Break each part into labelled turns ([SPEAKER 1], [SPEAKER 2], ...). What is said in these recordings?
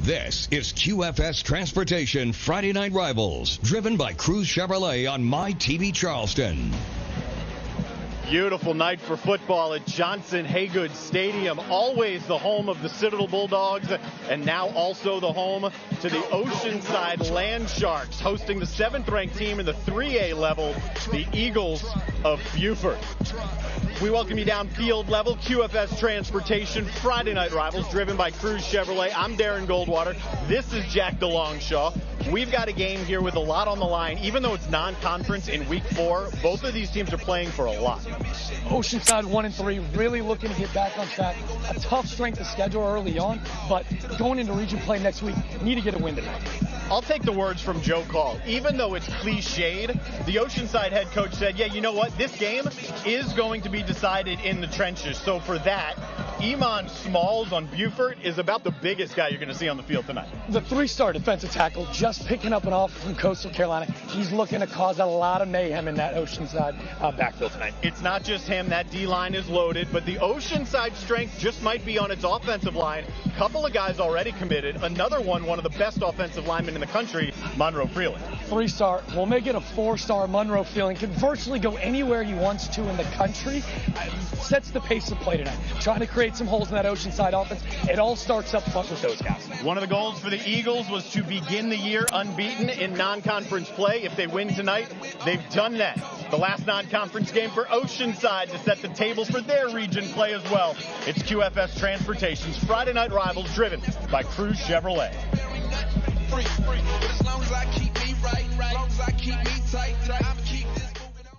[SPEAKER 1] This is QFS Transportation Friday Night Rivals, driven by Cruz Chevrolet on MyTV Charleston.
[SPEAKER 2] Beautiful night for football at Johnson Haygood Stadium, always the home of the Citadel Bulldogs, and now also the home to the Oceanside Land Sharks, hosting the 7th-ranked team in the 3A level, the Eagles of Beaufort. We welcome you down field level, QFS Transportation Friday Night Rivals, driven by Cruz Chevrolet. I'm Darren Goldwater. This is Jack DeLongshaw. We've got a game here with a lot on the line. Even though it's non-conference in week 4, both of these teams are playing for a lot.
[SPEAKER 3] Oceanside 1-3, really looking to get back on track. A tough strength of schedule early on, but going into region play next week, need to get a win tonight.
[SPEAKER 2] I'll take the words from Joe Call. Even though it's cliched, the Oceanside head coach said, yeah, you know what? This game is going to be decided in the trenches. So for that, Iman Smalls on Buford is about the biggest guy you're going to see on the field tonight.
[SPEAKER 3] The 3-star defensive tackle, just picking up an offer from Coastal Carolina. He's looking to cause a lot of mayhem in that Oceanside backfield tonight.
[SPEAKER 2] It's not just him. That D-line is loaded, but the Oceanside strength just might be on its offensive line. Couple of guys already committed. Another one of the best offensive linemen in the country, Monroe Freeland.
[SPEAKER 3] 3-star. We'll make it a 4-star. Monroe Freeland can virtually go anywhere he wants to in the country. Sets the pace of play tonight. Trying to create some holes in that Oceanside offense. It all starts up front with those guys.
[SPEAKER 2] One of the goals for the Eagles was to begin the year unbeaten in non-conference play. If they win tonight, they've done that. The last non-conference game for Oceanside to set the table for their region play as well. It's QFS Transportation's Friday Night Rivals, driven by Cruz Chevrolet.
[SPEAKER 4] Free, but as long as I keep me right, as long as I keep me tight, I'ma keep this moving on.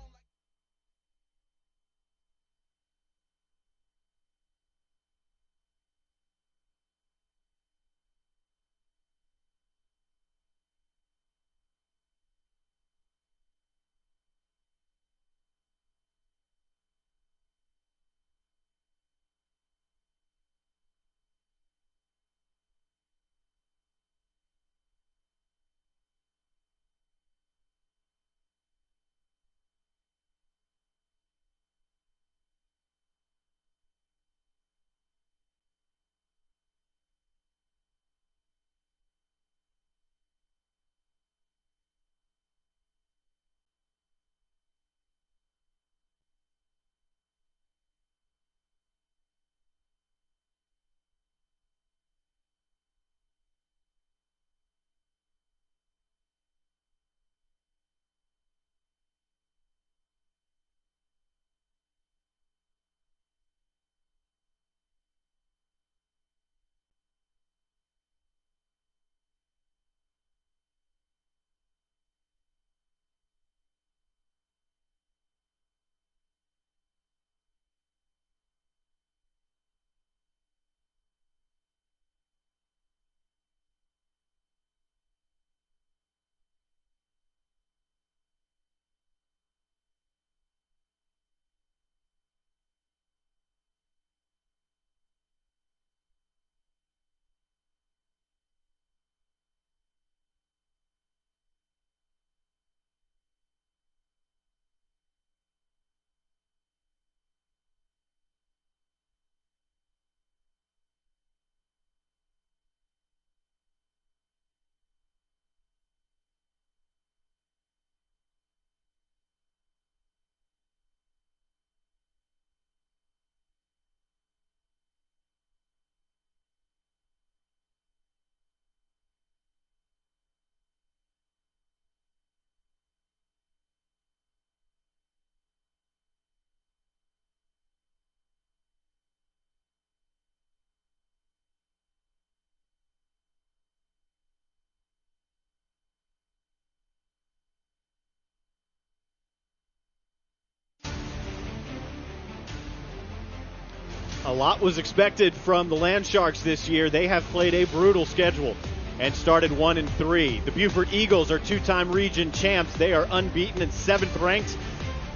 [SPEAKER 2] A lot was expected from the Land Sharks this year. They have played a brutal schedule and started 1-3. The Beaufort Eagles are two-time region champs. They are unbeaten and 7th ranked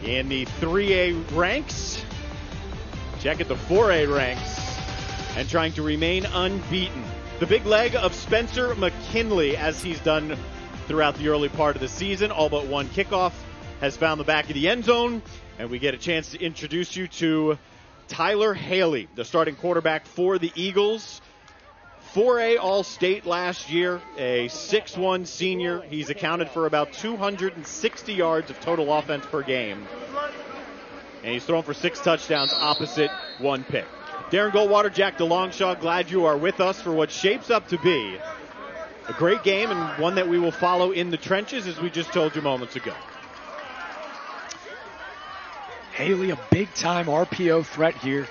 [SPEAKER 2] in the 3A ranks. Check at the 4A ranks and trying to remain unbeaten. The big leg of Spencer McKinley, as he's done throughout the early part of the season, all but one kickoff, has found the back of the end zone, and we get a chance to introduce you to Tyler Haley, the starting quarterback for the Eagles. 4A All-State last year, a 6'1 senior. He's accounted for about 260 yards of total offense per game. And he's thrown for 6 touchdowns opposite 1 pick. Darren Goldwater, Jack DeLongshaw, glad you are with us for what shapes up to be a great game and one that we will follow in the trenches, as we just told you moments ago.
[SPEAKER 3] Haley, a big-time RPO threat here.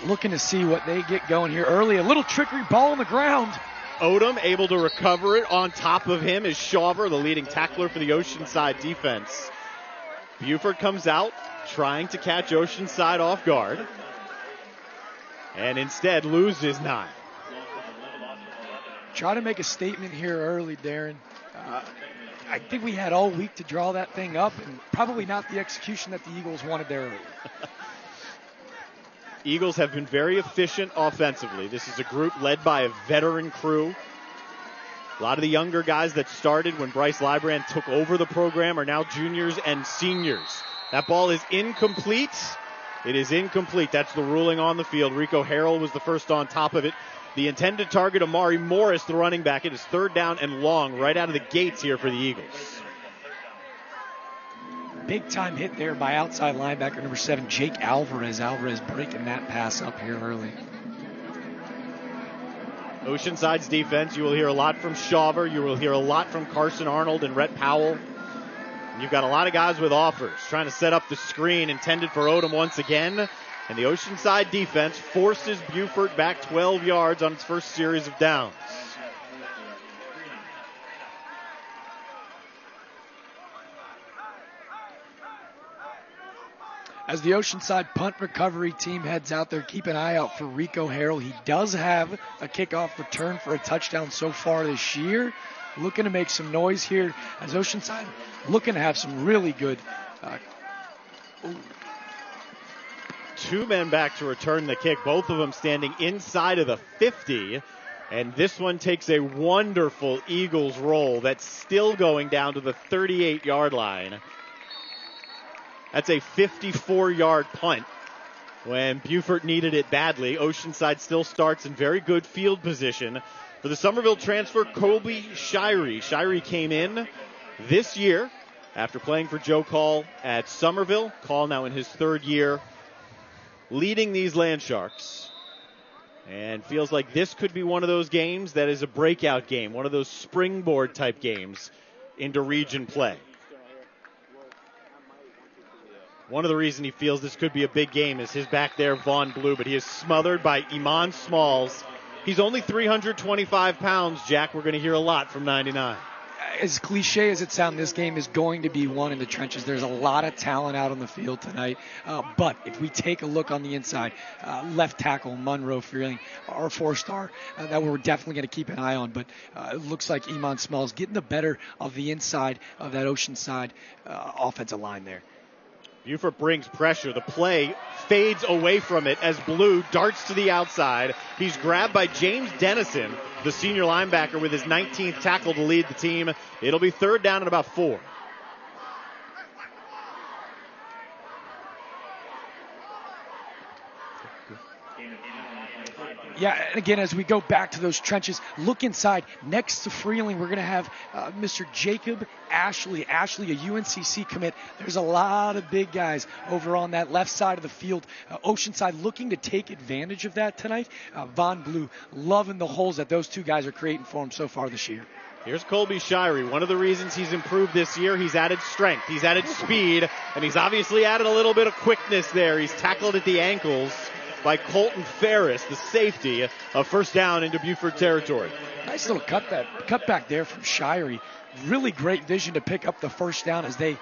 [SPEAKER 3] Looking to see what they get going here early. A little trickery ball on the ground.
[SPEAKER 2] Odom able to recover it. On top of him is Shawver, the leading tackler for the Oceanside defense. Buford comes out trying to catch Oceanside off guard, and instead loses 9.
[SPEAKER 3] Try to make a statement here early, Darren. I think we had all week to draw that thing up, and probably not the execution that the Eagles wanted there early.
[SPEAKER 2] Eagles have been very efficient offensively. This is a group led by a veteran crew. A lot of the younger guys that started when Bryce Librand took over the program are now juniors and seniors. That ball is incomplete. It is incomplete. That's the ruling on the field. Rico Harrell was the first on top of it. The intended target, Amari Morris, the running back. It is 3rd down and long right out of the gates here for the Eagles.
[SPEAKER 3] Big-time hit there by outside linebacker number 7, Jake Alvarez. Alvarez breaking that pass up here early.
[SPEAKER 2] Oceanside's defense, you will hear a lot from Shawver. You will hear a lot from Carson Arnold and Rhett Powell. And you've got a lot of guys with offers trying to set up the screen intended for Odom once again. And the Oceanside defense forces Beaufort back 12 yards on its first series of downs.
[SPEAKER 3] As the Oceanside punt recovery team heads out there, keep an eye out for Rico Harrell. He does have a kickoff return for a touchdown so far this year. Looking to make some noise here as Oceanside looking to have some really good.
[SPEAKER 2] 2 men back to return the kick, both of them standing inside of the 50. And this one takes a wonderful Eagles roll that's still going down to the 38-yard line. That's a 54-yard punt when Beaufort needed it badly. Oceanside still starts in very good field position. For the Somerville transfer, Colby Shirey. Shirey came in this year after playing for Joe Call at Somerville. Call now in his 3rd year leading these Land Sharks. And feels like this could be one of those games that is a breakout game, one of those springboard type games into region play. One of the reasons he feels this could be a big game is his back there, Vaughn Blue, but he is smothered by Iman Smalls. He's only 325 pounds, Jack. We're going to hear a lot from 99.
[SPEAKER 3] As cliche as it sounds, this game is going to be won in the trenches. There's a lot of talent out on the field tonight. But if we take a look on the inside, left tackle Monroe Fearing, our 4-star, that we're definitely going to keep an eye on. But it looks like Iman Smalls getting the better of the inside of that Oceanside offensive line there.
[SPEAKER 2] Beaufort brings pressure. The play fades away from it as Blue darts to the outside. He's grabbed by James Dennison, the senior linebacker, with his 19th tackle to lead the team. It'll be 3rd down and about 4.
[SPEAKER 3] Yeah, and again, as we go back to those trenches, look inside. Next to Freeling, we're going to have Mr. Jacob Ashley. Ashley, a UNCC commit. There's a lot of big guys over on that left side of the field. Oceanside looking to take advantage of that tonight. Von Blue loving the holes that those 2 guys are creating for him so far this year.
[SPEAKER 2] Here's Colby Shirey. One of the reasons he's improved this year, he's added strength, he's added speed, and he's obviously added a little bit of quickness there. He's tackled at the ankles by Colton Ferris, the safety, a 1st down into Beaufort territory.
[SPEAKER 3] Nice little cut back there from Shirey. Really great vision to pick up the 1st down as they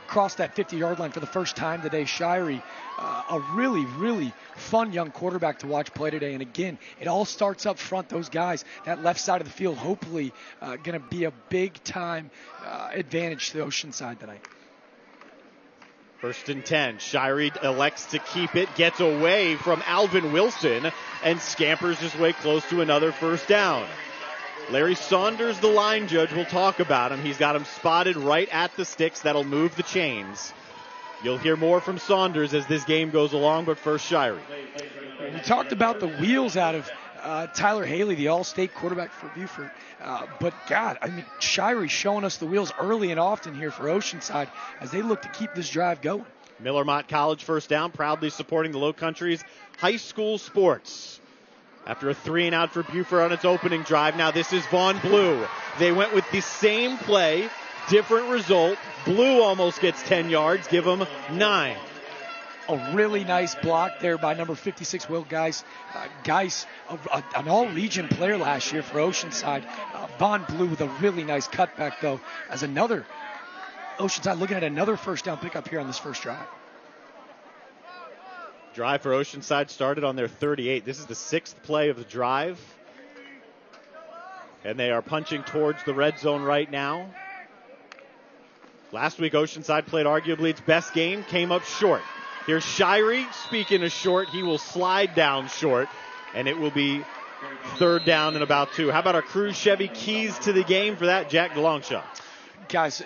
[SPEAKER 3] cross that 50-yard line for the first time today. Shirey, a really, really fun young quarterback to watch play today. And again, it all starts up front. Those guys, that left side of the field, hopefully going to be a big-time advantage to the Oceanside tonight.
[SPEAKER 2] 1st and 10. Shirey elects to keep it, gets away from Alvin Wilson, and scampers his way close to another 1st down. Larry Saunders, the line judge, will talk about him. He's got him spotted right at the sticks. That'll move the chains. You'll hear more from Saunders as this game goes along, but first Shirey.
[SPEAKER 3] We talked about the wheels out of Tyler Haley, the All-State quarterback for Beaufort. But, God, I mean, Shirey showing us the wheels early and often here for Oceanside as they look to keep this drive going.
[SPEAKER 2] Miller Mott College first down, proudly supporting the Low Country's high school sports. After a 3-and-out for Beaufort on its opening drive, now this is Vaughn Blue. They went with the same play, different result. Blue almost gets 10 yards, give them 9.
[SPEAKER 3] A really nice block there by number 56, Will Geis. Geis, an all-region player last year for Oceanside. Vaughn Blue with a really nice cutback, though, as another Oceanside looking at another first down pickup here on this first drive.
[SPEAKER 2] Drive for Oceanside started on their 38. This is the 6th play of the drive. And they are punching towards the red zone right now. Last week, Oceanside played arguably its best game, came up short. Here's Shirey. Speaking of short, he will slide down short, and it will be 3rd down and about 2. How about our Cruise Chevy keys to the game for that, Jack DeLongchamp?
[SPEAKER 3] Guys,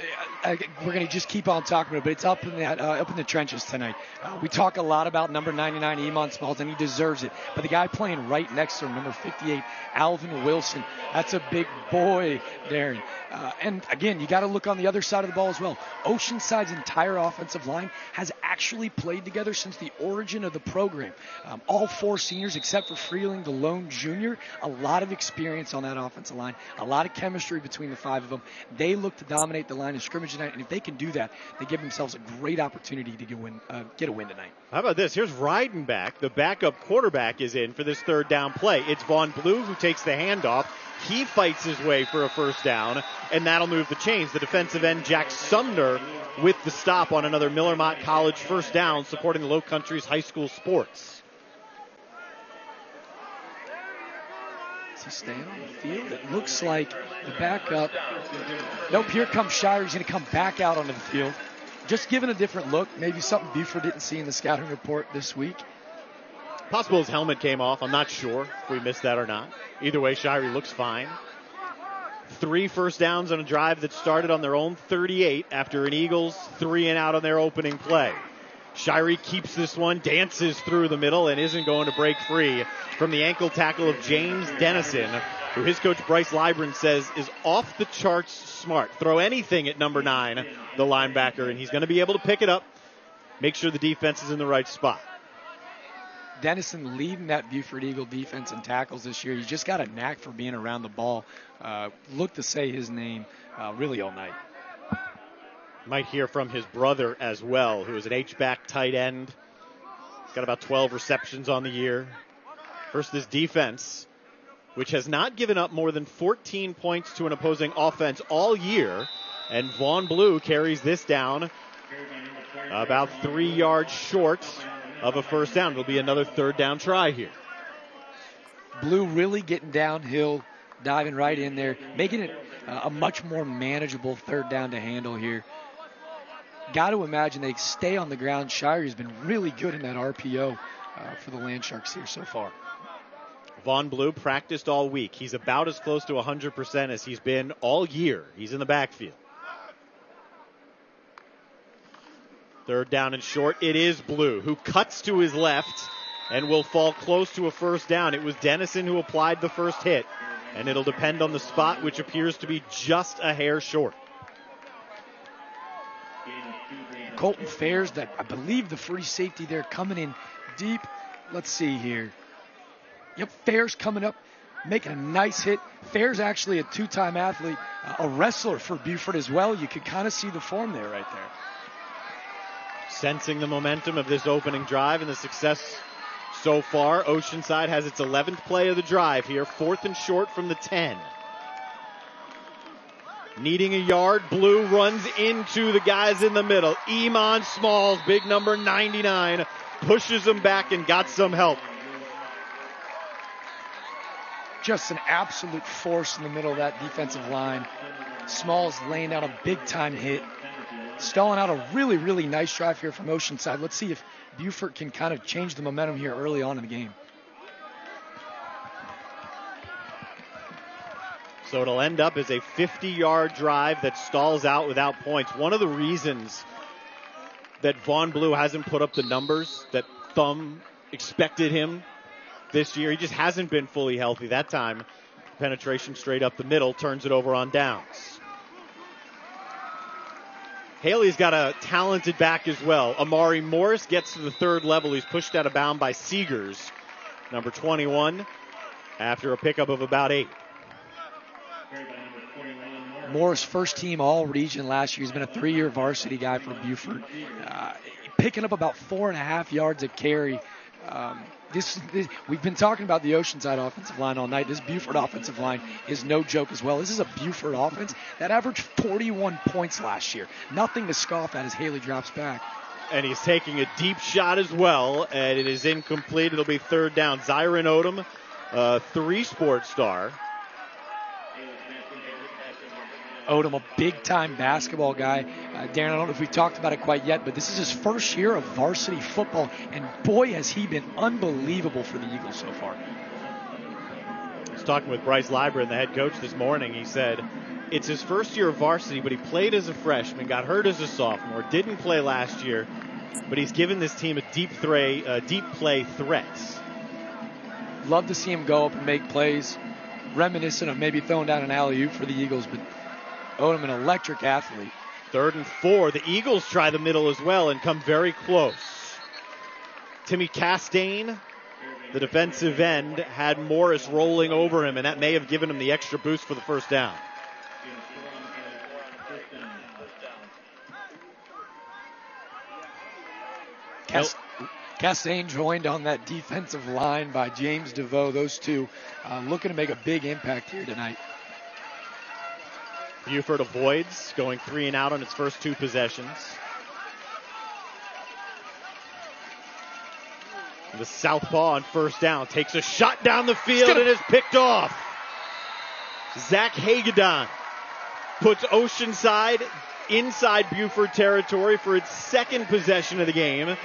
[SPEAKER 3] we're going to just keep on talking about it, but it's up in the trenches tonight. We talk a lot about number 99, Iman Smalls, and he deserves it. But the guy playing right next to him, number 58, Alvin Wilson, that's a big boy, Darren. And, again, you got to look on the other side of the ball as well. Oceanside's entire offensive line has actually played together since the origin of the program. All 4 seniors except for Freeling, the lone junior. A lot of experience on that offensive line, a lot of chemistry between the 5 of them. They look to dominate the line of scrimmage tonight, and if they can do that, they give themselves a great opportunity to get a win tonight.
[SPEAKER 2] How about this? Here's Reidenbach. The backup quarterback is in for this 3rd down play. It's Vaughn Blue who takes the handoff. He fights his way for a first down, and that'll move the chains. The defensive end, Jack Sumner, with the stop on another Miller Mott College first down, supporting the Low Country's high school sports.
[SPEAKER 3] Is he staying on the field? It looks like the backup. Nope, here comes Shirey. He's going to come back out onto the field. Just giving a different look. Maybe something Buford didn't see in the scouting report this week.
[SPEAKER 2] Possible his helmet came off. I'm not sure if we missed that or not. Either way, Shirey looks fine. 3 first downs on a drive that started on their own 38 after an Eagles 3-and-out on their opening play. Shirey keeps this one, dances through the middle, and isn't going to break free from the ankle tackle of James Dennison, who his coach Bryce Libran says is off the charts smart. Throw anything at number 9, the linebacker, and he's going to be able to pick it up, make sure the defense is in the right spot.
[SPEAKER 3] Dennison leading that Beaufort Eagle defense in tackles this year. He's just got a knack for being around the ball. Look to say his name really all night.
[SPEAKER 2] Might hear from his brother as well, who is an H-back tight end. He's got about 12 receptions on the year. First, this defense, which has not given up more than 14 points to an opposing offense all year. And Vaughn Blue carries this down about 3 yards short of a first down. It'll be another 3rd down try here.
[SPEAKER 3] Blue really getting downhill, diving right in there, making it a much more manageable 3rd down to handle here. Got to imagine they stay on the ground. Shirey's been really good in that RPO for the Land Sharks here so far.
[SPEAKER 2] Vaughn Blue practiced all week. He's about as close to 100% as he's been all year. He's in the backfield. 3rd down and short. It is Blue, who cuts to his left and will fall close to a first down. It was Dennison who applied the first hit, and it'll depend on the spot, which appears to be just a hair short.
[SPEAKER 3] Colton Fairs, that I believe the free safety there coming in deep. Let's see here. Yep, Fairs coming up, making a nice hit. Fairs actually a 2-time athlete, a wrestler for Buford as well. You could kind of see the form there right there.
[SPEAKER 2] Sensing the momentum of this opening drive and the success so far, Oceanside has its 11th play of the drive here, 4th and short from the 10. Needing a yard, Blue runs into the guys in the middle. Iman Smalls, big number 99, pushes him back and got some help.
[SPEAKER 3] Just an absolute force in the middle of that defensive line. Smalls laying out a big-time hit. Stalling out a really, really nice drive here from Oceanside. Let's see if Beaufort can kind of change the momentum here early on in the game.
[SPEAKER 2] So it'll end up as a 50-yard drive that stalls out without points. One of the reasons that Vaughn Blue hasn't put up the numbers that Thumb expected him this year. He just hasn't been fully healthy. That time, penetration straight up the middle, turns it over on downs. Haley's got a talented back as well. Amari Morris gets to the third level. He's pushed out of bounds by Seegers, number 21, after a pickup of about 8.
[SPEAKER 3] Morris, first team all-region last year. He's been a 3-year varsity guy for Beaufort. Picking up about 4.5 yards a carry. We've been talking about the Oceanside offensive line all night. This Beaufort offensive line is no joke as well. This is a Beaufort offense that averaged 41 points last year. Nothing to scoff at as Haley drops back.
[SPEAKER 2] And he's taking a deep shot as well, and it is incomplete. It'll be third down. Zyron Odom, 3-sport star.
[SPEAKER 3] Odom, a big-time basketball guy. Darren, I don't know if we've talked about it quite yet, but this is his first year of varsity football, and boy, has he been unbelievable for the Eagles so far.
[SPEAKER 2] I was talking with Bryce Libran, the head coach, this morning. He said it's his first year of varsity, but he played as a freshman, got hurt as a sophomore, didn't play last year, but he's given this team a deep play threat.
[SPEAKER 3] Love to see him go up and make plays, reminiscent of maybe throwing down an alley-oop for the Eagles, but Odom, an electric athlete.
[SPEAKER 2] 3rd and 4. The Eagles try the middle as well and come very close. Timmy Castaigne, the defensive end, had Morris rolling over him, and that may have given him the extra boost for the first down.
[SPEAKER 3] Castaigne joined on that defensive line by James DeVoe. Those two looking to make a big impact here tonight.
[SPEAKER 2] Beaufort avoids, going 3 and out on its first 2 possessions. The southpaw on first down takes a shot down the field and is picked off. Zach Hagedon puts Oceanside inside Beaufort territory for its 2nd possession of the game.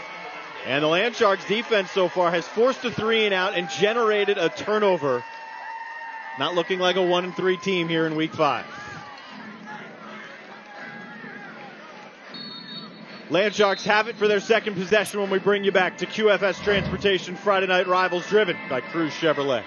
[SPEAKER 2] And the Land Sharks defense so far has forced a 3 and out and generated a turnover. Not looking like a 1-3 team here in week 5. Land Sharks have it for their 2nd possession when we bring you back to QFS Transportation Friday Night Rivals, driven by Cruz Chevrolet.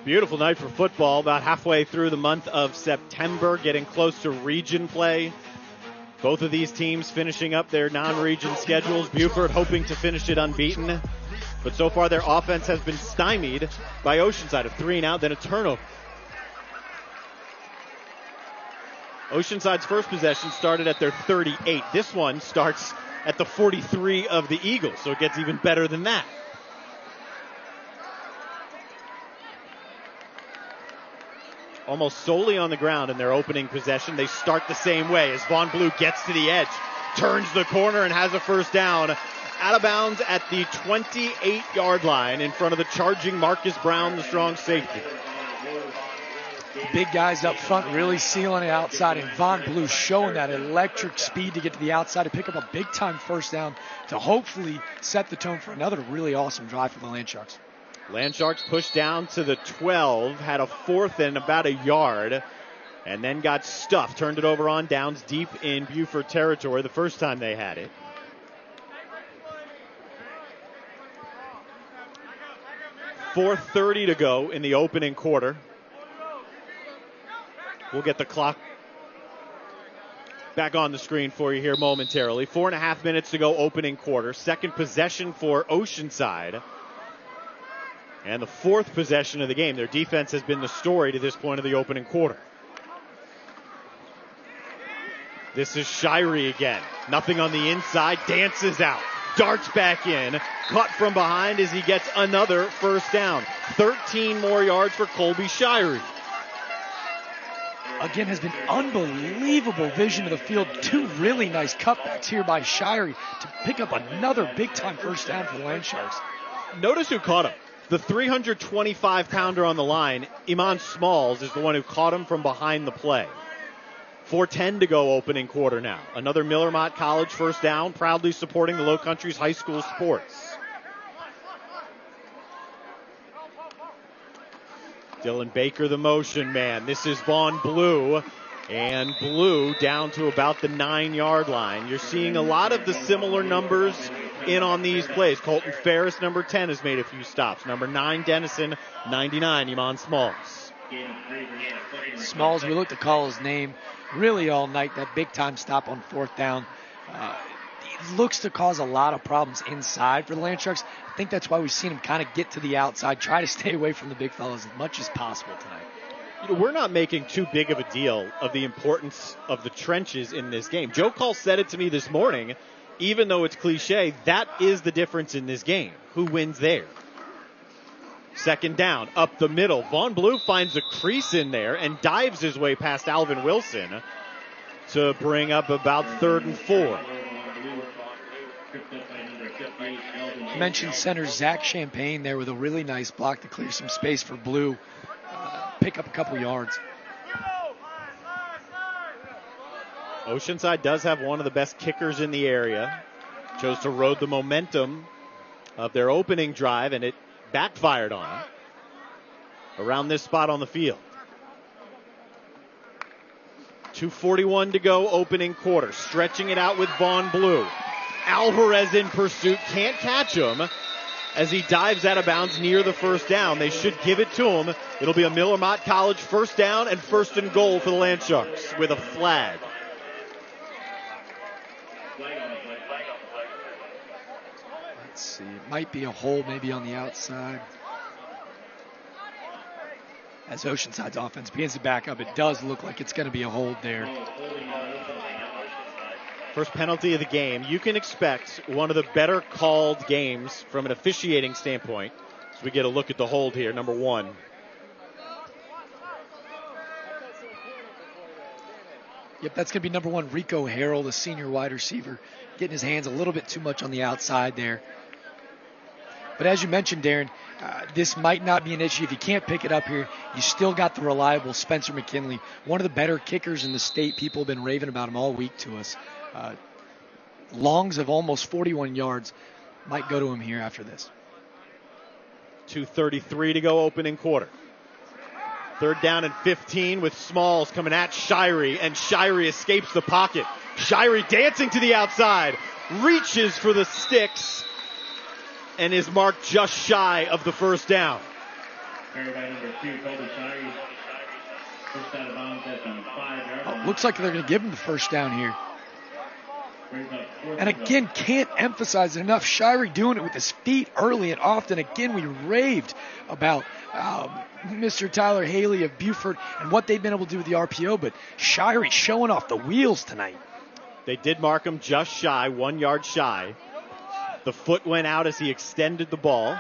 [SPEAKER 2] Beautiful night for football, about halfway through the month of September, getting close to region play. Both of these teams finishing up their non-region schedules. Beaufort hoping to finish it unbeaten. But so far their offense has been stymied by Oceanside. A 3 and out, then a turnover. Oceanside's first possession started at their 38. This one starts at the 43 of the Eagles, so it gets even better than that. Almost solely on the ground in their opening possession. They start the same way as Vaughn Blue gets to the edge, turns the corner, and has a first down. Out of bounds at the 28-yard line in front of the charging Marcus Brown, the strong safety.
[SPEAKER 3] Big guys up front really sealing it outside, and Von Blue showing that electric speed to get to the outside to pick up a big-time first down to hopefully set the tone for another really awesome drive for the Land Sharks.
[SPEAKER 2] Land Sharks pushed down to the 12, had a fourth and about a yard, and then got stuffed. Turned it over on downs deep in Beaufort territory the first time they had it. .4:30 to go in the opening quarter. We'll get the clock back on the screen for you here momentarily. 4.5 minutes to go opening quarter. Second possession for Oceanside. And the fourth possession of the game. Their defense has been the story to this point of the opening quarter. This is Shirey again. Nothing on the inside. Dances out. Darts back in. Caught from behind as he gets another first down. 13 more yards for Colby Shirey.
[SPEAKER 3] Again, has been unbelievable vision of the field. Two really nice cutbacks here by Shirey to pick up another big-time first down for the Land Sharks.
[SPEAKER 2] Notice who caught him. The 325-pounder on the line, Iman Smalls, is the one who caught him from behind the play. 4:10 to go opening quarter now. Another Miller Mott College first down, proudly supporting the Low Country's high school sports. Dylan Baker, the motion man. This is Von Blue, and Blue down to about the 9-yard line. You're seeing a lot of the similar numbers in on these plays. Colton Ferris, number 10, has made a few stops. Number 9, Dennison. 99, Iman Smalls.
[SPEAKER 3] Smalls, we looked to call his name really all night. That big-time stop on fourth down. It looks to cause a lot of problems inside for the Land Sharks. I think that's why we've seen him kind of get to the outside, try to stay away from the big fellas as much as possible tonight.
[SPEAKER 2] We're not making too big of a deal of the importance of the trenches in this game. Joe Call said it to me this morning. Even though it's cliche, that is the difference in this game. Who wins there? Second down, up the middle. Von Blue finds a crease in there and dives his way past Alvin Wilson to bring up about 3rd and 4.
[SPEAKER 3] Mentioned center Zach Champagne there with a really nice block to clear some space for Blue. Pick up a couple yards.
[SPEAKER 2] Oceanside does have one of the best kickers in the area. Chose to ride the momentum of their opening drive, and it backfired on him around this spot on the field. 2:41 to go opening quarter. Stretching it out with Von Blue. Alvarez in pursuit. Can't catch him as he dives out of bounds near the first down. They should give it to him. It'll be a Miller Mott College first down and 1st and goal for the Land Sharks with a flag.
[SPEAKER 3] Let's see. It might be a hold maybe on the outside. As Oceanside's offense begins to back up, it does look like it's going to be a hold there.
[SPEAKER 2] First penalty of the game. You can expect one of the better called games from an officiating standpoint. So we get a look at the hold here, number 1.
[SPEAKER 3] Yep, that's going to be number 1, Rico Harrell, the senior wide receiver, getting his hands a little bit too much on the outside there. But as you mentioned, Darren, this might not be an issue. If you can't pick it up here, you still got the reliable Spencer McKinley, one of the better kickers in the state. People have been raving about him all week to us. Longs of almost 41 yards might go to him here after this.
[SPEAKER 2] 2:33 to go opening quarter. 3rd down and 15 with Smalls coming at Shirey, and Shirey escapes the pocket. Shirey dancing to the outside, reaches for the sticks, and is marked just shy of the first down.
[SPEAKER 3] Looks like they're going to give him the first down here. And again, can't emphasize it enough. Shirey doing it with his feet early and often. Again, we raved about Mr. Tyler Haley of Buford and what they've been able to do with the RPO, but Shirey showing off the wheels tonight.
[SPEAKER 2] They did mark him just shy, 1 yard shy. The foot went out as he extended the ball.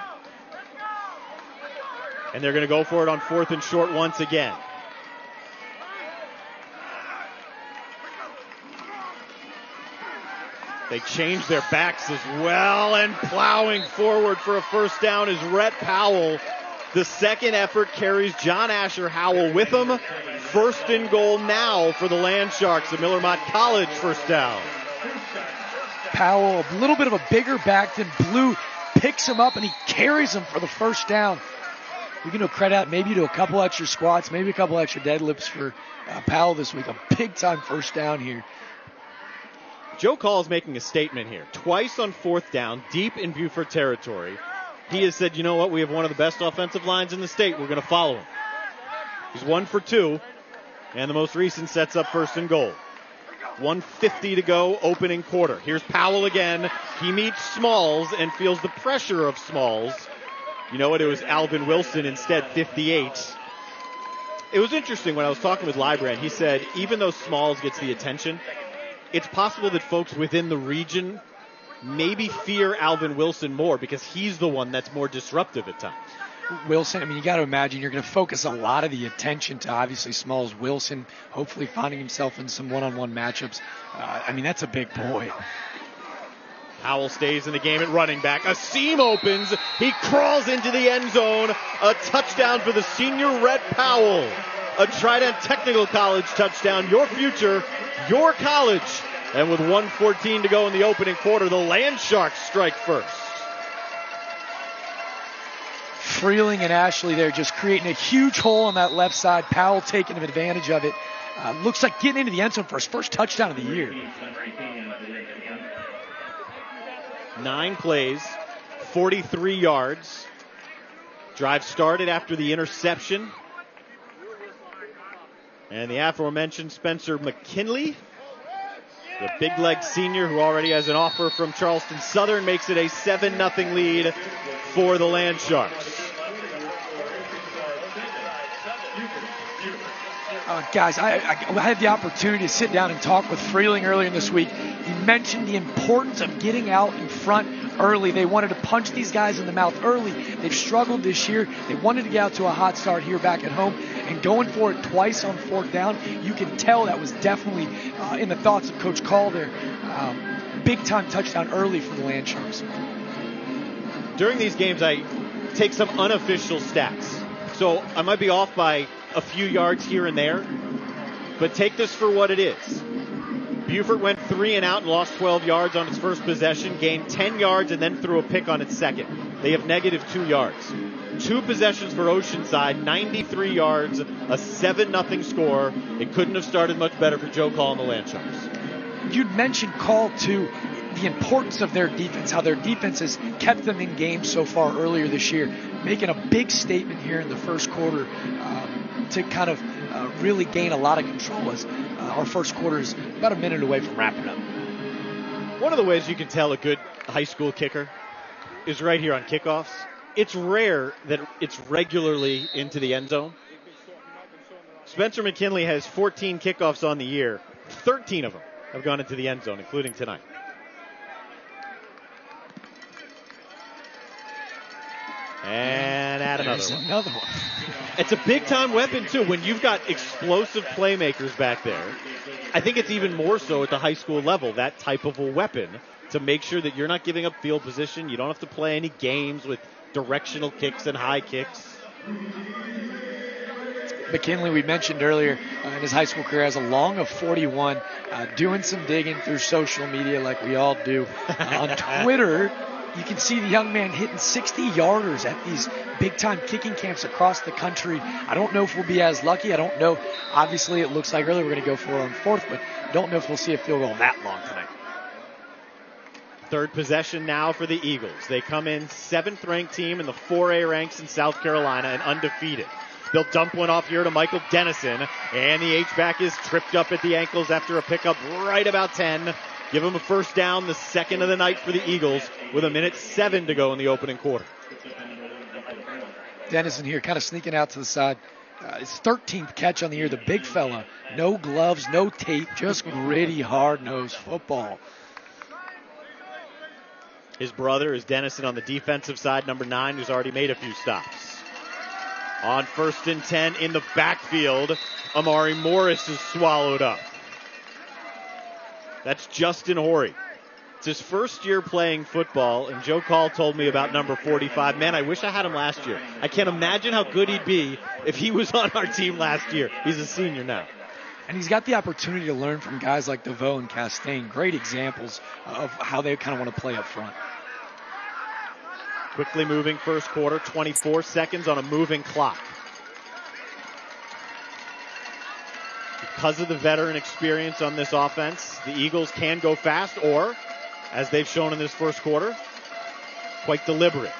[SPEAKER 2] And they're going to go for it on 4th and short once again. They change their backs as well, and plowing forward for a first down is Rhett Powell The second effort carries John Asher Howell with him. 1st and goal now for the Land Sharks. The Miller Mott College first down.
[SPEAKER 3] Powell, a little bit of a bigger back than Blue, picks him up and he carries him for the first down. We can do credit maybe to a couple extra squats, maybe a couple extra deadlifts for Powell this week. A big-time first down here.
[SPEAKER 2] Joe Call is making a statement here. Twice on 4th down, deep in Beaufort territory. He has said, you know what, we have one of the best offensive lines in the state. We're going to follow him. He's 1 for 2, and the most recent sets up 1st and goal. 1:50 to go, opening quarter. Here's Powell again. He meets Smalls and feels the pressure of Smalls. You know what, it was Alvin Wilson instead, 58. It was interesting when I was talking with Librand. He said, even though Smalls gets the attention, it's possible that folks within the region maybe fear Alvin Wilson more because he's the one that's more disruptive at times.
[SPEAKER 3] Wilson, I mean, you got to imagine you're going to focus a lot of the attention to obviously Smalls. Wilson hopefully finding himself in some one-on-one matchups. I mean, that's a big boy.
[SPEAKER 2] Howell stays in the game at running back. A seam opens. He crawls into the end zone. A touchdown for the senior Rhett Powell. A Trident Technical College touchdown. Your future, your college. And with 1:14 to go in the opening quarter, the Land Sharks strike first.
[SPEAKER 3] Freeling and Ashley there just creating a huge hole on that left side. Powell taking advantage of it. Looks like getting into the end zone for his first touchdown of the year.
[SPEAKER 2] 9 plays, 43 yards. Drive started after the interception. And the aforementioned Spencer McKinley, the big-leg senior who already has an offer from Charleston Southern, makes it a 7-0 lead for the Land Sharks.
[SPEAKER 3] Guys, I had the opportunity to sit down and talk with Freeling earlier this week. He mentioned the importance of getting out in front early. They wanted to punch these guys in the mouth early. They've struggled this year. They wanted to get out to a hot start here back at home, and going for it twice on 4th down, you can tell that was definitely in the thoughts of Coach Call there. Big-time touchdown early for the Land Sharks.
[SPEAKER 2] During these games, I take some unofficial stats. So I might be off by a few yards here and there, but take this for what it is. Beaufort went 3 and out and lost 12 yards on its first possession, gained 10 yards, and then threw a pick on its second. They have -2 yards. 2 possessions for Oceanside, 93 yards, a 7-0 score. It couldn't have started much better for Joe Call and the Land Sharks.
[SPEAKER 3] You'd mentioned Call, too, the importance of their defense, how their defense has kept them in games so far earlier this year, making a big statement here in the first quarter to kind of really gain a lot of control as our first quarter is about a minute away from wrapping up.
[SPEAKER 2] One of the ways you can tell a good high school kicker is right here on kickoffs. It's rare that it's regularly into the end zone. Spencer McKinley has 14 kickoffs on the year. 13 of them have gone into the end zone, including tonight. And add another one. It's a big-time weapon, too. When you've got explosive playmakers back there, I think it's even more so at the high school level, that type of a weapon, to make sure that you're not giving up field position. You don't have to play any games with directional kicks and high kicks.
[SPEAKER 3] McKinley, we mentioned earlier, in his high school career, has a long of 41, doing some digging through social media like we all do. On Twitter, you can see the young man hitting 60-yarders at these big-time kicking camps across the country. I don't know if we'll be as lucky. I don't know. Obviously, it looks like earlier we're going to go for it on 4th, but don't know if we'll see a field goal that long tonight.
[SPEAKER 2] Third possession now for the Eagles. They come in 7th-ranked team in the 4A ranks in South Carolina and undefeated. They'll dump one off here to Michael Dennison, and the H-back is tripped up at the ankles after a pickup right about 10. Give him a first down, the second of the night for the Eagles, with 1:07 to go in the opening quarter.
[SPEAKER 3] Dennison here kind of sneaking out to the side. His 13th catch on the year, the big fella. No gloves, no tape, just gritty, hard-nosed football.
[SPEAKER 2] His brother is Dennison on the defensive side, number 9, who's already made a few stops. On 1st and 10 in the backfield, Amari Morris is swallowed up. That's Justin Horry. his first year playing football, and Joe Call told me about number 45. Man, I wish I had him last year. I can't imagine how good he'd be if he was on our team last year. He's a senior now.
[SPEAKER 3] And he's got the opportunity to learn from guys like DeVoe and Castaigne. Great examples of how they kind of want to play up front.
[SPEAKER 2] Quickly moving first quarter, 24 seconds on a moving clock. Because of the veteran experience on this offense, the Eagles can go fast or, as they've shown in this first quarter, quite deliberate.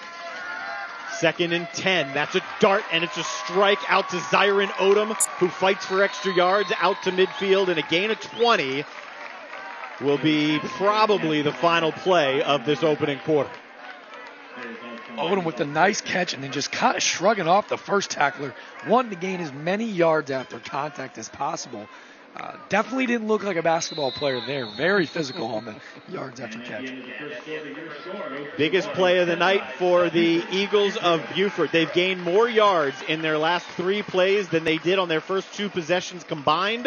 [SPEAKER 2] 2nd and 10. That's a dart, and it's a strike out to Zyron Odom, who fights for extra yards out to midfield, and a gain of 20 will be probably the final play of this opening quarter.
[SPEAKER 3] Odom with a nice catch and then just kind of shrugging off the first tackler, wanting to gain as many yards after contact as possible. Definitely didn't look like a basketball player there. Very physical on the yards after catch.
[SPEAKER 2] Biggest play of the night for the Eagles of Beaufort. They've gained more yards in their last 3 plays than they did on their first 2 possessions combined.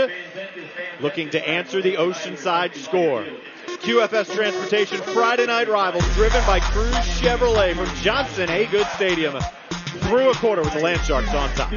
[SPEAKER 2] Looking to answer the Oceanside score. QFS Transportation Friday Night Rivals, driven by Cruz Chevrolet from Johnson Haygood Stadium. Through a quarter with the Land Sharks on top.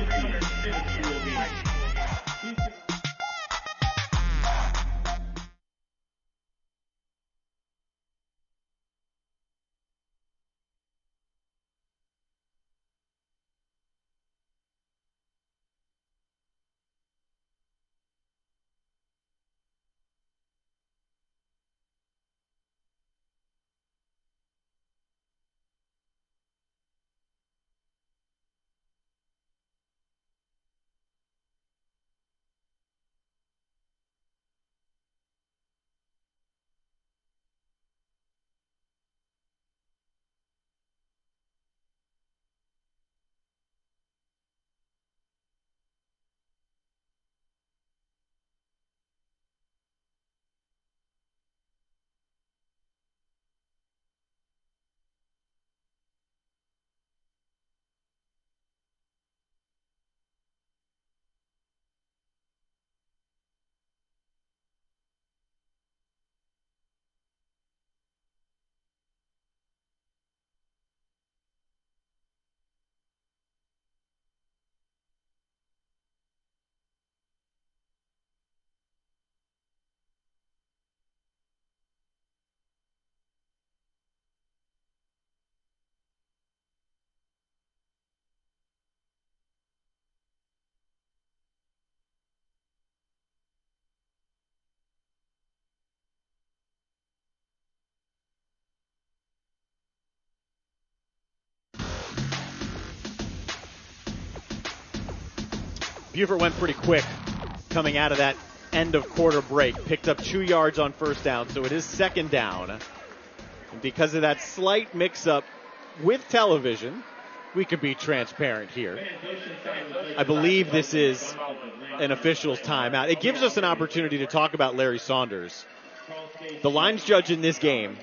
[SPEAKER 2] Buford went pretty quick coming out of that end of quarter break. Picked up 2 yards on first down, so it is 2nd down. And because of that slight mix-up with television, we could be transparent here. I believe this is an official's timeout. It gives us an opportunity to talk about Larry Saunders. The lines judge in this game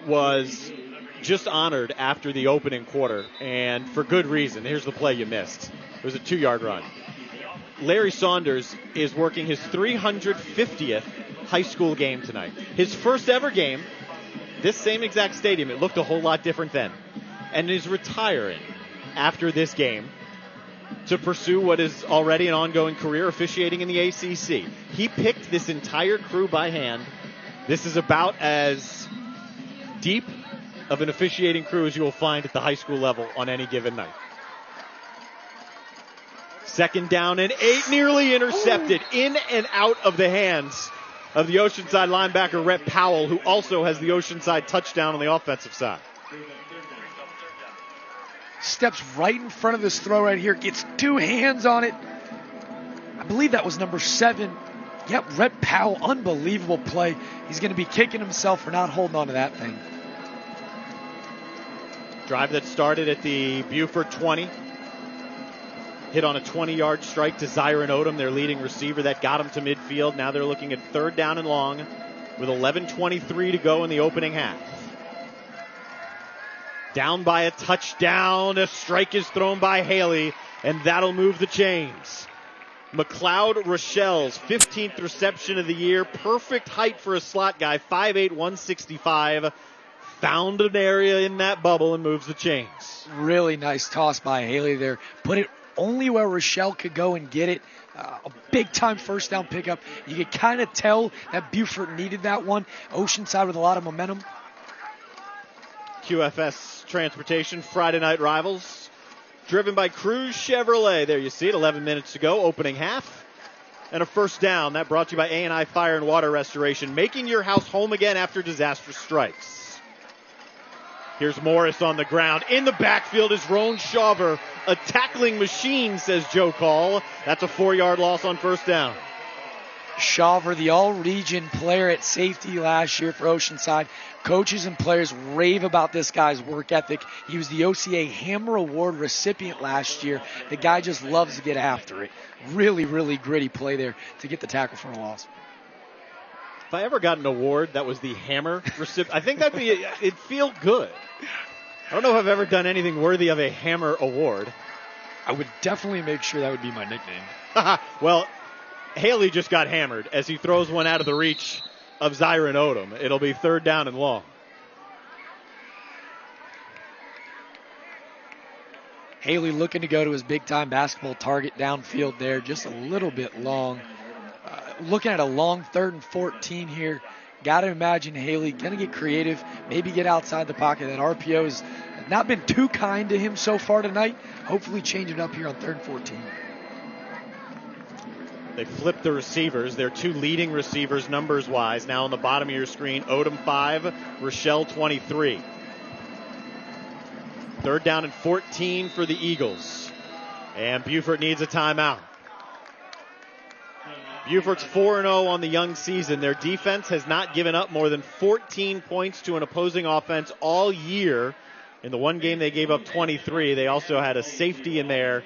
[SPEAKER 2] was just honored after the opening quarter, and for good reason. Here's the play you missed. It was a 2-yard run. Larry Saunders is working his 350th high school game tonight. His first ever game, this same exact stadium. It looked a whole lot different then. And is retiring after this game to pursue what is already an ongoing career officiating in the ACC. He picked this entire crew by hand. This is about as deep of an officiating crew as you will find at the high school level on any given night. 2nd down and 8, nearly intercepted, in and out of the hands of the Oceanside linebacker, Rhett Powell, who also has the Oceanside touchdown on the offensive side.
[SPEAKER 3] Steps right in front of this throw right here, gets 2 hands on it. I believe that was number 7. Yep, Rhett Powell, unbelievable play. He's going to be kicking himself for not holding on to that thing.
[SPEAKER 2] Drive that started at the Beaufort 20. Hit on a 20-yard strike to Zyron Odom, their leading receiver. That got him to midfield. Now they're looking at 3rd down and long with 11:23 to go in the opening half. Down by a touchdown. A strike is thrown by Haley, and that'll move the chains. McLeod Rochelle's 15th reception of the year. Perfect height for a slot guy, 5'8", 165. Found an area in that bubble and moves the chains.
[SPEAKER 3] Really nice toss by Haley there. Put it only where Rochelle could go and get it. A big-time first down pickup. You could kind of tell that Beaufort needed that one. Oceanside with a lot of momentum.
[SPEAKER 2] QFS Transportation, Friday Night Rivals, driven by Cruz Chevrolet. There you see it, 11 minutes to go, opening half. And a first down. That brought to you by A&I Fire and Water Restoration, making your house home again after disaster strikes. Here's Morris on the ground. In the backfield is Roan Shawver. A tackling machine, says Joe Call. That's a 4-yard loss on first down.
[SPEAKER 3] Shawver, the all-region player at safety last year for Oceanside. Coaches and players rave about this guy's work ethic. He was the OCA Hammer Award recipient last year. The guy just loves to get after it. Really, really gritty play there to get the tackle for a loss.
[SPEAKER 2] If I ever got an award that was the Hammer recipient, I think it'd feel good. I don't know if I've ever done anything worthy of a Hammer Award.
[SPEAKER 3] I would definitely make sure that would be my nickname.
[SPEAKER 2] Well, Haley just got hammered as he throws one out of the reach of Zyron Odom. It'll be third down and long.
[SPEAKER 3] Haley looking to go to his big-time basketball target downfield there, just a little bit long. Looking at a long 3rd and 14 here. Got to imagine Haley going to get creative, maybe get outside the pocket. That RPO has not been too kind to him so far tonight. Hopefully change it up here on 3rd and 14.
[SPEAKER 2] They flipped the receivers. Their two leading receivers numbers-wise. Now on the bottom of your screen, Odom 5, Rochelle 23. 3rd down and 14 for the Eagles. And Beaufort needs a timeout. Beaufort's 4-0 on the young season. Their defense has not given up more than 14 points to an opposing offense all year. In the one game they gave up 23. They also had a safety in there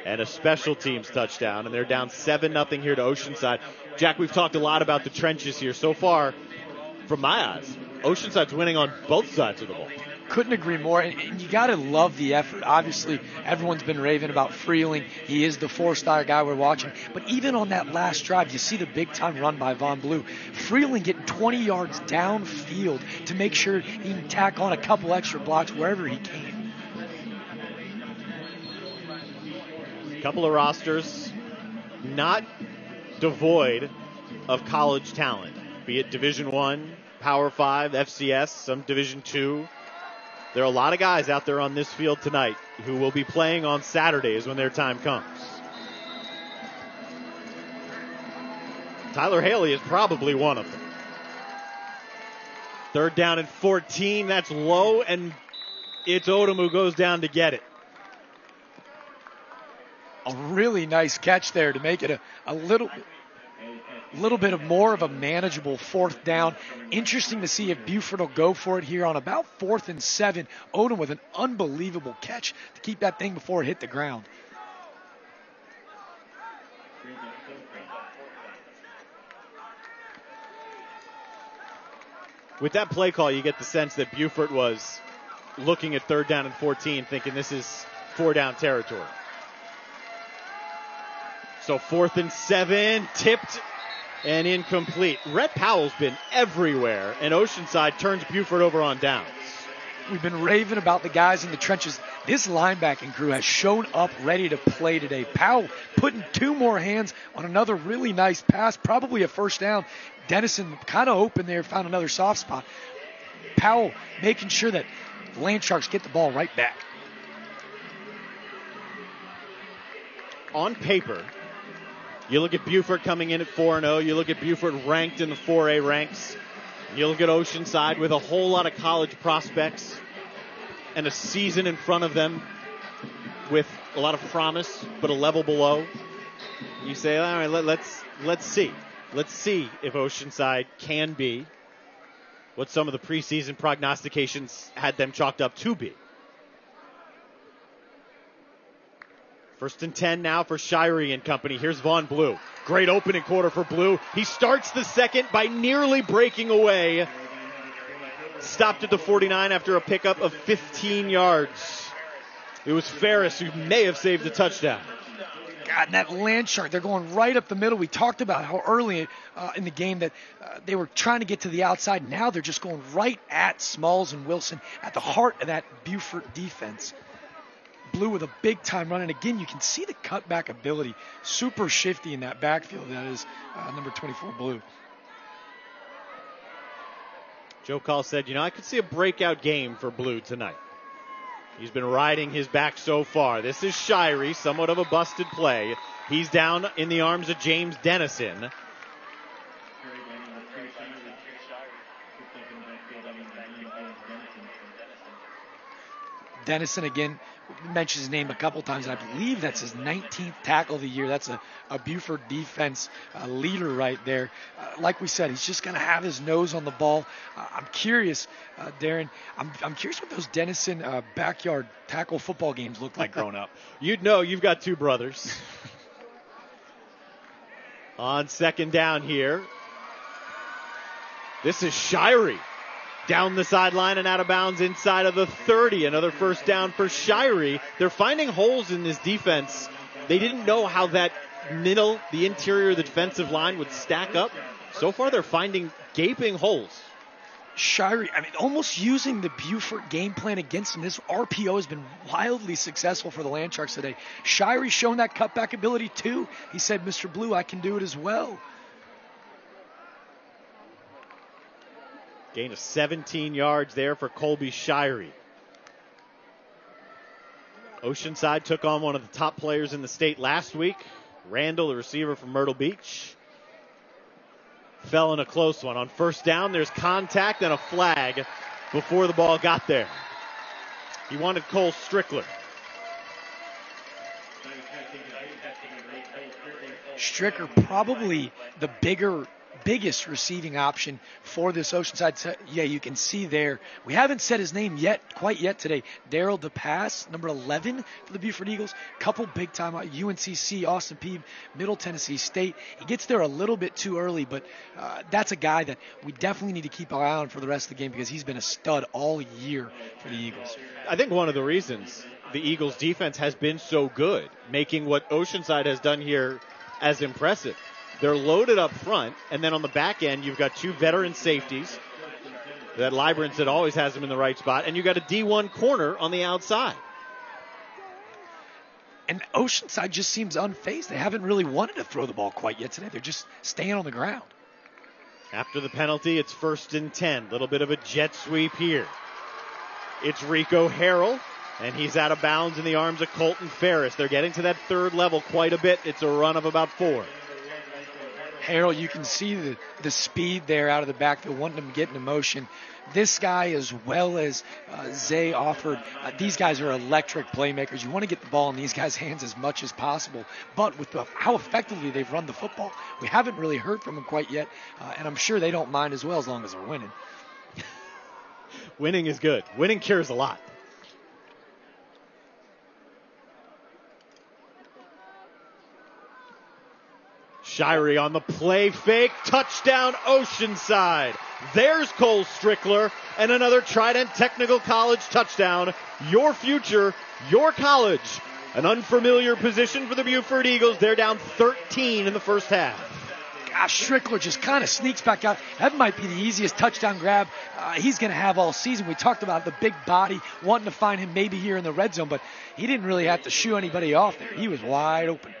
[SPEAKER 2] and a special teams touchdown. And they're down 7-0 here to Oceanside. Jack, we've talked a lot about the trenches here. So far, from my eyes, Oceanside's winning on both sides of the ball.
[SPEAKER 3] Couldn't agree more, and you got to love the effort. Obviously, everyone's been raving about Freeling. He is the 4-star guy we're watching. But even on that last drive, you see the big-time run by Von Blue. Freeling getting 20 yards downfield to make sure he can tack on a couple extra blocks wherever he can.
[SPEAKER 2] A couple of rosters not devoid of college talent, be it Division I, Power 5, FCS, some Division II. There are a lot of guys out there on this field tonight who will be playing on Saturdays when their time comes. Tyler Haley is probably one of them. 3rd down and 14. That's low, and it's Odom who goes down to get it.
[SPEAKER 3] A really nice catch there to make it a little bit of more of a manageable 4th down. Interesting to see if Buford will go for it here on about 4th and 7. Odom with an unbelievable catch to keep that thing before it hit the ground.
[SPEAKER 2] With that play call, you get the sense that Beaufort was looking at 3rd down and 14, thinking this is 4-down territory. So 4th and 7, tipped and incomplete. Rhett Powell's been everywhere, and Oceanside turns Beaufort over on downs.
[SPEAKER 3] We've been raving about the guys in the trenches. This linebacking crew has shown up ready to play today. Powell putting 2 more hands on another really nice pass, probably a first down. Dennison kind of open there, found another soft spot. Powell making sure that Land Sharks get the ball right back.
[SPEAKER 2] On paper, you look at Beaufort coming in at 4-0. You look at Beaufort ranked in the 4A ranks. You look at Oceanside with a whole lot of college prospects and a season in front of them with a lot of promise, but a level below. You say, all right, let's see. Let's see if Oceanside can be what some of the preseason prognostications had them chalked up to be. 1st and 10 now for Shirey and company. Here's Von Blue. Great opening quarter for Blue. He starts the second by nearly breaking away. Stopped at the 49 after a pickup of 15 yards. It was Ferris who may have saved the touchdown.
[SPEAKER 3] God, and that land shark, they're going right up the middle. We talked about how early in the game that they were trying to get to the outside. Now they're just going right at Smalls and Wilson at the heart of that Beaufort defense. Blue with a big-time run, and again, you can see the cutback ability. Super shifty in that backfield. That is number 24, Blue.
[SPEAKER 2] Joe Call said, I could see a breakout game for Blue tonight. He's been riding his back so far. This is Shirey, somewhat of a busted play. He's down in the arms of James Dennison.
[SPEAKER 3] Dennison, again, mentions his name a couple times, and I believe that's his 19th tackle of the year. That's a Beaufort defense leader right there. Like we said, he's just going to have his nose on the ball. I'm curious, Darren, I'm curious what those Dennison backyard tackle football games look like growing up.
[SPEAKER 2] You'd know, you've got two brothers. On second down here, this is Shirey. Down the sideline and out of bounds inside of the 30. Another first down for Shirey. They're finding holes in this defense. They didn't know how that middle, the interior of the defensive line would stack up. So far, they're finding gaping holes.
[SPEAKER 3] Shirey, almost using the Beaufort game plan against him. This RPO has been wildly successful for the Land Sharks today. Shirey showing that cutback ability too. He said, Mr. Blue, I can do it as well.
[SPEAKER 2] Gain of 17 yards there for Colby Shirey. Oceanside took on one of the top players in the state last week. Randall, the receiver from Myrtle Beach. Fell in a close one. On first down, there's contact and a flag before the ball got there. He wanted Cole Strickler.
[SPEAKER 3] Stricker probably the biggest receiving option for this Oceanside. Yeah, you can see there. We haven't said his name quite yet today. Daryl DePass, number 11 for the Beaufort Eagles. Couple big-time UNCC, Austin Peay, Middle Tennessee State. He gets there a little bit too early, but that's a guy that we definitely need to keep our eye on for the rest of the game because he's been a stud all year for the Eagles.
[SPEAKER 2] I think one of the reasons the Eagles' defense has been so good, making what Oceanside has done here as impressive. They're loaded up front, and then on the back end, you've got two veteran safeties. That Librance that always has them in the right spot, and you've got a D1 corner on the outside.
[SPEAKER 3] And Oceanside just seems unfazed. They haven't really wanted to throw the ball quite yet today. They're just staying on the ground.
[SPEAKER 2] After the penalty, it's 1st and 10. Little bit of a jet sweep here. It's Rico Harrell, and he's out of bounds in the arms of Colton Ferris. They're getting to that third level quite a bit. It's a run of about 4.
[SPEAKER 3] Harold, you can see the speed there out of the backfield, wanting him to get into motion. This guy, as well as Zay offered, these guys are electric playmakers. You want to get the ball in these guys' hands as much as possible. But with how effectively they've run the football, we haven't really heard from them quite yet. And I'm sure they don't mind as well as long as they're winning.
[SPEAKER 2] Winning is good. Winning cures a lot. Shirey on the play fake. Touchdown Oceanside. There's Cole Strickler and another Trident Technical College touchdown. Your future, your college. An unfamiliar position for the Beaufort Eagles. They're down 13 in the first half.
[SPEAKER 3] Gosh, Strickler just kind of sneaks back out. That might be the easiest touchdown grab he's going to have all season. We talked about the big body, wanting to find him maybe here in the red zone, but he didn't really have to shoo anybody off there. He was wide open.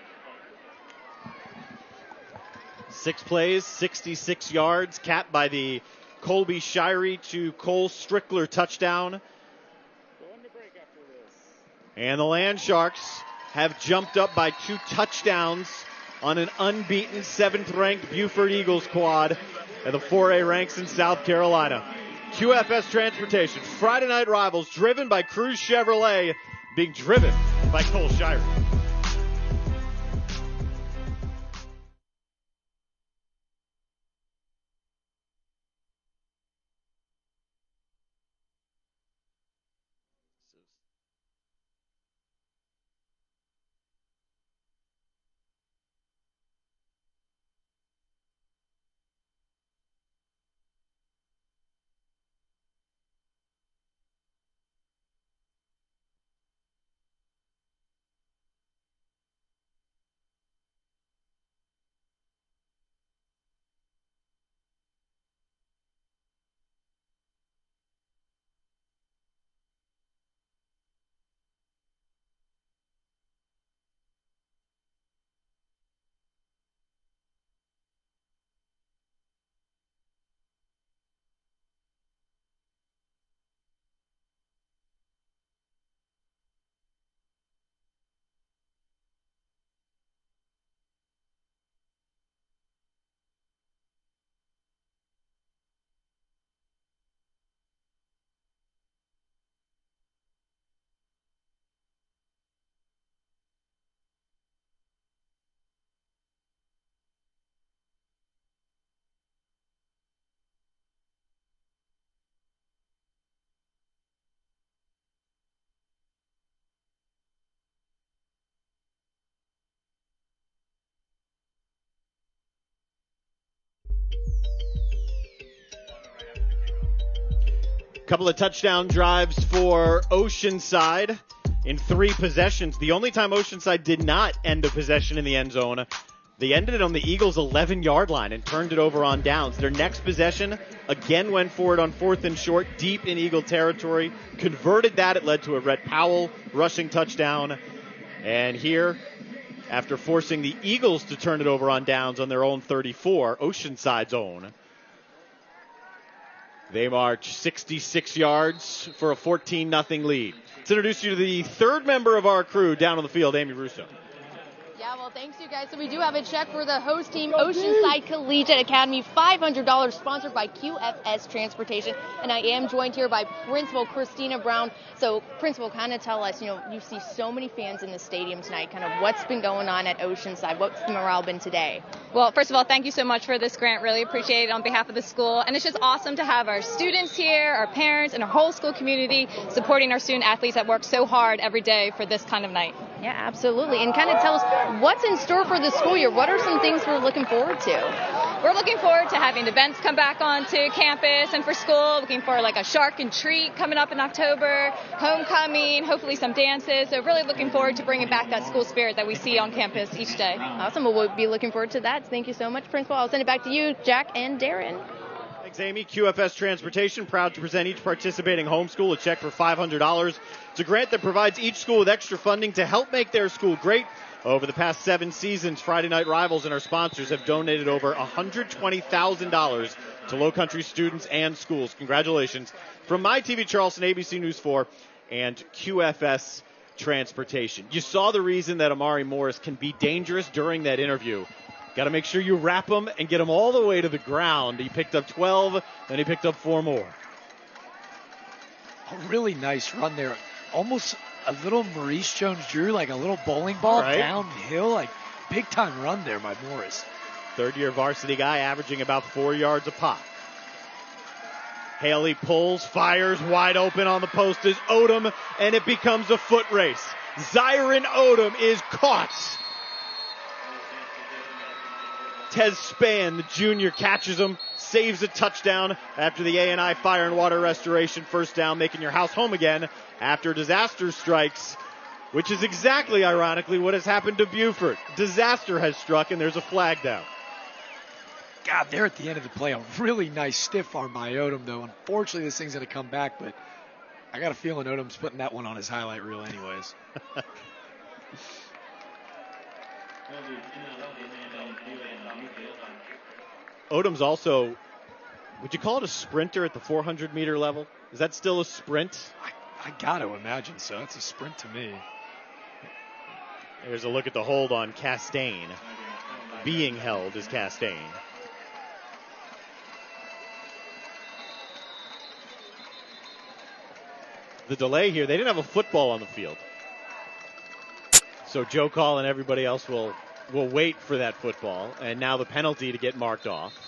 [SPEAKER 2] 6 plays, 66 yards, capped by the Colby Shirey to Cole Strickler touchdown. And the Land Sharks have jumped up by 2 touchdowns on an unbeaten 7th-ranked Beaufort Eagles squad at the 4A ranks in South Carolina. QFS Transportation, Friday Night Rivals, driven by Cruz Chevrolet, being driven by Cole Shirey. Couple of touchdown drives for Oceanside in 3 possessions. The only time Oceanside did not end a possession in the end zone, they ended it on the Eagles' 11-yard line and turned it over on downs. Their next possession again went for it on 4th and short, deep in Eagle territory. Converted that. It led to a Rhett Powell rushing touchdown. And here, after forcing the Eagles to turn it over on downs on their own 34, Oceanside's own, they march 66 yards for a 14-0 lead. Let's introduce you to the third member of our crew down on the field, Amy Russo.
[SPEAKER 5] Yeah, well, thanks, you guys. So we do have a check for the host team, Oceanside Collegiate Academy, $500, sponsored by QFS Transportation. And I am joined here by Principal Christina Brown. So, Principal, kind of tell us, you see so many fans in the stadium tonight. Kind of what's been going on at Oceanside? What's the morale been today?
[SPEAKER 6] Well, first of all, thank you so much for this grant. Really appreciate it on behalf of the school. And it's just awesome to have our students here, our parents, and our whole school community supporting our student athletes that work so hard every day for this kind of night.
[SPEAKER 5] Yeah, absolutely. And kind of tell us what's in store for the school year. What are some things we're looking forward to?
[SPEAKER 6] We're looking forward to having events come back onto campus and for school. Looking for like a shark and treat coming up in October, homecoming, hopefully some dances. So really looking forward to bringing back that school spirit that we see on campus each day.
[SPEAKER 5] Awesome. Well, we'll be looking forward to that. Thank you so much, Principal. I'll send it back to you, Jack and Darren.
[SPEAKER 2] Thanks, Amy. QFS Transportation, proud to present each participating homeschool a check for $500. It's a grant that provides each school with extra funding to help make their school great. Over the past 7 seasons, Friday Night Rivals and our sponsors have donated over $120,000 to Low Country students and schools. Congratulations. From My TV Charleston, ABC News 4, and QFS Transportation. You saw the reason that Amari Morris can be dangerous during that interview. Got to make sure you wrap him and get him all the way to the ground. He picked up 12, then he picked up 4 more.
[SPEAKER 3] A really nice run there. Almost a little Maurice Jones-Drew, like a little bowling ball downhill. Like, big-time run there by Morris.
[SPEAKER 2] Third-year varsity guy averaging about 4 yards a pop. Haley pulls, fires, wide open on the post is Odom, and it becomes a foot race. Zyron Odom is caught. Tez Spann, the junior, catches him, saves a touchdown after the A&I Fire and Water Restoration first down, making your house home again after disaster strikes, which is exactly, ironically, what has happened to Beaufort. Disaster has struck, and there's a flag down.
[SPEAKER 3] God, they're at the end of the play. A really nice stiff arm by Odom, though. Unfortunately, this thing's going to come back, but I got a feeling Odom's putting that one on his highlight reel anyways.
[SPEAKER 2] Odom's also, would you call it a sprinter at the 400-meter level? Is that still a sprint?
[SPEAKER 3] I got to imagine so. It's a sprint to me.
[SPEAKER 2] Here's a look at the hold on Castaigne. Being held is Castaigne. The delay here, they didn't have a football on the field. So Joe Call and everybody else will wait for that football. And now the penalty to get marked off.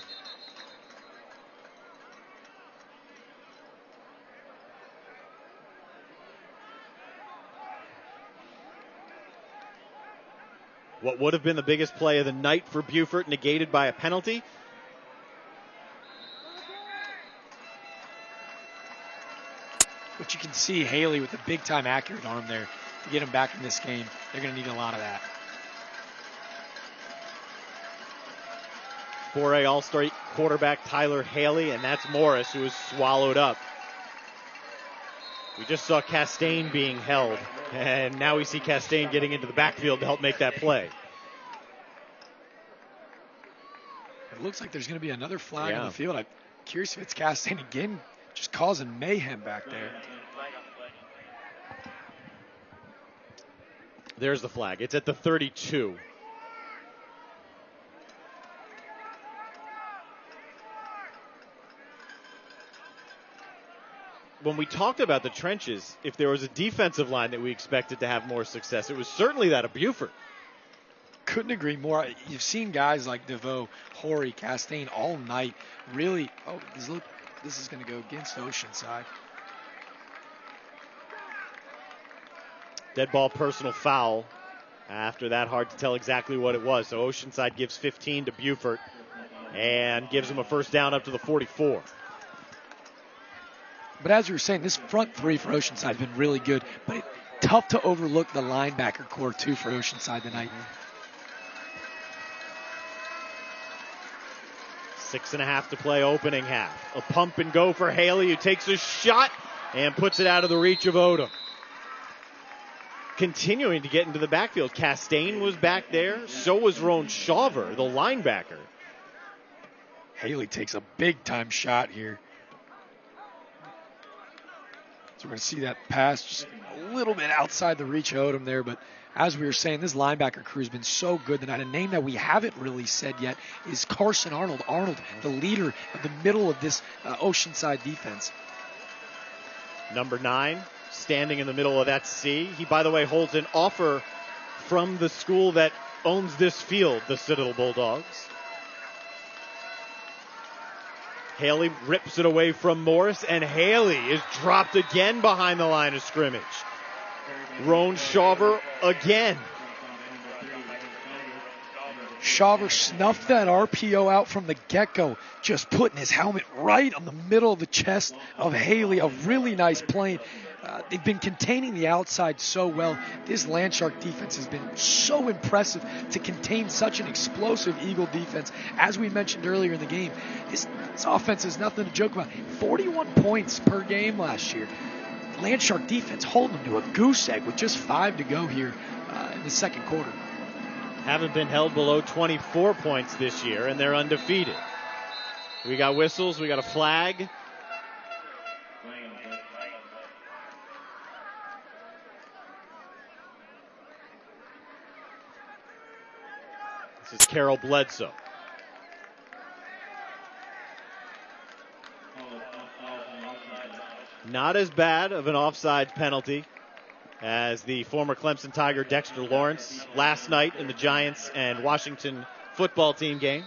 [SPEAKER 2] What would have been the biggest play of the night for Beaufort, negated by a penalty.
[SPEAKER 3] But you can see Haley with a big-time accurate arm there to get him back in this game. They're going to need a lot of that.
[SPEAKER 2] 4A All-Star quarterback Tyler Haley, and that's Morris, who was swallowed up. We just saw Castaigne being held, and now we see Castaigne getting into the backfield to help make that play.
[SPEAKER 3] It looks like there's going to be another flag on the field. I'm curious if it's Castaigne again, just causing mayhem back there.
[SPEAKER 2] There's the flag. It's at the 32. When we talked about the trenches, if there was a defensive line that we expected to have more success, it was certainly that of Beaufort.
[SPEAKER 3] Couldn't agree more. You've seen guys like DeVoe, Horry, Castaigne all night really. Oh, look, this is going to go against Oceanside.
[SPEAKER 2] Dead ball personal foul. After that, hard to tell exactly what it was. So Oceanside gives 15 to Beaufort and gives them a first down up to the 44.
[SPEAKER 3] But as you were saying, this front three for Oceanside has been really good. But tough to overlook the linebacker core, too, for Oceanside tonight.
[SPEAKER 2] 6.5 to play opening half. A pump and go for Haley, who takes a shot and puts it out of the reach of Odom. Continuing to get into the backfield. Castaigne was back there. So was Roan Shawver, the linebacker.
[SPEAKER 3] Haley takes a big-time shot here. So we're going to see that pass just a little bit outside the reach of Odom there. But as we were saying, this linebacker crew has been so good tonight. A name that we haven't really said yet is Carson Arnold. Arnold, the leader of the middle of this Oceanside defense.
[SPEAKER 2] Number 9, standing in the middle of that C. He, by the way, holds an offer from the school that owns this field, the Citadel Bulldogs. Haley rips it away from Morris, and Haley is dropped again behind the line of scrimmage. Roan Shawver again.
[SPEAKER 3] Shawver snuffed that RPO out from the get-go, just putting his helmet right on the middle of the chest of Haley. A really nice play. They've been containing the outside so well. This Landshark defense has been so impressive to contain such an explosive Eagle defense. As we mentioned earlier in the game, this offense is nothing to joke about. 41 points per game last year. Landshark defense holding them to a goose egg with just 5 to go here in the second quarter.
[SPEAKER 2] Haven't been held below 24 points this year, and they're undefeated. We got whistles, we got a flag. This is Carol Bledsoe. Not as bad of an offside penalty as the former Clemson Tiger Dexter Lawrence last night in the Giants and Washington football team game.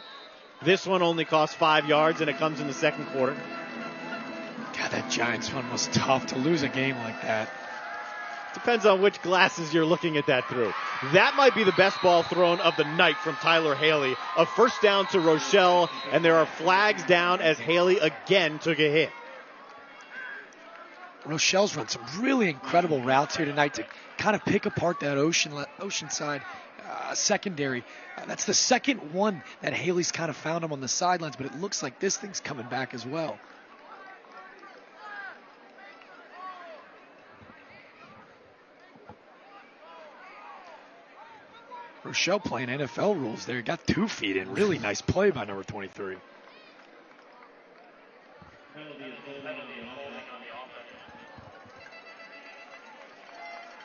[SPEAKER 2] This one only cost 5 yards, and it comes in the second quarter.
[SPEAKER 3] God, that Giants one was tough to lose a game like that.
[SPEAKER 2] Depends on which glasses you're looking at that through. That might be the best ball thrown of the night from Tyler Haley. A first down to Rochelle, and there are flags down as Haley again took a hit.
[SPEAKER 3] Rochelle's run some really incredible routes here tonight to kind of pick apart that Oceanside secondary. That's the second one that Haley's kind of found him on the sidelines, but it looks like this thing's coming back as well. Rochelle playing NFL rules there. Got 2 feet in. Really nice play by number 23.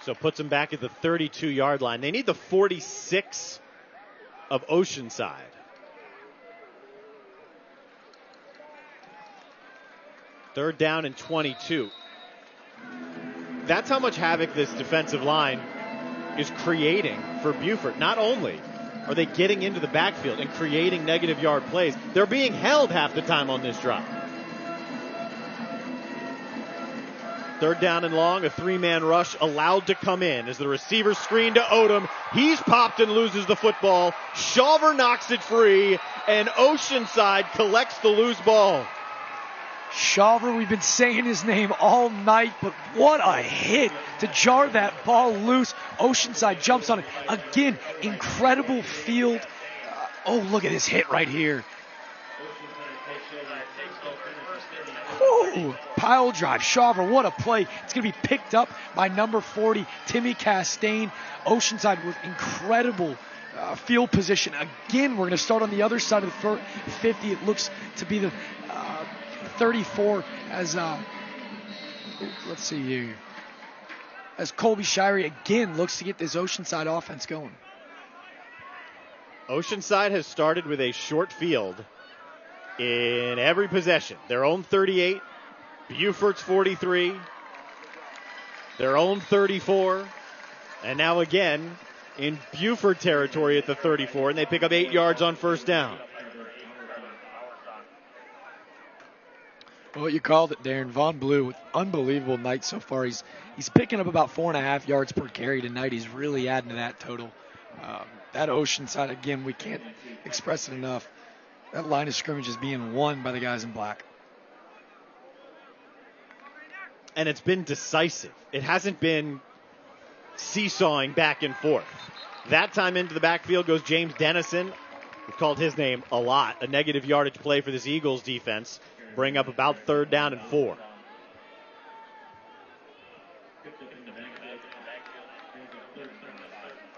[SPEAKER 2] So puts them back at the 32-yard line. They need the 46 of Oceanside. Third down and 22. That's how much havoc this defensive line is creating for Beaufort. Not only are they getting into the backfield and creating negative yard plays, they're being held half the time on this drive. Third down and long, a 3-man rush allowed to come in as the receiver screen to Odom. He's popped and loses the football. Shawver knocks it free, and Oceanside collects the loose ball.
[SPEAKER 3] Shawver, we've been saying his name all night, but what a hit to jar that ball loose. Oceanside jumps on it. Again, incredible field. Look at this hit right here. Ooh, pile drive. Shawver, what a play. It's going to be picked up by number 40, Timmy Castaigne. Oceanside with incredible field position. Again, we're going to start on the other side of the 50. It looks to be the 34 as, let's see here, as Colby Shirey again looks to get this Oceanside offense going.
[SPEAKER 2] Oceanside has started with a short field in every possession. Their own 38, Beaufort's 43, their own 34, and now again in Beaufort territory at the 34, and they pick up 8 yards on first down.
[SPEAKER 3] Well, you called it, Darren. Von Blue, unbelievable night so far. He's picking up about 4.5 yards per carry tonight. He's really adding to that total. That Oceanside, again, we can't express it enough. That line of scrimmage is being won by the guys in black.
[SPEAKER 2] and it's been decisive. It hasn't been seesawing back and forth. That time into the backfield goes James Dennison. We've called his name a lot. A negative yardage play for this Eagles defense. Bring up about 3rd down and 4.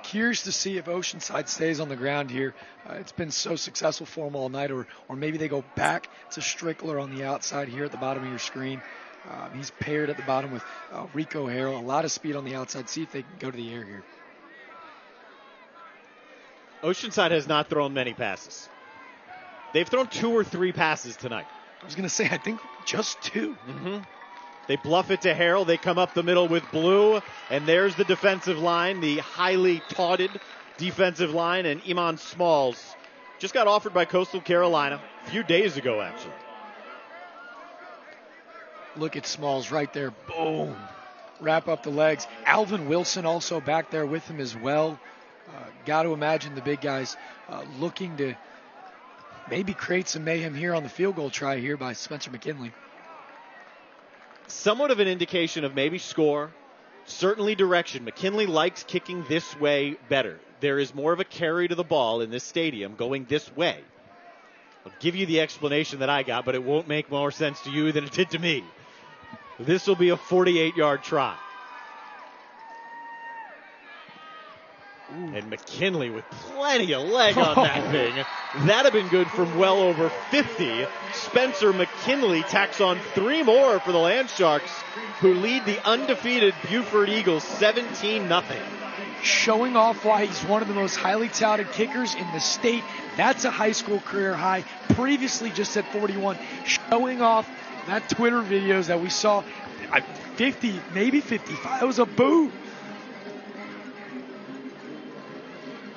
[SPEAKER 3] Curious to see if Oceanside stays on the ground here. It's been so successful for them all night, or maybe they go back to Strickler on the outside here at the bottom of your screen. He's paired at the bottom with Rico Harrell. A lot of speed on the outside. See if they can go to the air here.
[SPEAKER 2] Oceanside has not thrown many passes. They've thrown 2 or 3 passes tonight.
[SPEAKER 3] I was going to say, I think just 2.
[SPEAKER 2] Mm-hmm. They bluff it to Harrell. They come up the middle with Blue. And there's the defensive line, the highly touted defensive line. And Iman Smalls just got offered by Coastal Carolina a few days ago, actually.
[SPEAKER 3] Look at Smalls right there. Boom. Wrap up the legs. Alvin Wilson also back there with him as well. Got to imagine the big guys looking to maybe create some mayhem here on the field goal try here by Spencer McKinley.
[SPEAKER 2] Somewhat of an indication of maybe score, certainly direction. McKinley likes kicking this way better. There is more of a carry to the ball in this stadium going this way. I'll give you the explanation that I got, but it won't make more sense to you than it did to me. This will be a 48-yard try. Ooh. And McKinley with plenty of leg on that thing. That'd have been good from well over 50. Spencer McKinley tacks on 3 more for the Land Sharks, who lead the undefeated Beaufort Eagles 17-0.
[SPEAKER 3] Showing off why he's one of the most highly touted kickers in the state. That's a high school career high. Previously just at 41. Showing off that Twitter videos that we saw. 50, maybe 55. It was a boo.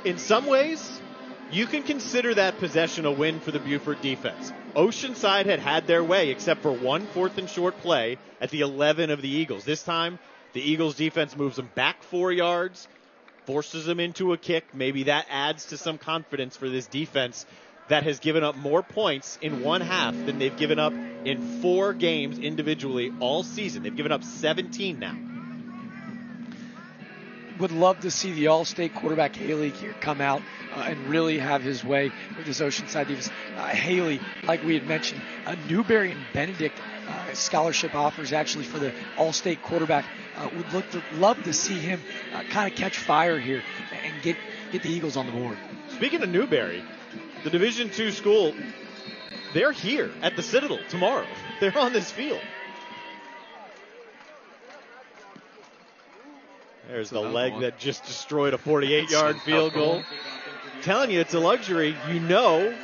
[SPEAKER 2] In some ways, you can consider that possession a win for the Beaufort defense. Oceanside had their way, except for 1 4th and short play at the 11 of the Eagles. This time, the Eagles defense moves them back 4 yards, forces them into a kick. Maybe that adds to some confidence for this defense that has given up more points in one half than they've given up in 4 games individually all season. They've given up 17 now.
[SPEAKER 3] Would love to see the All-State quarterback Haley here come out and really have his way with this Oceanside defense. Haley, like we had mentioned, Newberry and Benedict scholarship offers actually for the All-State quarterback. Would love to see him kind of catch fire here and get the Eagles on the board.
[SPEAKER 2] Speaking of Newberry, the Division II school, they're here at the Citadel tomorrow. They're on this field. There's the leg that just destroyed a 48-yard field goal. Telling you, it's a luxury. You know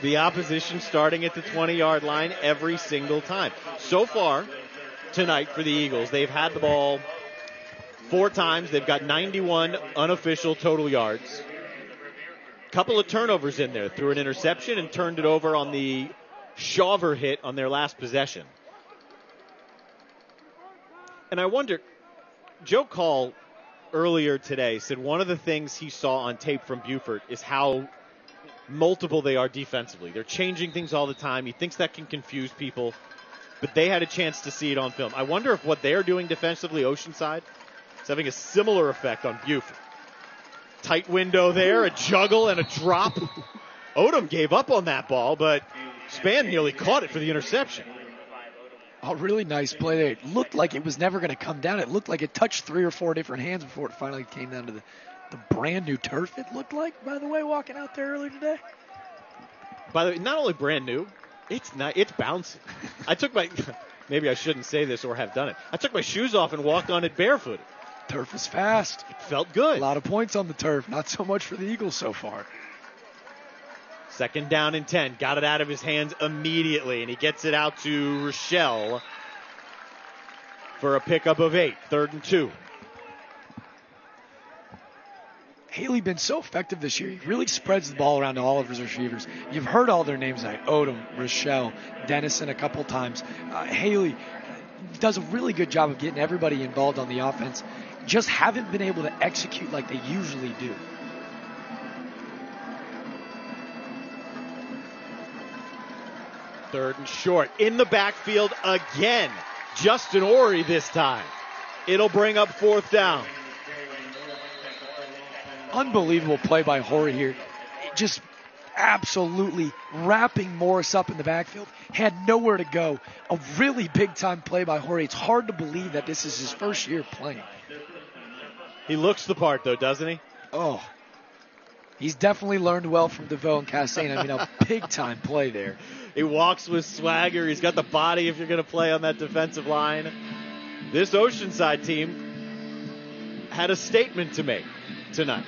[SPEAKER 2] the opposition starting at the 20-yard line every single time. So far tonight for the Eagles, they've had the ball 4 times. They've got 91 unofficial total yards. Couple of turnovers in there. Threw an interception and turned it over on the Shawver hit on their last possession. And I wonder, Joe Call earlier today said one of the things he saw on tape from Buford is how multiple they are defensively. They're changing things all the time. He thinks that can confuse people, but they had a chance to see it on film. I wonder if what they're doing defensively, Oceanside, is having a similar effect on Buford. Tight window there, a juggle and a drop. Odom gave up on that ball, but Spann nearly caught it for the interception.
[SPEAKER 3] A really nice play there. It looked like it was never going to come down. It looked like it touched 3 or 4 different hands before it finally came down to the brand new turf, it looked like, by the way, walking out there earlier today.
[SPEAKER 2] By the way, not only brand new, it's bouncing. Maybe I shouldn't say this or have done it. I took my shoes off and walked on it barefoot.
[SPEAKER 3] Turf is fast.
[SPEAKER 2] It felt good.
[SPEAKER 3] A lot of points on the turf. Not so much for the Eagles so far.
[SPEAKER 2] 2nd down and 10. Got it out of his hands immediately, and he gets it out to Rochelle for a pickup of 8. 3rd and 2.
[SPEAKER 3] Haley been so effective this year. He really spreads the ball around to all of his receivers. You've heard all their names tonight. Odom, Rochelle, Dennison a couple times. Haley does a really good job of getting everybody involved on the offense. Just haven't been able to execute like they usually do.
[SPEAKER 2] Third and short. In the backfield again. Justin Ory this time. It'll bring up 4th down.
[SPEAKER 3] Unbelievable play by Horry here. Just absolutely wrapping Morris up in the backfield. Had nowhere to go. A really big-time play by Horry. It's hard to believe that this is his first year playing.
[SPEAKER 2] He looks the part, though, doesn't he?
[SPEAKER 3] Oh, he's definitely learned well from DeVoe and Castaigne. I mean, a big-time play there.
[SPEAKER 2] He walks with swagger. He's got the body if you're going to play on that defensive line. This Oceanside team had a statement to make tonight.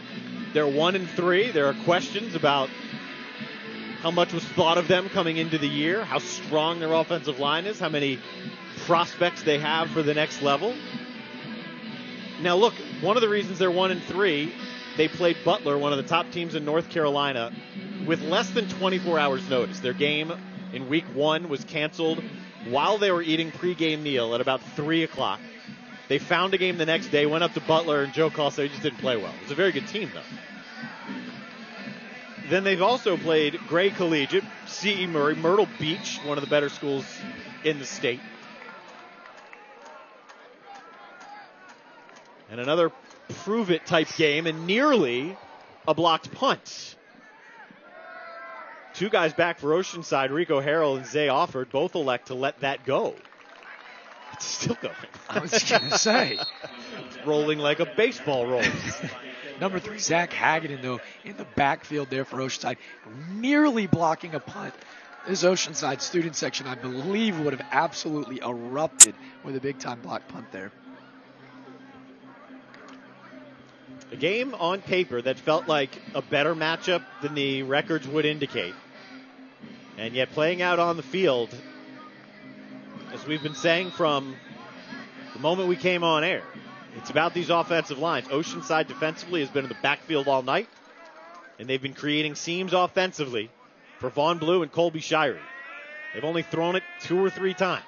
[SPEAKER 2] They're 1-3. There are questions about how much was thought of them coming into the year, how strong their offensive line is, how many prospects they have for the next level. Now, look, one of the reasons they're 1-3, they played Butler, one of the top teams in North Carolina, with less than 24 hours notice. Their game in week 1 was canceled while they were eating pregame meal at about 3 o'clock. They found a game the next day, went up to Butler, and Joe Call said he just didn't play well. It was a very good team, though. Then they've also played Gray Collegiate, C.E. Murray, Myrtle Beach, one of the better schools in the state. And another prove-it type game, and nearly a blocked punt. 2 guys back for Oceanside, Rico Harrell and Zay Offord, both elect to let that go. It's still going.
[SPEAKER 3] I was going to say.
[SPEAKER 2] It's rolling like a baseball rolls.
[SPEAKER 3] Number 3, Zach Hagadin, though, in the backfield there for Oceanside, nearly blocking a punt. This Oceanside student section, I believe, would have absolutely erupted with a big-time block punt there.
[SPEAKER 2] A game on paper that felt like a better matchup than the records would indicate. And yet playing out on the field, as we've been saying from the moment we came on air, it's about these offensive lines. Oceanside defensively has been in the backfield all night, and they've been creating seams offensively for Vaughn Blue and Colby Shirey. They've only thrown it 2 or 3 times.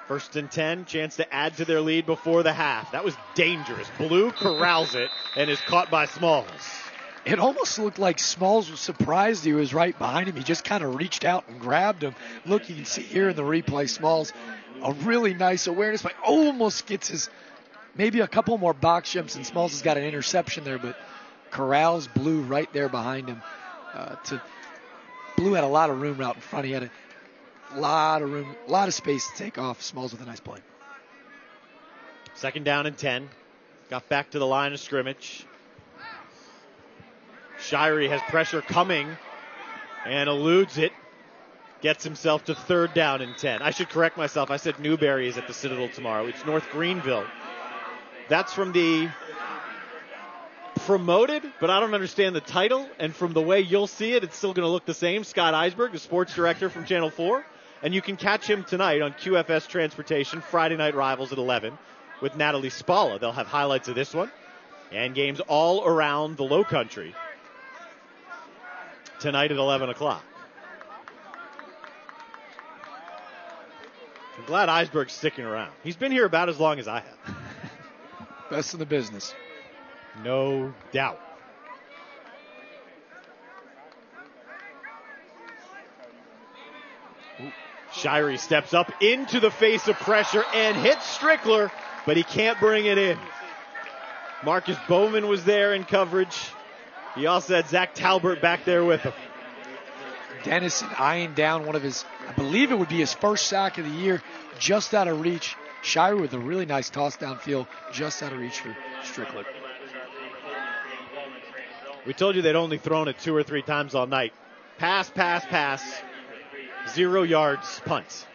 [SPEAKER 2] First and 10, chance to add to their lead before the half. That was dangerous. Blue corrals it and is caught by Smalls.
[SPEAKER 3] It almost looked like Smalls was surprised he was right behind him. He just kind of reached out and grabbed him. Look, you can see here in the replay, Smalls, a really nice awareness, but almost gets his, maybe a couple more box jumps, and Smalls has got an interception there, but corrals Blue right there behind him. Blue had a lot of room out in front. He had a lot of room, a lot of space to take off. Smalls with a nice play.
[SPEAKER 2] 2nd down and 10. Got back to the line of scrimmage. Shirey has pressure coming and eludes it. Gets himself to 3rd down and 10. I should correct myself. I said Newberry is at the Citadel tomorrow. It's North Greenville. That's from the promoted, but I don't understand the title. And from the way you'll see it, it's still going to look the same. Scott Eisberg, the sports director from Channel 4. And you can catch him tonight on QFS Transportation, Friday Night Rivals at 11 with Natalie Spalla. They'll have highlights of this one and games all around the Low Country tonight at 11 o'clock. I'm glad Eisberg's sticking around. He's been here about as long as I have.
[SPEAKER 3] Best in the business.
[SPEAKER 2] No doubt. Shirey steps up into the face of pressure and hits Strickler, but he can't bring it in. Marcus Bowman was there in coverage. He also had Zach Talbert back there with him.
[SPEAKER 3] Dennison eyeing down one of his, I believe it would be his first sack of the year, just out of reach. Shirey with a really nice toss downfield, just out of reach for Strickler.
[SPEAKER 2] We told you they'd only thrown it 2 or 3 times all night. Pass, pass, pass. 0 yards, punt.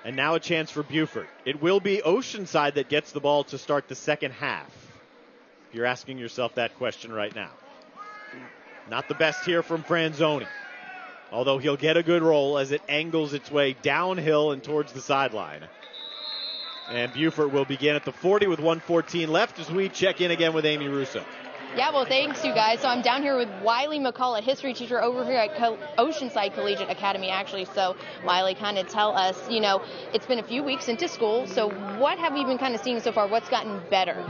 [SPEAKER 2] And now a chance for Beaufort. It will be Oceanside that gets the ball to start the second half. If you're asking yourself that question right now. Not the best here from Franzoni. Although he'll get a good roll as it angles its way downhill and towards the sideline. And Beaufort will begin at the 40 with 1:14 left as we check in again with Amy Russo.
[SPEAKER 5] Yeah, well, thanks, you guys. So I'm down here with Wiley McCall, a history teacher over here at Oceanside Collegiate Academy, actually. So, Wiley, kind of tell us, you know, it's been a few weeks into school. So what have you been kind of seeing so far? What's gotten better?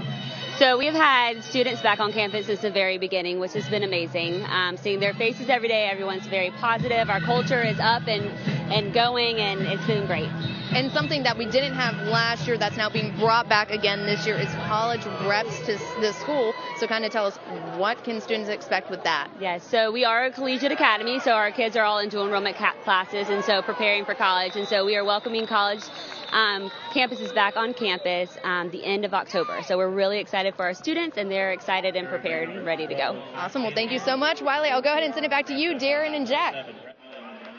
[SPEAKER 7] So we've had students back on campus since the very beginning, which has been amazing. Seeing their faces every day, everyone's very positive. Our culture is up and going, and it's been great.
[SPEAKER 5] And something that we didn't have last year that's now being brought back again this year is college reps to the school. So kind of tell us, what can students expect with that?
[SPEAKER 7] Yes, so we are a collegiate academy, so our kids are all in dual enrollment classes, and so preparing for college. And so we are welcoming college campuses back on campus the end of October. So we're really excited for our students, and they're excited and prepared and ready to go.
[SPEAKER 5] Awesome. Well, thank you so much, Wiley. I'll go ahead and send it back to you, Darren and Jack.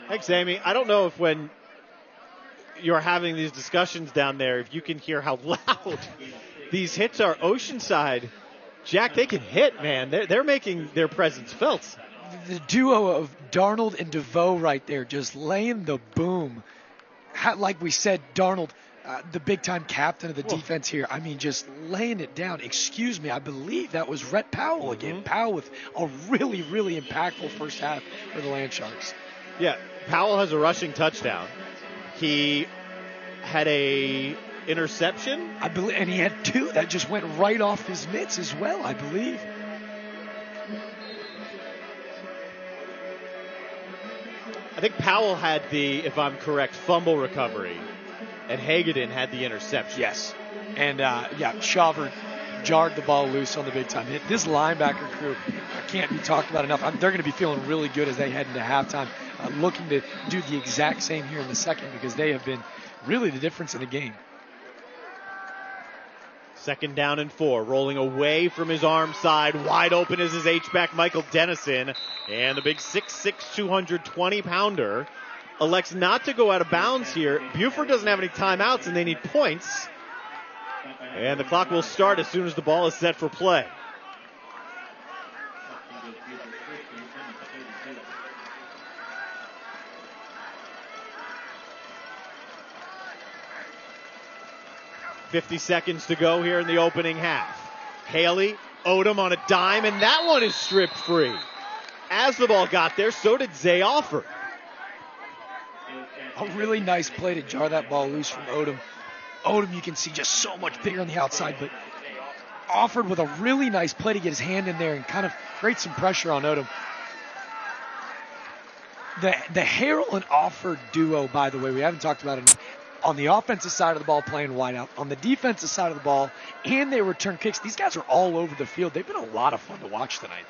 [SPEAKER 2] Thanks, Amy. I don't know if when you're having these discussions down there, if you can hear how loud these hits are. Oceanside, Jack, they can hit, man. They're making their presence felt.
[SPEAKER 3] The duo of Darnold and DeVoe right there, just laying the boom. Like we said, Darnold, the big-time captain of the defense here, I mean, just laying it down. Excuse me, I believe that was Rhett Powell again. Powell with a really, really impactful first half for the Land Sharks.
[SPEAKER 2] Yeah, Powell has a rushing touchdown. He had a interception,
[SPEAKER 3] I believe, and he had two that just went right off his mitts as well, I believe.
[SPEAKER 2] I think Powell had the, if I'm correct, fumble recovery, and Hagedorn had the interception.
[SPEAKER 3] Yes, and Shaver jarred the ball loose on the big-time hit. This linebacker crew can't be talked about enough. They're going to be feeling really good as they head into halftime, looking to do the exact same here in the second, because they have been really the difference in the game.
[SPEAKER 2] 2nd down and 4, rolling away from his arm side. Wide open is his H-back, Michael Dennison. And the big 6'6", 220-pounder elects not to go out of bounds here. Beaufort doesn't have any timeouts, and they need points. And the clock will start as soon as the ball is set for play. .50 seconds to go here in the opening half. Haley, Odom on a dime, and that one is stripped free. As the ball got there, so did Zay Offer.
[SPEAKER 3] A really nice play to jar that ball loose from Odom. Odom, you can see, just so much bigger on the outside, but offered with a really nice play to get his hand in there and kind of create some pressure on Odom. The Harrell and Offer duo, by the way, we haven't talked about it. On the offensive side of the ball, playing wide out. On the defensive side of the ball, and they return kicks. These guys are all over the field. They've been a lot of fun to watch tonight.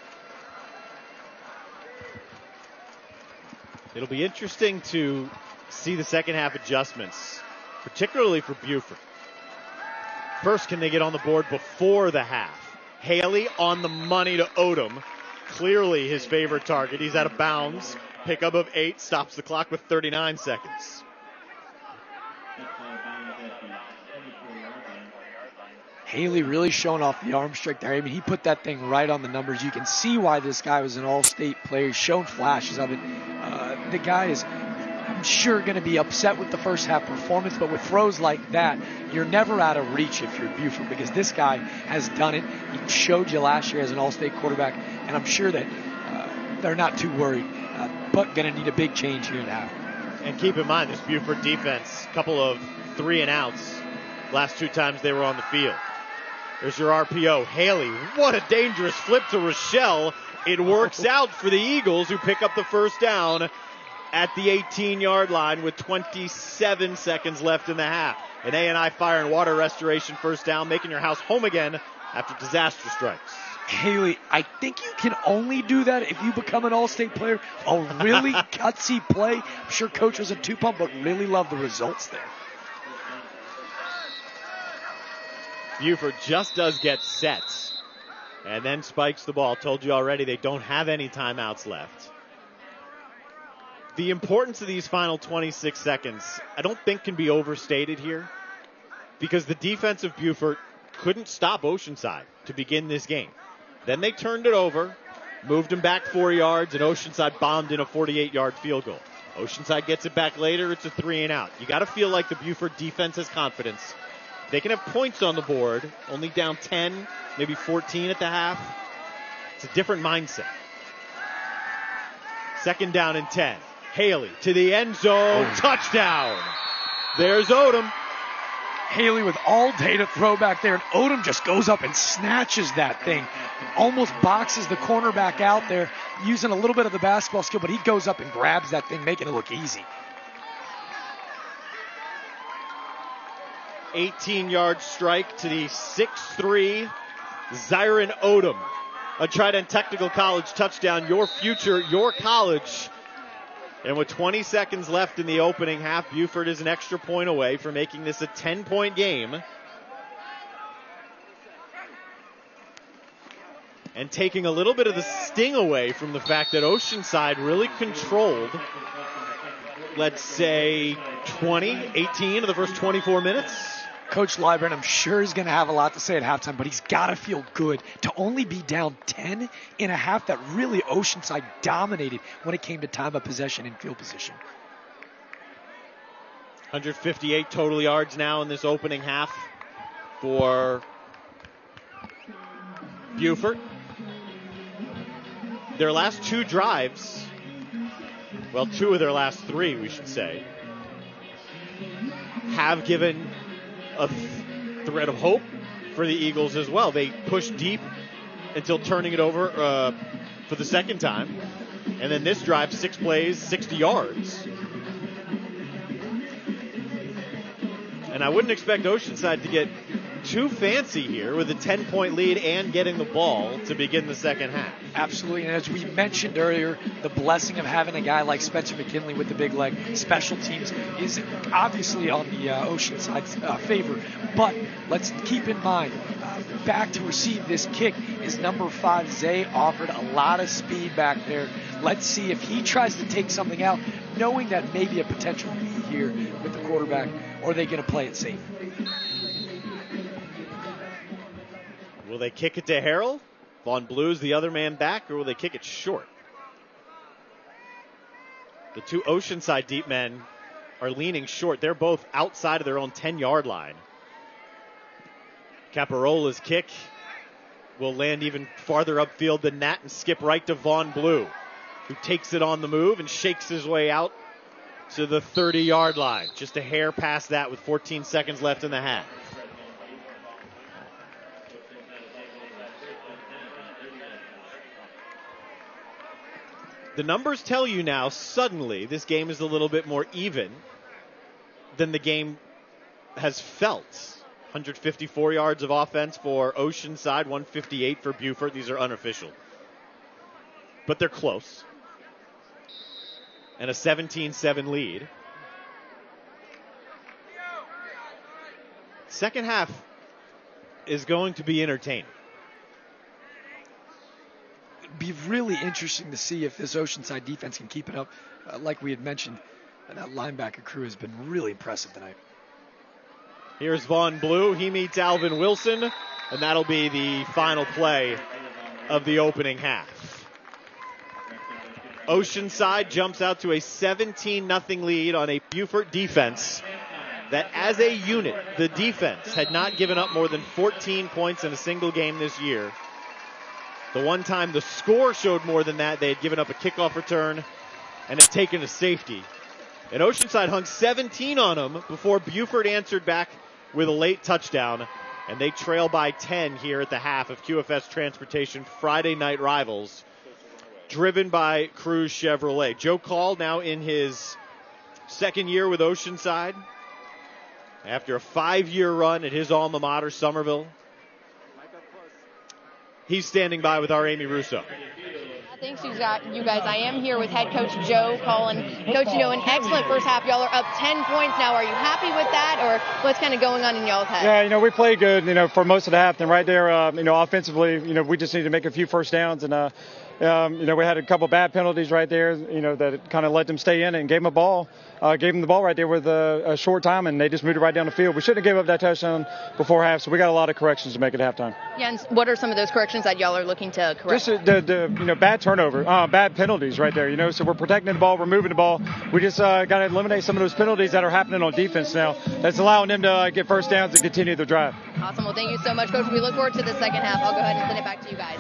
[SPEAKER 2] It'll be interesting to see the second half adjustments, particularly for Beaufort. First, can they get on the board before the half? Haley on the money to Odom. Clearly his favorite target. He's out of bounds. Pickup of 8, stops the clock with 39 seconds.
[SPEAKER 3] Haley really showing off the arm strength there. I mean, he put that thing right on the numbers. You can see why this guy was an all-state player. He's shown flashes of it. The guy is, I'm sure, going to be upset with the first half performance, but with throws like that, you're never out of reach if you're Beaufort, because this guy has done it. He showed you last year as an all-state quarterback, and I'm sure that they're not too worried, but going to need a big change here in half.
[SPEAKER 2] And keep in mind, this Beaufort defense, couple of 3-and-outs last 2 times they were on the field. There's your RPO. Haley, what a dangerous flip to Rochelle. It works out for the Eagles, who pick up the first down at the 18-yard line with 27 seconds left in the half. An A&I Fire and Water Restoration first down, making your house home again after disaster strikes.
[SPEAKER 3] Haley, I think you can only do that if you become an all-state player. A really gutsy play. I'm sure coach was a 2-pump, but really loved the results there.
[SPEAKER 2] Beaufort just does get set and then spikes the ball. Told you already they don't have any timeouts left. The importance of these final 26 seconds, I don't think can be overstated here, because the defense of Beaufort couldn't stop Oceanside to begin this game. Then they turned it over, moved them back 4 yards, and Oceanside bombed in a 48-yard field goal. Oceanside gets it back later. It's a 3-and-out. You got to feel like the Beaufort defense has confidence. They can have points on the board, only down 10, maybe 14 at the half. It's a different mindset. 2nd down and 10. Haley to the end zone. Touchdown. There's Odom.
[SPEAKER 3] Haley with all day to throw back there, and Odom just goes up and snatches that thing. Almost boxes the cornerback out there, using a little bit of the basketball skill, but he goes up and grabs that thing, making it look easy.
[SPEAKER 2] 18-yard strike to the 6'3", Zyron Odom. A Trident Technical College touchdown. Your future, your college. And with 20 seconds left in the opening half, Beaufort is an extra point away from making this a 10-point game. And taking a little bit of the sting away from the fact that Oceanside really controlled, let's say, 18 of the first 24 minutes.
[SPEAKER 3] Coach Librand, I'm sure he's going to have a lot to say at halftime, but he's got to feel good to only be down 10 in a half that really Oceanside dominated when it came to time of possession and field position.
[SPEAKER 2] 158 total yards now in this opening half for Beaufort. Their last two drives, well, two of their last three, we should say, have given a thread of hope for the Eagles as well. They pushed deep until turning it over for the second time. And then this drive, 6 plays, 60 yards. And I wouldn't expect Oceanside to get too fancy here with a 10-point lead and getting the ball to begin the second half.
[SPEAKER 3] Absolutely, and as we mentioned earlier, the blessing of having a guy like Spencer McKinley with the big leg, special teams, is obviously on the Oceanside's favor. But let's keep in mind, back to receive this kick is number 5, Zay. Offered a lot of speed back there. Let's see if he tries to take something out, knowing that maybe a potential lead here with the quarterback, or are they going to play it safe?
[SPEAKER 2] Will they kick it to Harrell? Von Blue's the other man back, or will they kick it short? The two Oceanside deep men are leaning short. They're both outside of their own 10-yard line. Caparola's kick will land even farther upfield than that and skip right to Von Blue, who takes it on the move and shakes his way out to the 30-yard line. Just a hair past that with 14 seconds left in the half. The numbers tell you now, suddenly, this game is a little bit more even than the game has felt. 154 yards of offense for Oceanside, 158 for Beaufort. These are unofficial. But they're close. And a 17-7 lead. Second half is going to be entertaining.
[SPEAKER 3] Be really interesting to see if this Oceanside defense can keep it up. Like we had mentioned, that linebacker crew has been really impressive tonight.
[SPEAKER 2] Here's Von Blue. He meets Alvin Wilson, and that'll be the final play of the opening half. Oceanside jumps out to a 17-0 lead on a Beaufort defense that, as a unit, the defense had not given up more than 14 points in a single game this year. The one time the score showed more than that, they had given up a kickoff return and had taken a safety. And Oceanside hung 17 on them before Beaufort answered back with a late touchdown. And they trail by 10 here at the half of QFS Transportation Friday Night Rivals, driven by Cruz Chevrolet. Joe Call now in his second year with Oceanside after a 5-year run at his alma mater, Somerville. He's standing by with our Amy Russo.
[SPEAKER 5] Thanks, you guys. I am here with head coach Joe Cullen. Coach, an excellent first half. Y'all are up 10 points now. Are you happy with that, or what's kind of going on in y'all's head?
[SPEAKER 8] Yeah, we played good, for most of the half. And right there, offensively, we just need to make a few first downs. And, we had a couple bad penalties right there, that kind of let them stay in and gave them the ball right there with a short time, and they just moved it right down the field. We shouldn't have given up that touchdown before half, so we got a lot of corrections to make at halftime.
[SPEAKER 5] Yeah, and what are some of those corrections that y'all are looking to correct?
[SPEAKER 8] Just the bad turnover, bad penalties right there, so we're protecting the ball, we're moving the ball. We just got to eliminate some of those penalties that are happening on defense now. That's allowing them to get first downs and continue the drive.
[SPEAKER 5] Awesome. Well, thank you so much, Coach. We look forward to the second half. I'll go ahead and send it back to you guys.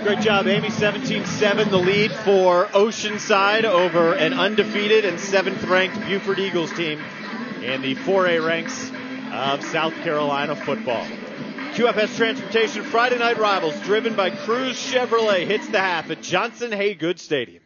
[SPEAKER 2] Great job, Amy. 17-7, the lead for Oceanside over an undefeated and 7th-ranked Beaufort Eagles team. in the 4A ranks of South Carolina football. QFS Transportation Friday Night Rivals, driven by Cruz Chevrolet, hits the half at Johnson-Haygood Stadium.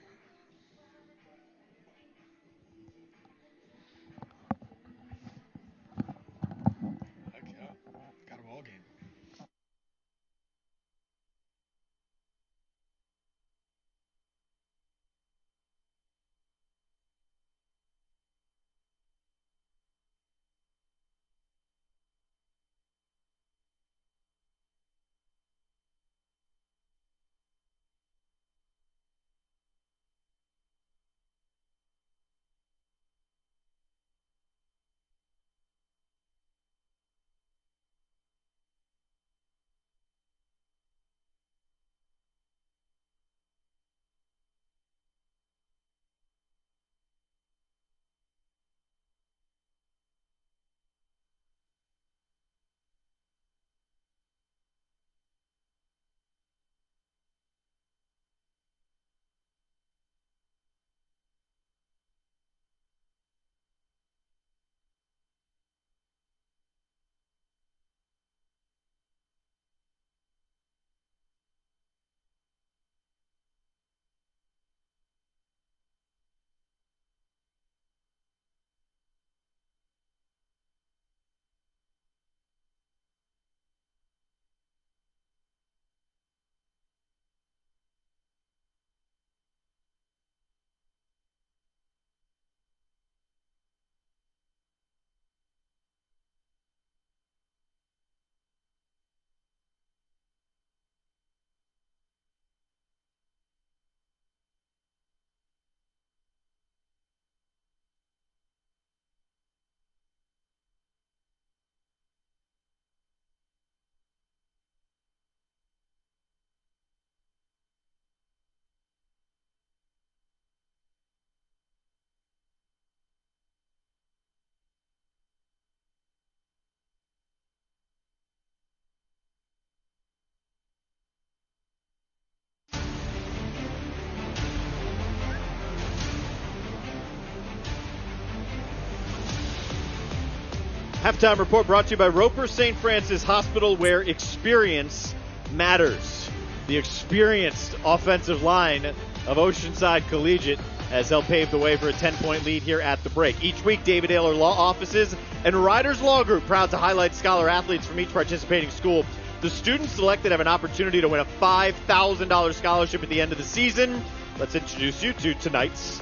[SPEAKER 2] Halftime report brought to you by Roper St. Francis Hospital, where experience matters. The experienced offensive line of Oceanside Collegiate has helped pave the way for a 10-point lead here at the break. Each week, David Ayler Law Offices and Riders Law Group, proud to highlight scholar athletes from each participating school. The students selected have an opportunity to win a $5,000 scholarship at the end of the season. Let's introduce you to tonight's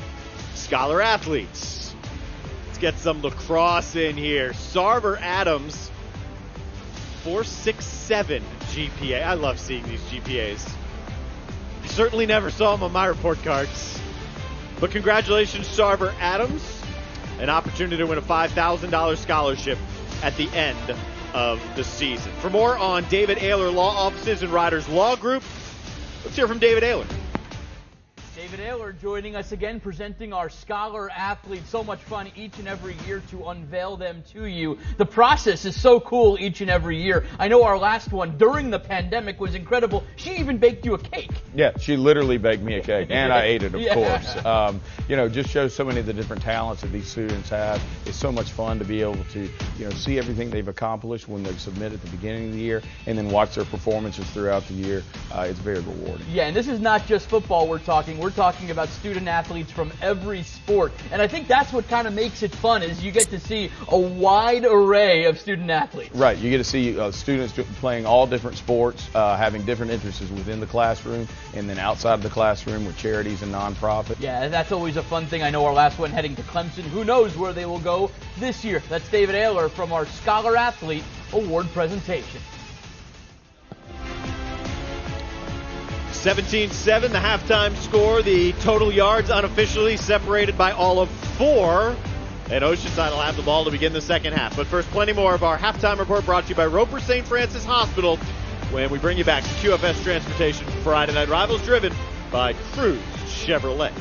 [SPEAKER 2] scholar athletes. Get some lacrosse in here. Sarver Adams, 4.67 GPA. I love seeing these GPAs. I certainly never saw them on my report cards. But congratulations, Sarver Adams. An opportunity to win a $5,000 scholarship at the end of the season. For more on David Ayler Law Offices and Riders Law Group, let's hear from David Ayler.
[SPEAKER 9] David Ayler joining us again, presenting our scholar athletes. So much fun each and every year to unveil them to you. The process is so cool each and every year. I know our last one during the pandemic was incredible. She even baked you a cake.
[SPEAKER 10] Yeah, she literally baked me a cake, and I ate it, of course. Just shows so many of the different talents that these students have. It's so much fun to be able to, see everything they've accomplished when they submit at the beginning of the year, and then watch their performances throughout the year. It's very rewarding.
[SPEAKER 9] Yeah, and this is not just football we're talking. We're talking about student athletes from every sport, and I think that's what kind of makes it fun, is you get to see a wide array of student athletes.
[SPEAKER 10] Right, you get to see students playing all different sports, having different interests within the classroom, and then outside of the classroom with charities and nonprofits.
[SPEAKER 9] Yeah, that's always a fun thing. I know our last one heading to Clemson. Who knows where they will go this year? That's David Ayler from our Scholar Athlete Award presentation.
[SPEAKER 2] 17-7, the halftime score. The total yards unofficially separated by all of 4. And Oceanside will have the ball to begin the second half. But first, plenty more of our halftime report brought to you by Roper St. Francis Hospital, when we bring you back to QFS Transportation Friday Night Rivals, driven by Cruz Chevrolet.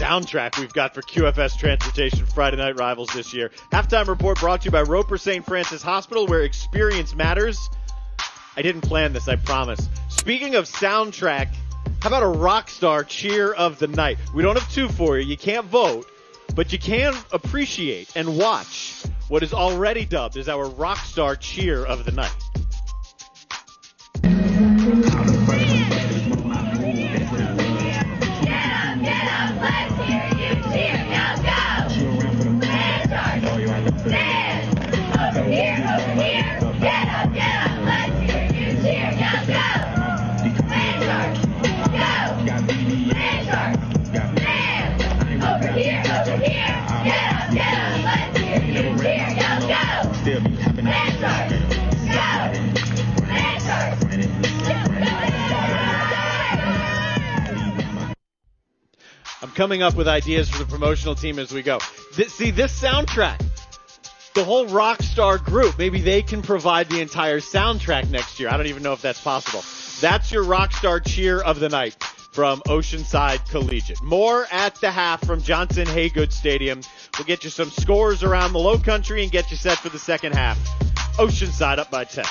[SPEAKER 2] soundtrack we've got for QFS Transportation Friday Night Rivals this year. Halftime report brought to you by Roper St. Francis Hospital, where experience matters. I didn't plan this, I promise. Speaking of soundtrack, how about a Rockstar cheer of the night? We don't have two for you. You can't vote, but you can appreciate and watch what is already dubbed as our Rockstar cheer of the night. I'm coming up with ideas for the promotional team as we go. This soundtrack, the whole Rockstar group, maybe they can provide the entire soundtrack next year. I don't even know if that's possible. That's your Rockstar cheer of the night from Oceanside Collegiate. More at the half from Johnson Haygood Stadium. We'll get you some scores around the low country and get you set for the second half. Oceanside up by 10.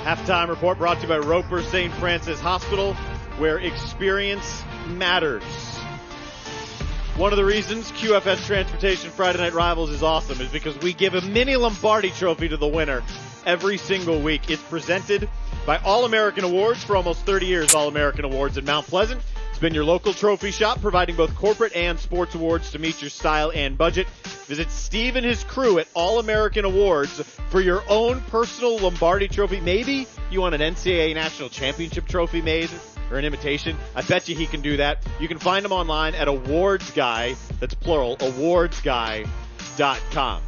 [SPEAKER 2] Halftime report brought to you by Roper St. Francis Hospital, where experience matters. One of the reasons QFS Transportation Friday Night Rivals is awesome is because we give a mini Lombardi trophy to the winner every single week. It's presented by All-American Awards. For almost 30 years, All-American Awards in Mount Pleasant. It's been your local trophy shop, providing both corporate and sports awards to meet your style and budget. Visit Steve and his crew at All-American Awards for your own personal Lombardi trophy. Maybe you want an NCAA National Championship trophy made or an imitation. I bet you he can do that. You can find him online at awardsguy, that's plural, awardsguy.com.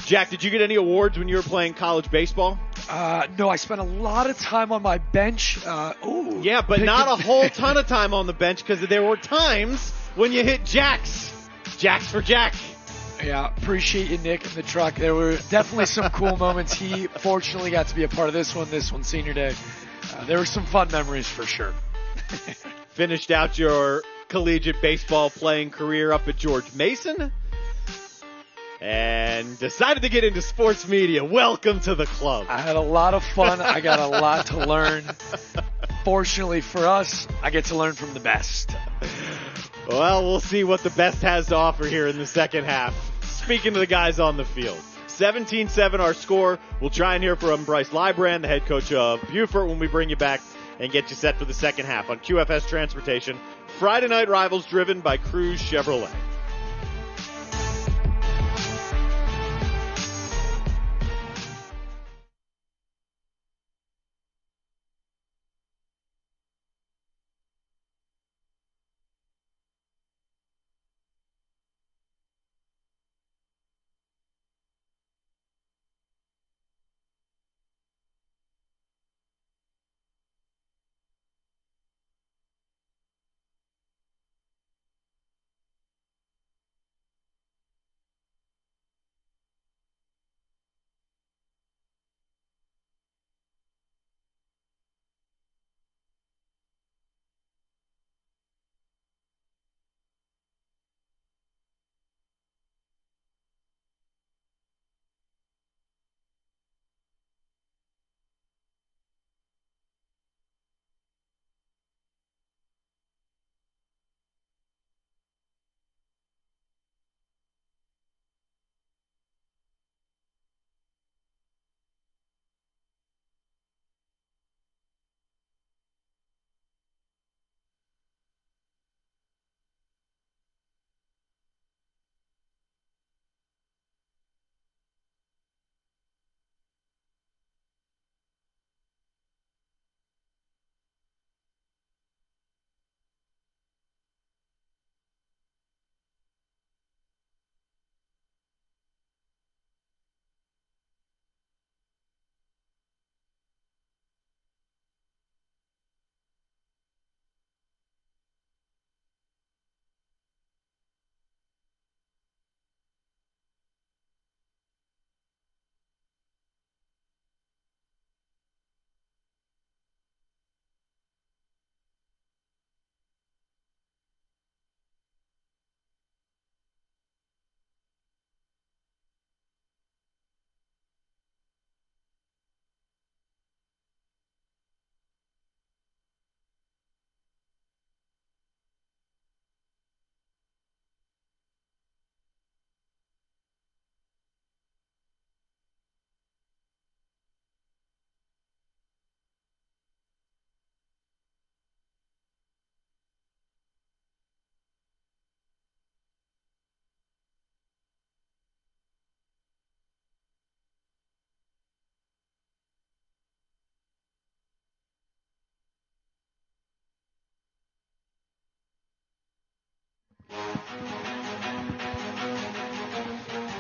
[SPEAKER 2] Jack, did you get any awards when you were playing college baseball?
[SPEAKER 3] No, I spent a lot of time on my bench.
[SPEAKER 2] Yeah, but not a whole ton of time on the bench because there were times when you hit jacks. Jacks for Jack.
[SPEAKER 3] Yeah, appreciate you, Nick, in the truck. There were definitely some cool moments. He fortunately got to be a part of this one senior day. There were some fun memories for sure.
[SPEAKER 2] Finished out your collegiate baseball playing career up at George Mason and decided to get into sports media. Welcome to the club.
[SPEAKER 3] I had a lot of fun. I got a lot to learn. Fortunately for us, I get to learn from the best.
[SPEAKER 2] Well, we'll see what the best has to offer here in the second half. speaking to the guys on the field. 17-7 our score. We'll try and hear from Bryce Lybrand, the head coach of Beaufort, when we bring you back and get you set for the second half on QFS Transportation. Friday Night Rivals driven by Cruz Chevrolet.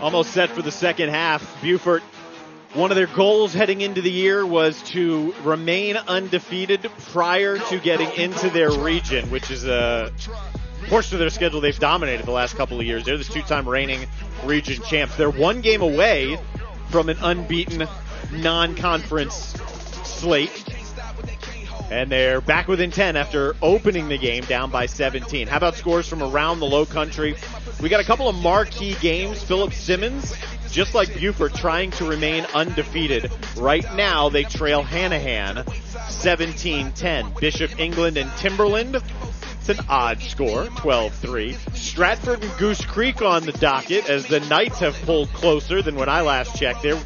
[SPEAKER 2] Almost set for the second half. Beaufort, one of their goals heading into the year was to remain undefeated prior to getting into their region, which is a portion of their schedule they've dominated the last couple of years. They're the two-time reigning region champs. They're one game away from an unbeaten non-conference slate. And they're back within 10 after opening the game down by 17. How about scores from around the Low Country? We got a couple of marquee games. Philip Simmons, just like Beaufort, trying to remain undefeated. Right now, they trail Hanahan 17-10. Bishop England and Timberland, it's an odd score, 12-3. Stratford and Goose Creek on the docket as the Knights have pulled closer than when I last checked. They're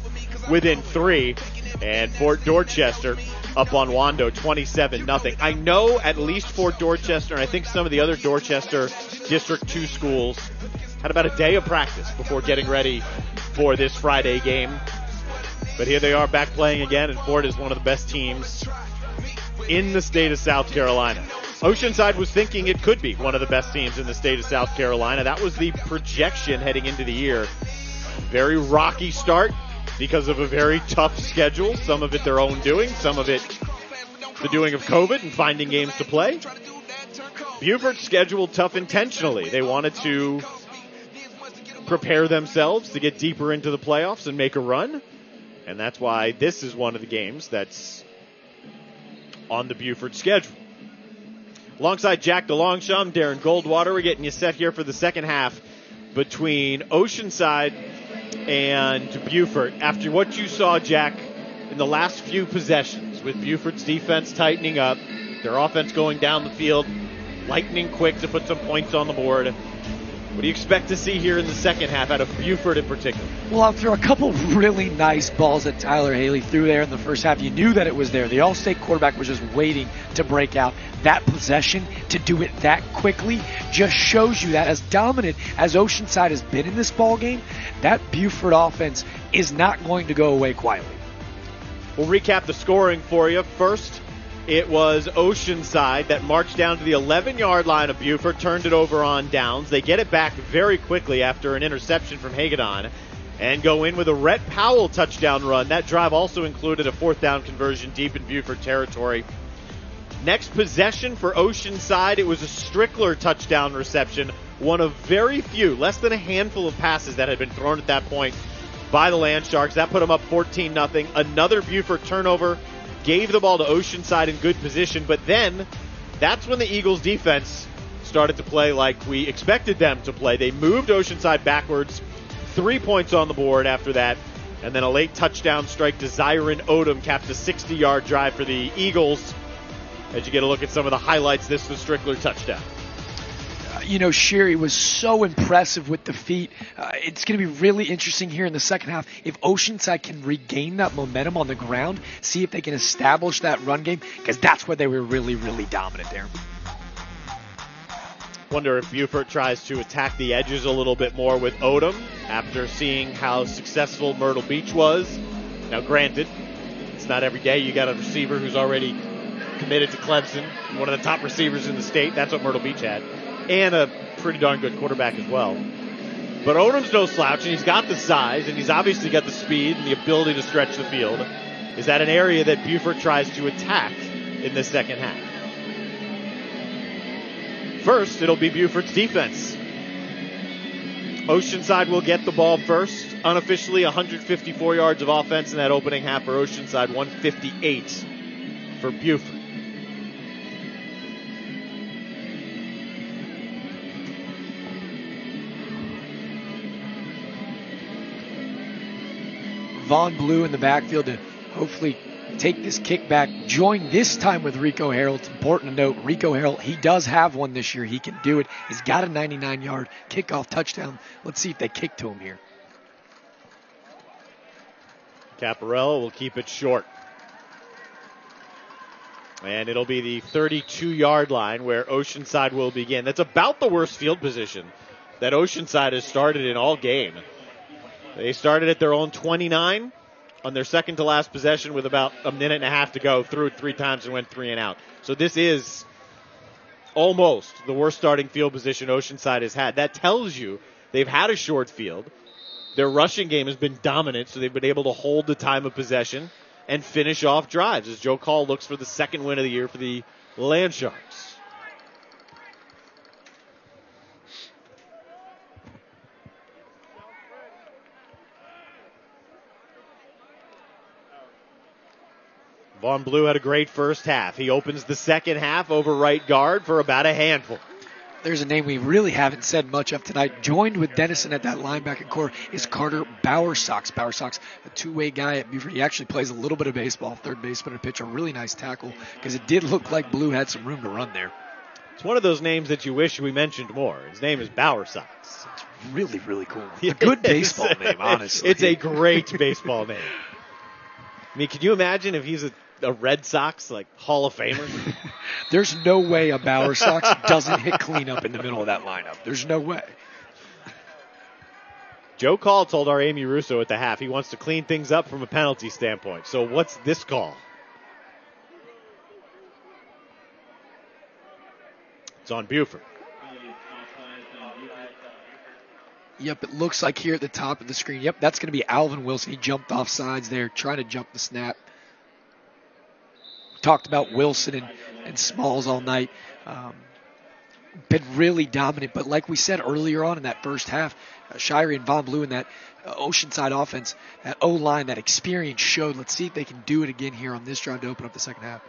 [SPEAKER 2] within 3. And Fort Dorchester up on Wando, 27-0. I know at least Fort Dorchester, and I think some of the other Dorchester District 2 schools had about a day of practice before getting ready for this Friday game. But here they are back playing again, and Fort is one of the best teams in the state of South Carolina. Oceanside was thinking it could be one of the best teams in the state of South Carolina. That was the projection heading into the year. Very rocky start because of a very tough schedule. Some of it their own doing, some of it the doing of COVID and finding games to play. Beaufort scheduled tough intentionally. They wanted to prepare themselves to get deeper into the playoffs and make a run. And that's why this is one of the games that's on the Beaufort schedule. Alongside Jack DeLongchamp, Darren Goldwater, we're getting you set here for the second half between Oceanside and Beaufort. After what you saw, Jack, in the last few possessions, with Beaufort's defense tightening up, their offense going down the field, lightning quick to put some points on the board, What do you expect to see here in the second half out of Buford in particular?
[SPEAKER 3] Well, after a couple really nice balls that Tyler Haley threw there in the first half, you knew that it was there. The All-State quarterback was just waiting to break out. That possession, to do it that quickly, just shows you that as dominant as Oceanside has been in this ball game, that Buford offense is not going to go away quietly.
[SPEAKER 2] We'll recap the scoring for you. First, it was Oceanside that marched down to the 11-yard line of Beaufort, turned it over on downs. They get it back very quickly after an interception from Hagedon and go in with a Rhett Powell touchdown run. That drive also included a fourth down conversion deep in Beaufort territory. Next possession for Oceanside, it was a Strickler touchdown reception, one of very few, less than a handful of passes that had been thrown at that point by the Land Sharks. That put them up 14-0. Another Beaufort turnover gave the ball to Oceanside in good position, but then that's when the Eagles defense started to play like we expected them to play. They moved Oceanside backwards, 3 points on the board after that, and then a late touchdown strike to Zyron Odom capped a 60-yard drive for the Eagles. As you get a look at some of the highlights, this is the Strickler touchdown.
[SPEAKER 3] Sherry was so impressive with the feet. It's going to be really interesting here in the second half if Oceanside can regain that momentum on the ground, see if they can establish that run game, because that's where they were really, really dominant there.
[SPEAKER 2] Wonder if Beaufort tries to attack the edges a little bit more with Odom after seeing how successful Myrtle Beach was. Now, granted, it's not every day you got a receiver who's already committed to Clemson, one of the top receivers in the state. That's what Myrtle Beach had. And a pretty darn good quarterback as well. But Odom's no slouch, and he's got the size, and he's obviously got the speed and the ability to stretch the field. Is that an area that Beaufort tries to attack in the second half? First, it'll be Beaufort's defense. Oceanside will get the ball first. Unofficially, 154 yards of offense in that opening half for Oceanside, 158 for Beaufort.
[SPEAKER 3] Vaughn Blue in the backfield to hopefully take this kickback. Join this time with Rico Harrell. It's important to note, Rico Harrell, he does have one this year. He can do it. He's got a 99-yard kickoff touchdown. Let's see if they kick to him here.
[SPEAKER 2] Caparella will keep it short. And it'll be the 32-yard line where Oceanside will begin. That's about the worst field position that Oceanside has started in all game. They started at their own 29 on their second to last possession with about a minute and a half to go. Threw it 3 times and went 3 and out. So this is almost the worst starting field position Oceanside has had. That tells you they've had a short field. Their rushing game has been dominant, so they've been able to hold the time of possession and finish off drives as Joe Call looks for the second win of the year for the Land Sharks. Vaughn Blue had a great first half. He opens the second half over right guard for about a handful.
[SPEAKER 3] There's a name we really haven't said much of tonight. Joined with Dennison at that linebacker core is Carter Bowersox. Bowersox, a two-way guy at Buford. He actually plays a little bit of baseball, third baseman and pitcher. Really nice tackle because it did look like Blue had some room to run there.
[SPEAKER 2] It's one of those names that you wish we mentioned more. His name is Bowersox.
[SPEAKER 3] It's really, really cool. A good baseball name, honestly.
[SPEAKER 2] It's a great baseball name. I mean, can you imagine if he's a Red Sox, Hall of Famer?
[SPEAKER 3] There's no way a Bowersox doesn't hit cleanup in the middle of that lineup. There's no way.
[SPEAKER 2] Joe Call told our Amy Russo at the half he wants to clean things up from a penalty standpoint. So what's this call? It's on Buford.
[SPEAKER 3] Yep, it looks like here at the top of the screen. Yep, that's going to be Alvin Wilson. He jumped off sides there, trying to jump the snap. Talked about Wilson and Smalls all night. Been really dominant, but like we said earlier on in that first half, Shirey and Von Blue in that Oceanside offense, that O-line, that experience showed. Let's see if they can do it again here on this drive to open up the second half.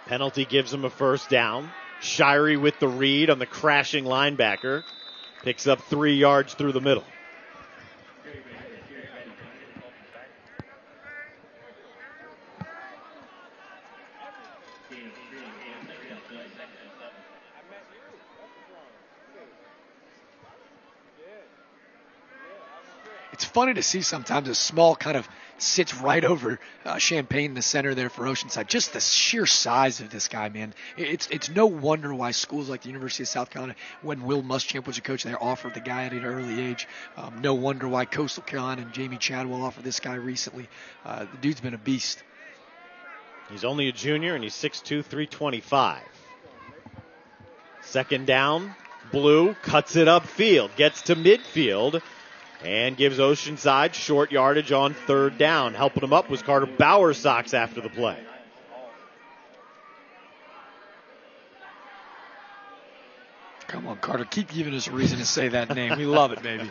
[SPEAKER 2] Penalty gives them a first down. Shirey with the read on the crashing linebacker. Picks up 3 yards through the middle.
[SPEAKER 11] funny to see sometimes. A Small kind of sits right over Champagne in the center there for Oceanside. Just the sheer size of this guy, man. It's no wonder why schools like the University of South Carolina, when Will Muschamp was a coach there, offered the guy at an early age. No wonder why Coastal Carolina and Jamie Chadwell offered this guy recently. The dude's been a beast.
[SPEAKER 2] He's only a junior, and he's 6'2", 325. Second down, Blue cuts it upfield, gets to midfield, and gives Oceanside short yardage on third down. Helping him up was Carter Bowersox after the play.
[SPEAKER 11] Come on, Carter. Keep giving us a reason to say that name. We love it, baby.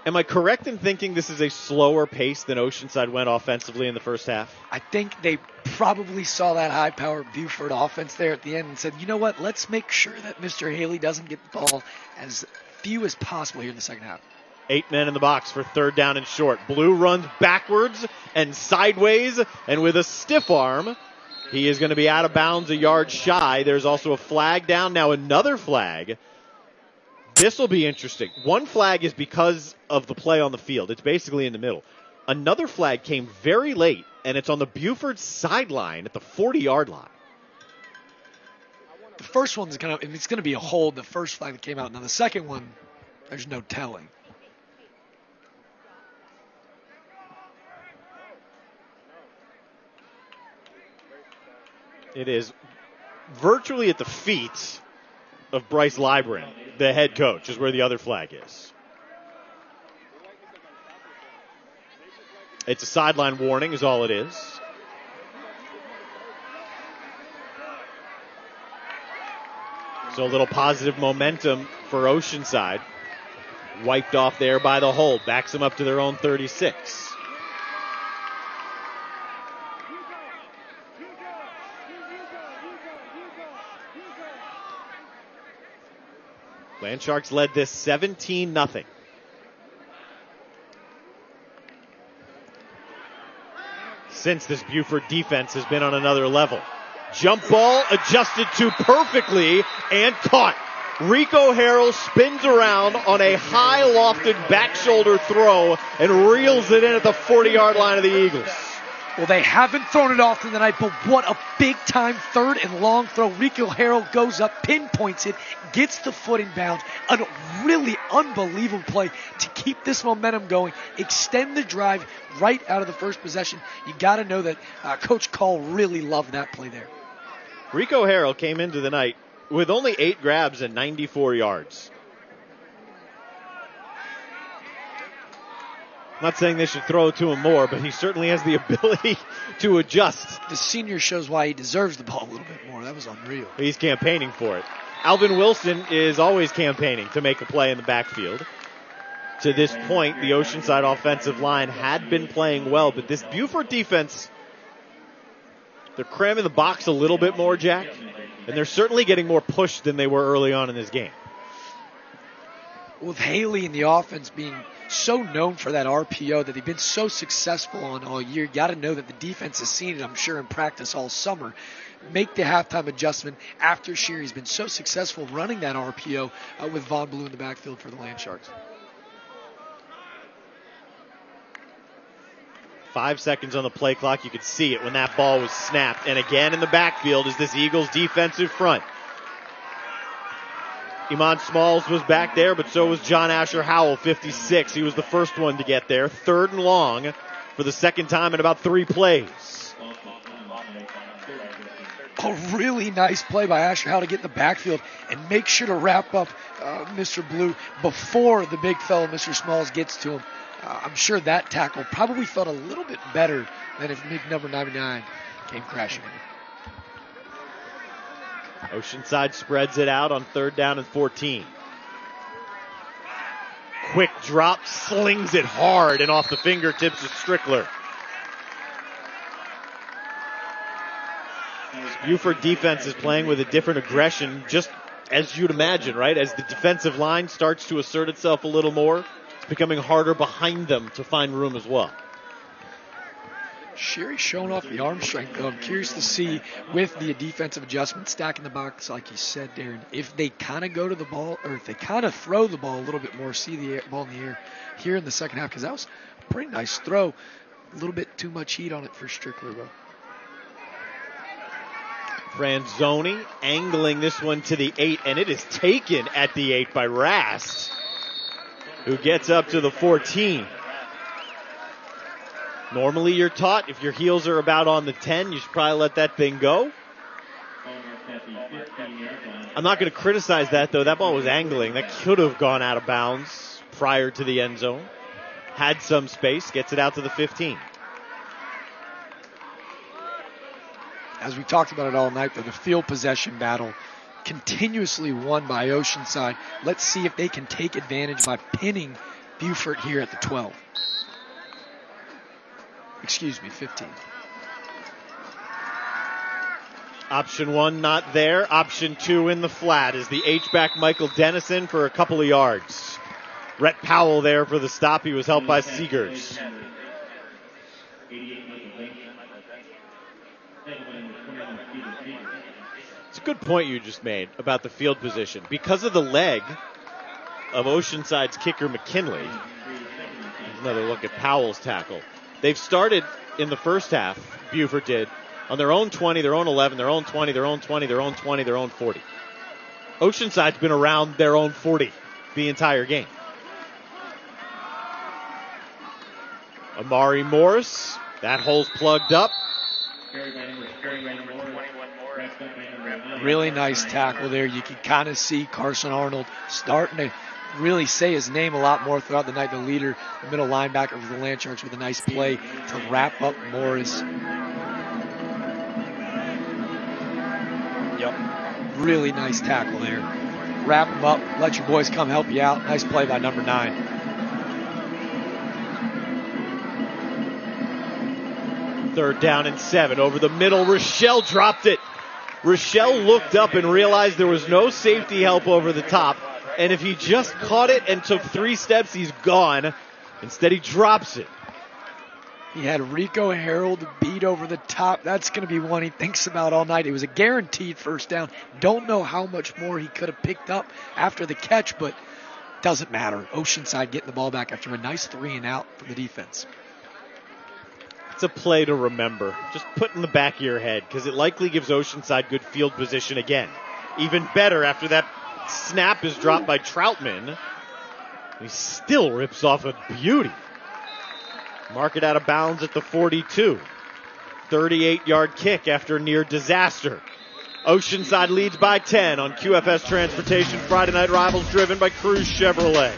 [SPEAKER 2] Am I correct in thinking this is a slower pace than Oceanside went offensively in the first half?
[SPEAKER 11] I think they probably saw that high-powered Buford offense there at the end and said, you know what, let's make sure that Mr. Haley doesn't get the ball as few as possible here in the second half.
[SPEAKER 2] 8 men in the box for third down and short. Blue runs backwards and sideways, and with a stiff arm, he is going to be out of bounds a yard shy. There's also a flag down, now another flag. This will be interesting. One flag is because of the play on the field. It's basically in the middle. Another flag came very late, and it's on the Buford sideline at the 40-yard line.
[SPEAKER 11] The first one's it's going to be a hold, the first flag that came out. Now, the second one, there's no telling.
[SPEAKER 2] It is virtually at the feet of Bryce Libran, the head coach, is where the other flag is. It's a sideline warning is all it is. So a little positive momentum for Oceanside. Wiped off there by the hold. Backs them up to their own 36. Landsharks led this 17-0. Since this Beaufort defense has been on another level. Jump ball adjusted to perfectly and caught. Rico Harrell spins around on a high lofted back shoulder throw and reels it in at the 40-yard line of the Eagles.
[SPEAKER 11] Well, they haven't thrown it often tonight, but what a big-time third and long throw. Rico Harrell goes up, pinpoints it, gets the foot in bounds. A really unbelievable play to keep this momentum going, extend the drive right out of the first possession. You got to know that Coach Call really loved that play there.
[SPEAKER 2] Rico Harrell came into the night with only 8 grabs and 94 yards. Not saying they should throw to him more, but he certainly has the ability to adjust.
[SPEAKER 11] The senior shows why he deserves the ball a little bit more. That was unreal.
[SPEAKER 2] He's campaigning for it. Alvin Wilson is always campaigning to make a play in the backfield. To this point, the Oceanside offensive line had been playing well, but this Beaufort defense, they're cramming the box a little bit more, Jack, and they're certainly getting more push than they were early on in this game.
[SPEAKER 11] With Haley in the offense being so known for that RPO that they've been so successful on all year, you got to know that the defense has seen it, I'm sure, in practice all summer. Make the halftime adjustment after Sherry's been so successful running that RPO with Von Blue in the backfield for the Landsharks.
[SPEAKER 2] 5 seconds on the play clock. You could see it when that ball was snapped. And again in the backfield is this Eagles defensive front. Iman Smalls was back there, but so was John Asher Howell, 56. He was the first one to get there. Third and long for the second time in about 3 plays.
[SPEAKER 11] A really nice play by Asher Howell to get in the backfield and make sure to wrap up Mr. Blue before the big fellow, Mr. Smalls, gets to him. I'm sure that tackle probably felt a little bit better than if number 99 came crashing in.
[SPEAKER 2] Oceanside spreads it out on third down and 14. Quick drop, slings it hard and off the fingertips of Strickler. Beaufort defense is playing with a different aggression, just as you'd imagine, right? As the defensive line starts to assert itself a little more, it's becoming harder behind them to find room as well.
[SPEAKER 11] Sherry's showing off the arm strength, though. I'm curious to see, with the defensive adjustment stacking the box, like you said, Darren, if they kind of go to the ball, or if they kind of throw the ball a little bit more, see the ball in the air here in the second half, because that was a pretty nice throw. A little bit too much heat on it for Strickler, though.
[SPEAKER 2] Franzoni angling this one to the 8, and it is taken at the 8 by Rast, who gets up to the 14. Normally you're taught if your heels are about on the 10, you should probably let that thing go. I'm not going to criticize that, though. That ball was angling. That could have gone out of bounds prior to the end zone. Had some space, gets it out to the 15.
[SPEAKER 11] As we talked about it all night, though, the field possession battle continuously won by Oceanside. Let's see if they can take advantage by pinning Beaufort here at the 12. Excuse me, 15.
[SPEAKER 2] Option 1 not there. Option 2 in the flat is the H-back Michael Dennison for a couple of yards. Rhett Powell there for the stop. He was helped by Seegers. It's a good point you just made about the field position. Because of the leg of Oceanside's kicker McKinley, another look at Powell's tackle. They've started in the first half, Beaufort did, on their own 20, their own 11, their own 20, their own 20, their own 20, their own 40. Oceanside's been around their own 40 the entire game. Amari Morris, that hole's plugged up.
[SPEAKER 11] Really nice tackle there. You can kind of see Carson Arnold starting to really say his name a lot more throughout the night. The leader, the middle linebacker for the Land Sharks, with a nice play to wrap up Morris. Yep. Really nice tackle there. Wrap him up. Let your boys come help you out. Nice play by number 9.
[SPEAKER 2] Third down and 7. Over the middle, Rochelle dropped it. Rochelle looked up and realized there was no safety help over the top. And if he just caught it and took 3 steps, he's gone. Instead, he drops it.
[SPEAKER 11] He had Rico Harold beat over the top. That's going to be one he thinks about all night. It was a guaranteed first down. Don't know how much more he could have picked up after the catch, but doesn't matter. Oceanside getting the ball back after a nice 3 and out for the defense.
[SPEAKER 2] It's a play to remember. Just put in the back of your head, because it likely gives Oceanside good field position again. Even better after that snap is dropped by Troutman. He still rips off a beauty. Mark it out of bounds at the 42. 38-yard kick after near disaster. Oceanside leads by 10 on QFS Transportation. Friday Night Rivals driven by Cruz Chevrolet.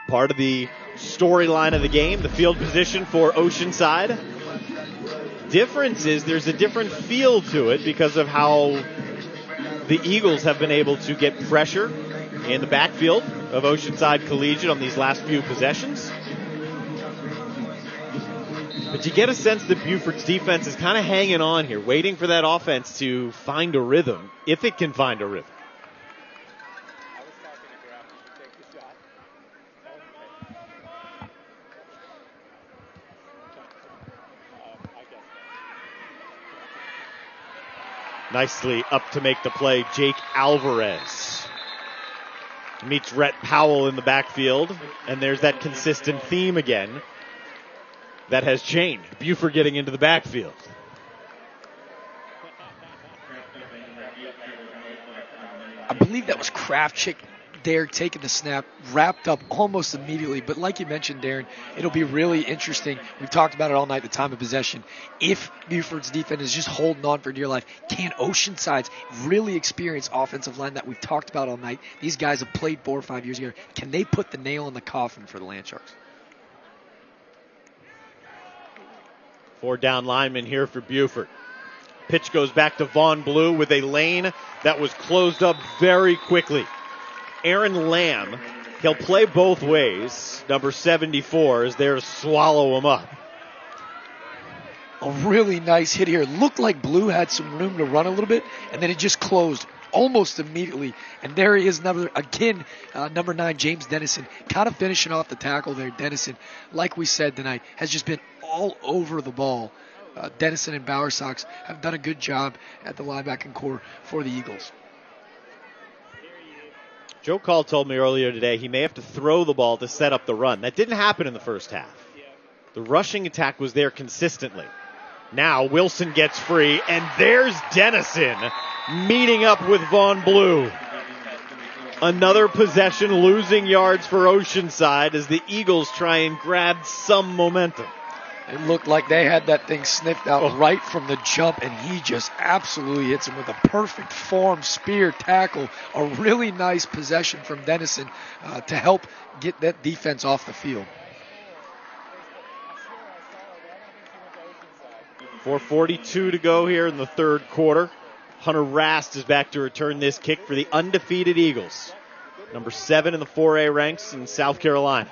[SPEAKER 2] Part of the storyline of the game, the field position for Oceanside. difference is there's a different feel to it because of how the Eagles have been able to get pressure in the backfield of Oceanside Collegiate on these last few possessions. But you get a sense that Buford's defense is kind of hanging on here, waiting for that offense to find a rhythm, if it can find a rhythm. Nicely up to make the play, Jake Alvarez. Meets Rhett Powell in the backfield, and there's that consistent theme again that has changed. Beaufort getting into the backfield.
[SPEAKER 11] I believe that was Kravchik there taking the snap, wrapped up almost immediately. But like you mentioned, Darren, it'll be really interesting. We've talked about it all night, the time of possession. If Buford's defense is just holding on for dear life, can Oceanside's really experienced offensive line that we've talked about all night? These guys have played 4 or 5 years ago. Can they put the nail in the coffin for the Land Sharks?
[SPEAKER 2] 4 down linemen here for Beaufort. Pitch goes back to Vaughn Blue with a lane that was closed up very quickly. Aaron Lamb, he'll play both ways. Number 74 is there to swallow him up.
[SPEAKER 11] A really nice hit here. It looked like Blue had some room to run a little bit, and then it just closed almost immediately. And there he is, number 9, James Dennison, kind of finishing off the tackle there. Dennison, like we said tonight, has just been all over the ball. Dennison and Bowersox have done a good job at the linebacking core for the Eagles.
[SPEAKER 2] Joe Call told me earlier today he may have to throw the ball to set up the run. That didn't happen in the first half. The rushing attack was there consistently. Now Wilson gets free, and there's Dennison meeting up with Vaughn Blue. Another possession, losing yards for Oceanside as the Eagles try and grab some momentum.
[SPEAKER 11] It looked like they had that thing sniffed out right from the jump, and he just absolutely hits him with a perfect form spear tackle. A really nice possession from Dennison to help get that defense off the field.
[SPEAKER 2] 4:42 to go here in the third quarter. Hunter Rast is back to return this kick for the undefeated Eagles. Number 7 in the 4A ranks in South Carolina.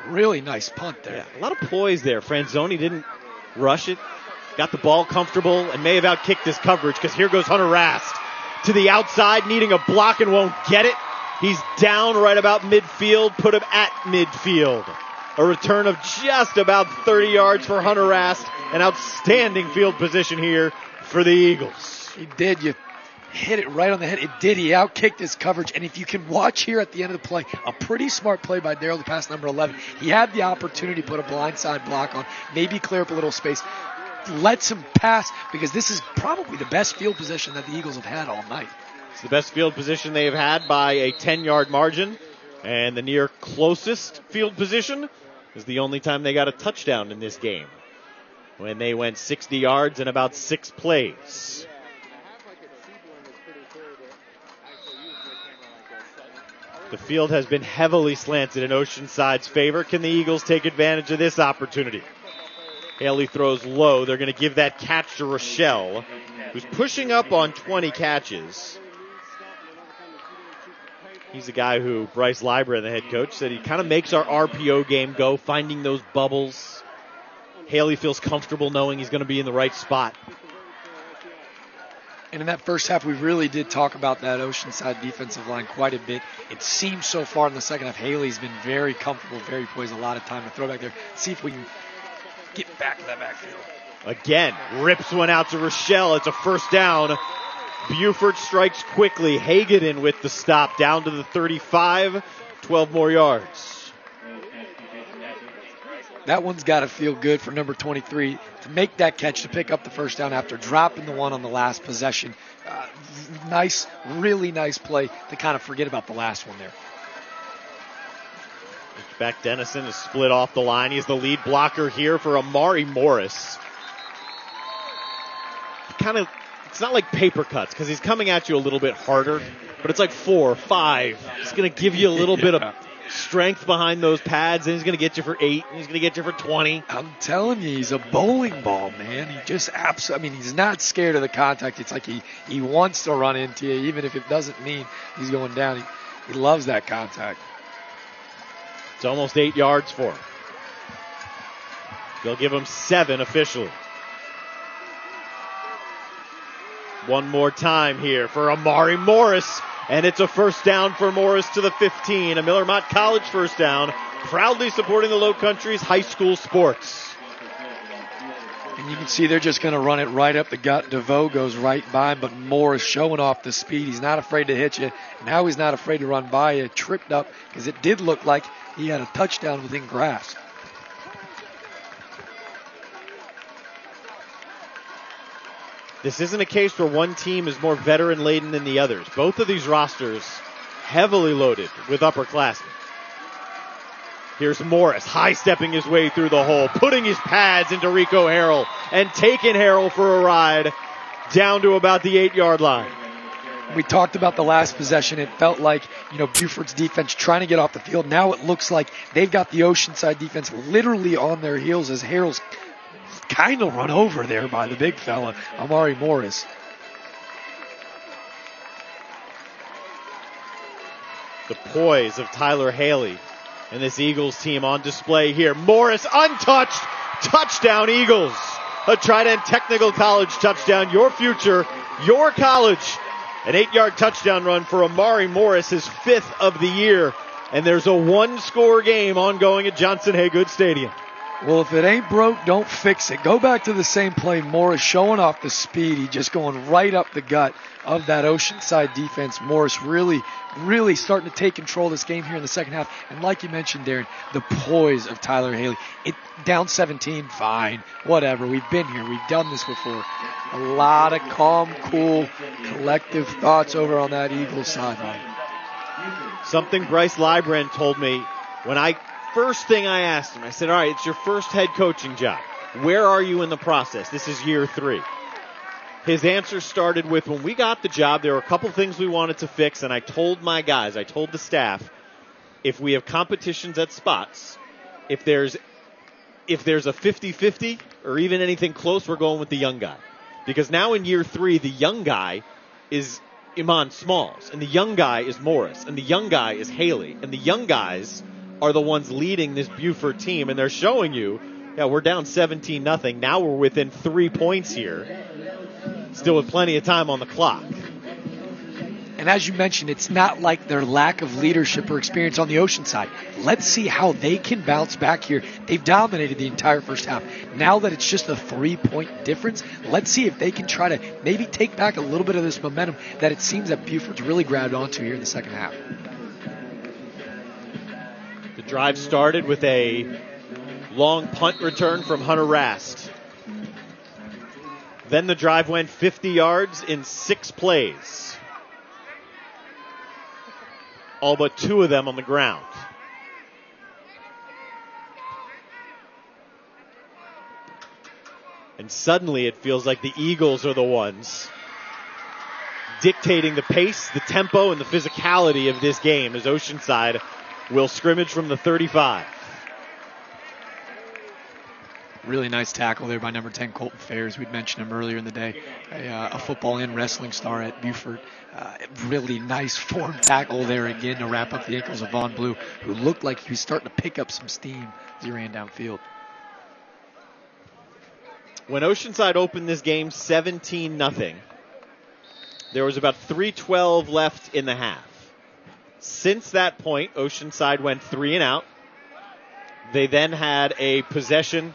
[SPEAKER 11] Really nice punt there.
[SPEAKER 2] Yeah, a lot of poise there. Franzoni didn't rush it. Got the ball comfortable and may have outkicked his coverage because here goes Hunter Rast to the outside, needing a block and won't get it. He's down right about midfield, put him at midfield. A return of just about 30 yards for Hunter Rast. An outstanding field position here for the Eagles.
[SPEAKER 11] He did. You hit it right on the head. It did. He outkicked his coverage. And if you can watch here at the end of the play, a pretty smart play by Darryl to pass number 11. He had the opportunity to put a blindside block on, maybe clear up a little space. Lets him pass because this is probably the best field position that the Eagles have had all night.
[SPEAKER 2] It's the best field position they have had by a 10-yard margin. And the near closest field position is the only time they got a touchdown in this game, when they went 60 yards in about 6 plays. The field has been heavily slanted in Oceanside's favor. Can the Eagles take advantage of this opportunity? Haley throws low. They're going to give that catch to Rochelle, who's pushing up on 20 catches. He's a guy who Bryce Libra, the head coach, said he kind of makes our RPO game go, finding those bubbles. Haley feels comfortable knowing he's going to be in the right spot.
[SPEAKER 11] And in that first half, we really did talk about that Oceanside defensive line quite a bit. It seems so far in the second half, Haley's been very comfortable, very poised, a lot of time to throw back there. See if we can get back to that backfield.
[SPEAKER 2] Again, rips one out to Rochelle. It's a first down. Beaufort strikes quickly. Hagen with the stop down to the 35. 12 more yards.
[SPEAKER 11] That one's got to feel good for number 23 to make that catch to pick up the first down after dropping the one on the last possession. Nice, really nice play to kind of forget about the last one there.
[SPEAKER 2] Back Dennison is split off the line. He's the lead blocker here for Amari Morris. It's not like paper cuts because he's coming at you a little bit harder, but it's like 4 or 5. He's going to give you a little bit of strength behind those pads, and he's going to get you for 8, and he's going to get you for 20.
[SPEAKER 11] I'm telling you, he's a bowling ball, man. He just absolutely, I mean, he's not scared of the contact. It's like he wants to run into you, even if it doesn't mean he's going down. He loves that contact.
[SPEAKER 2] It's almost 8 yards for him. They'll give him 7 officially. One more time here for Amari Morris, and it's a first down for Morris to the 15. A Miller Mott College first down, proudly supporting the Low Country's high school sports.
[SPEAKER 11] And you can see they're just going to run it right up the gut. DeVoe goes right by him, but Morris showing off the speed. He's not afraid to hit you. Now he's not afraid to run by you. Tripped up because it did look like he had a touchdown within grasp.
[SPEAKER 2] This isn't a case where one team is more veteran-laden than the others. Both of these rosters heavily loaded with upperclassmen. Here's Morris, high-stepping his way through the hole, putting his pads into Rico Harrell, and taking Harrell for a ride down to about the 8-yard line.
[SPEAKER 11] We talked about the last possession. It felt like, Buford's defense trying to get off the field. Now it looks like they've got the Oceanside defense literally on their heels as Harrell's kind of run over there by the big fella, Amari Morris.
[SPEAKER 2] The poise of Tyler Haley and this Eagles team on display here. Morris untouched. Touchdown Eagles. A Trident Technical College touchdown. Your future, your college. An 8-yard touchdown run for Amari Morris, his 5th of the year. And there's a 1-score game ongoing at Johnson-Haygood Stadium.
[SPEAKER 11] Well, if it ain't broke, don't fix it. Go back to the same play. Morris showing off the speed. He just going right up the gut of that Oceanside defense. Morris really starting to take control of this game here in the second half. And like you mentioned, Darren, the poise of Tyler Haley. It down 17, fine, whatever. We've been here. We've done this before. A lot of calm, cool, collective thoughts over on that Eagles sideline.
[SPEAKER 2] Something Bryce Librand told me when first thing I asked him, I said, all right, it's your first head coaching job. Where are you in the process? This is year 3. His answer started with, when we got the job, there were a couple things we wanted to fix, and I told my guys, I told the staff, if we have competitions at spots, if there's a 50-50 or even anything close, we're going with the young guy. Because now in year 3, the young guy is Iman Smalls, and the young guy is Morris, and the young guy is Haley, and the young guys are the ones leading this Beaufort team, and they're showing you, we're down 17-0. Now we're within 3 points here. Still with plenty of time on the clock.
[SPEAKER 11] And as you mentioned, it's not like their lack of leadership or experience on the Oceanside. Let's see how they can bounce back here. They've dominated the entire first half. Now that it's just a 3-point difference, let's see if they can try to maybe take back a little bit of this momentum that it seems that Beaufort's really grabbed onto here in the second half.
[SPEAKER 2] The drive started with a long punt return from Hunter Rast. Then the drive went 50 yards in 6 plays. All but 2 of them on the ground. And suddenly it feels like the Eagles are the ones dictating the pace, the tempo, and the physicality of this game as Oceanside will scrimmage from the 35.
[SPEAKER 11] Really nice tackle there by number 10, Colton Fairs. We'd mentioned him earlier in the day, a football and wrestling star at Buford. Really nice form tackle there again to wrap up the ankles of Von Blue, who looked like he was starting to pick up some steam as he ran downfield.
[SPEAKER 2] When Oceanside opened this game 17-0, there was about 3:12 left in the half. Since that point, Oceanside went 3 and out. They then had a possession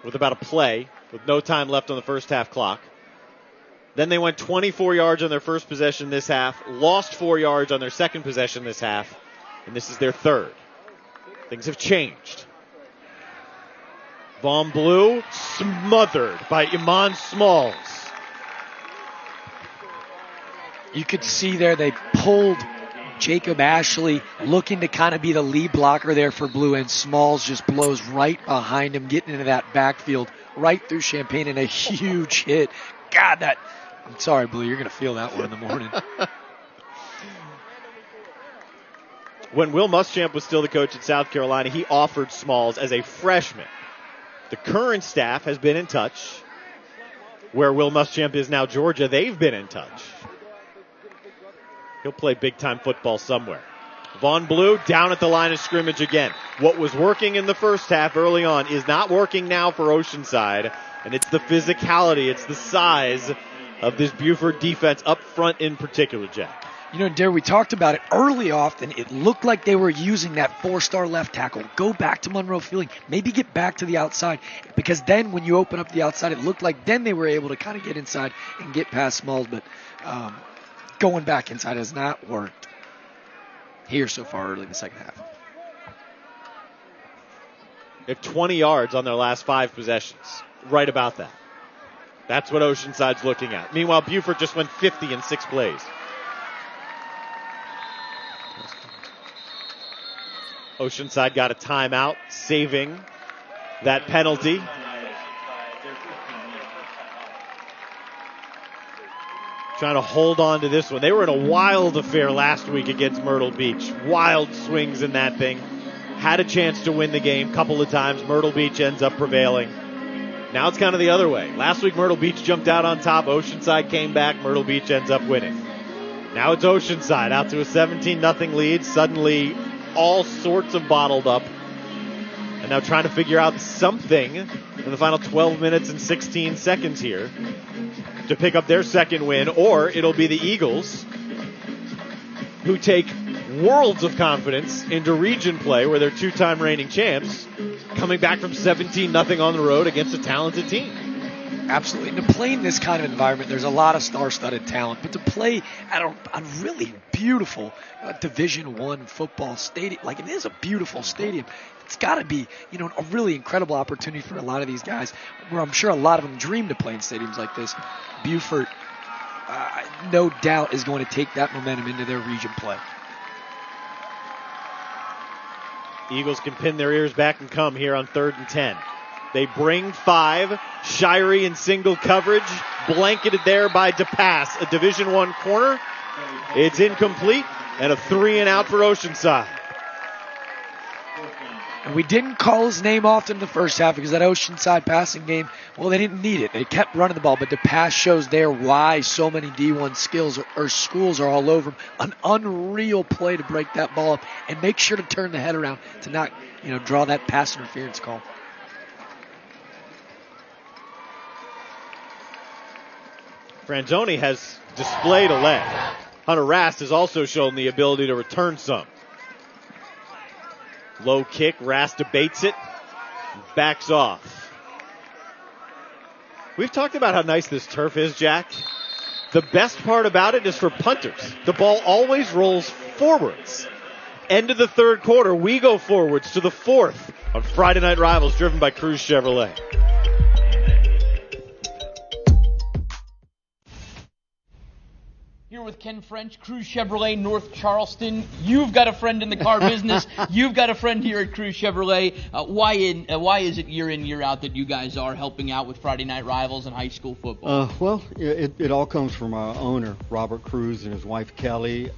[SPEAKER 2] with about a play, with no time left on the first half clock. Then they went 24 yards on their first possession this half, lost 4 yards on their second possession this half, and this is their third. Things have changed. Von Blue smothered by Iman Smalls.
[SPEAKER 11] You could see there they pulled Jacob Ashley, looking to kind of be the lead blocker there for Blue, and Smalls just blows right behind him, getting into that backfield right through Champaign, and a huge hit. God, I'm sorry, Blue, you're going to feel that one in the morning.
[SPEAKER 2] When Will Muschamp was still the coach at South Carolina, he offered Smalls as a freshman. The current staff has been in touch. Where Will Muschamp is now Georgia, they've been in touch. He'll play big-time football somewhere. Vaughn Blue down at the line of scrimmage again. What was working in the first half early on is not working now for Oceanside, and it's the physicality, it's the size of this Beaufort defense up front in particular, Jack.
[SPEAKER 11] You know, Derek, we talked about it early often. It looked like they were using that four-star left tackle. Go back to Monroe Fielding. Maybe get back to the outside. Because then when you open up the outside, it looked like then they were able to kind of get inside and get past Smalls. But going back inside has not worked here so far early in the second half.
[SPEAKER 2] They have 20 yards on their last 5 possessions. Right about that. That's what Oceanside's looking at. Meanwhile, Beaufort just went 50 in 6 plays. Oceanside got a timeout, saving that penalty. Trying to hold on to this one. They were in a wild affair last week against Myrtle Beach. Wild swings in that thing. Had a chance to win the game a couple of times. Myrtle Beach ends up prevailing. Now it's kind of the other way. Last week Myrtle Beach jumped out on top. Oceanside came back. Myrtle Beach ends up winning. Now it's Oceanside out to a 17-0 lead. Suddenly all sorts of bottled up. And now trying to figure out something in the final 12 minutes and 16 seconds here to pick up their second win, or it'll be the Eagles who take worlds of confidence into region play where they're 2-time reigning champs, coming back from 17-0 on the road against a talented team.
[SPEAKER 11] Absolutely. And to play in this kind of environment, there's a lot of star-studded talent. But to play at a really beautiful Division I football stadium, like it is a beautiful stadium, it's got to be, a really incredible opportunity for a lot of these guys, where I'm sure a lot of them dream to play in stadiums like this. Beaufort, no doubt, is going to take that momentum into their region play.
[SPEAKER 2] Eagles can pin their ears back and come here on 3rd and 10. They bring 5. Shirey in single coverage. Blanketed there by DePass, a Division I corner. It's incomplete, and a 3-and-out for Oceanside.
[SPEAKER 11] And we didn't call his name often in the first half because that Oceanside passing game, well, they didn't need it. They kept running the ball, but DePass shows there why so many D1 schools are all over him. An unreal play to break that ball up and make sure to turn the head around to not, draw that pass interference call.
[SPEAKER 2] Franzoni has displayed a leg. Hunter Rast has also shown the ability to return some. Low kick, Rast debates it, backs off. We've talked about how nice this turf is, Jack. The best part about it is for punters. The ball always rolls forwards. End of the 3rd quarter, we go forwards to the 4th on Friday Night Rivals, driven by Cruz Chevrolet.
[SPEAKER 9] Here with Ken French, Cruz Chevrolet, North Charleston. You've got a friend in the car business. You've got a friend here at Cruz Chevrolet. Why is it year in, year out that you guys are helping out with Friday Night Rivals and high school football?
[SPEAKER 12] Well, it all comes from our owner, Robert Cruz, and his wife, Kelly.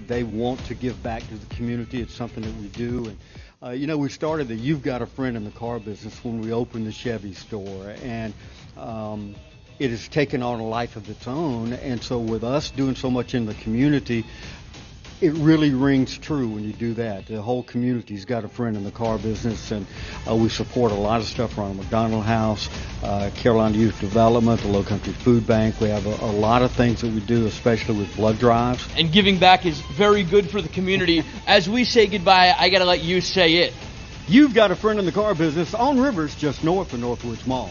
[SPEAKER 12] They want to give back to the community. It's something that we do. And we started the You've Got a Friend in the Car Business when we opened the Chevy store. And it has taken on a life of its own, and so with us doing so much in the community, it really rings true when you do that. The whole community's got a friend in the car business, and we support a lot of stuff around McDonald House, Carolina Youth Development, the Low Country Food Bank. We have a lot of things that we do, especially with blood drives.
[SPEAKER 9] And giving back is very good for the community. As we say goodbye, I got to let you say it.
[SPEAKER 12] You've got a friend in the car business on Rivers, just north of Northwoods Mall.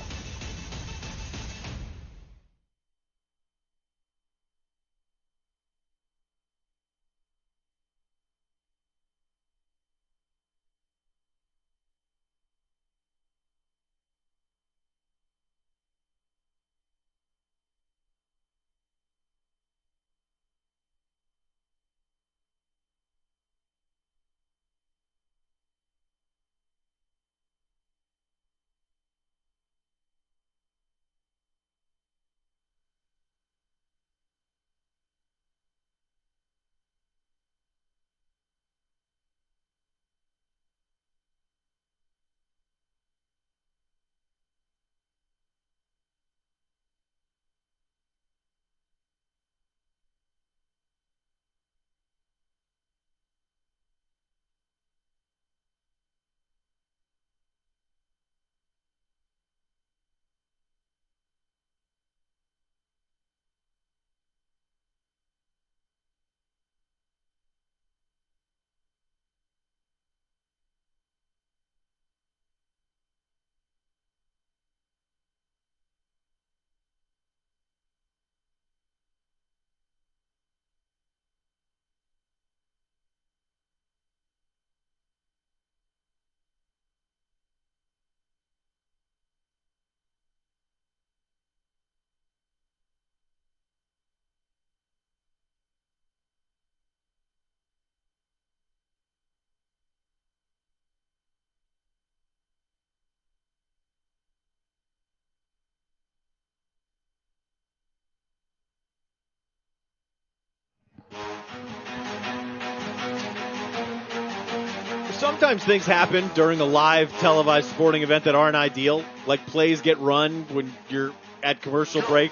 [SPEAKER 2] sometimes things happen during a live televised sporting event that aren't ideal. Like plays get run when you're at commercial break.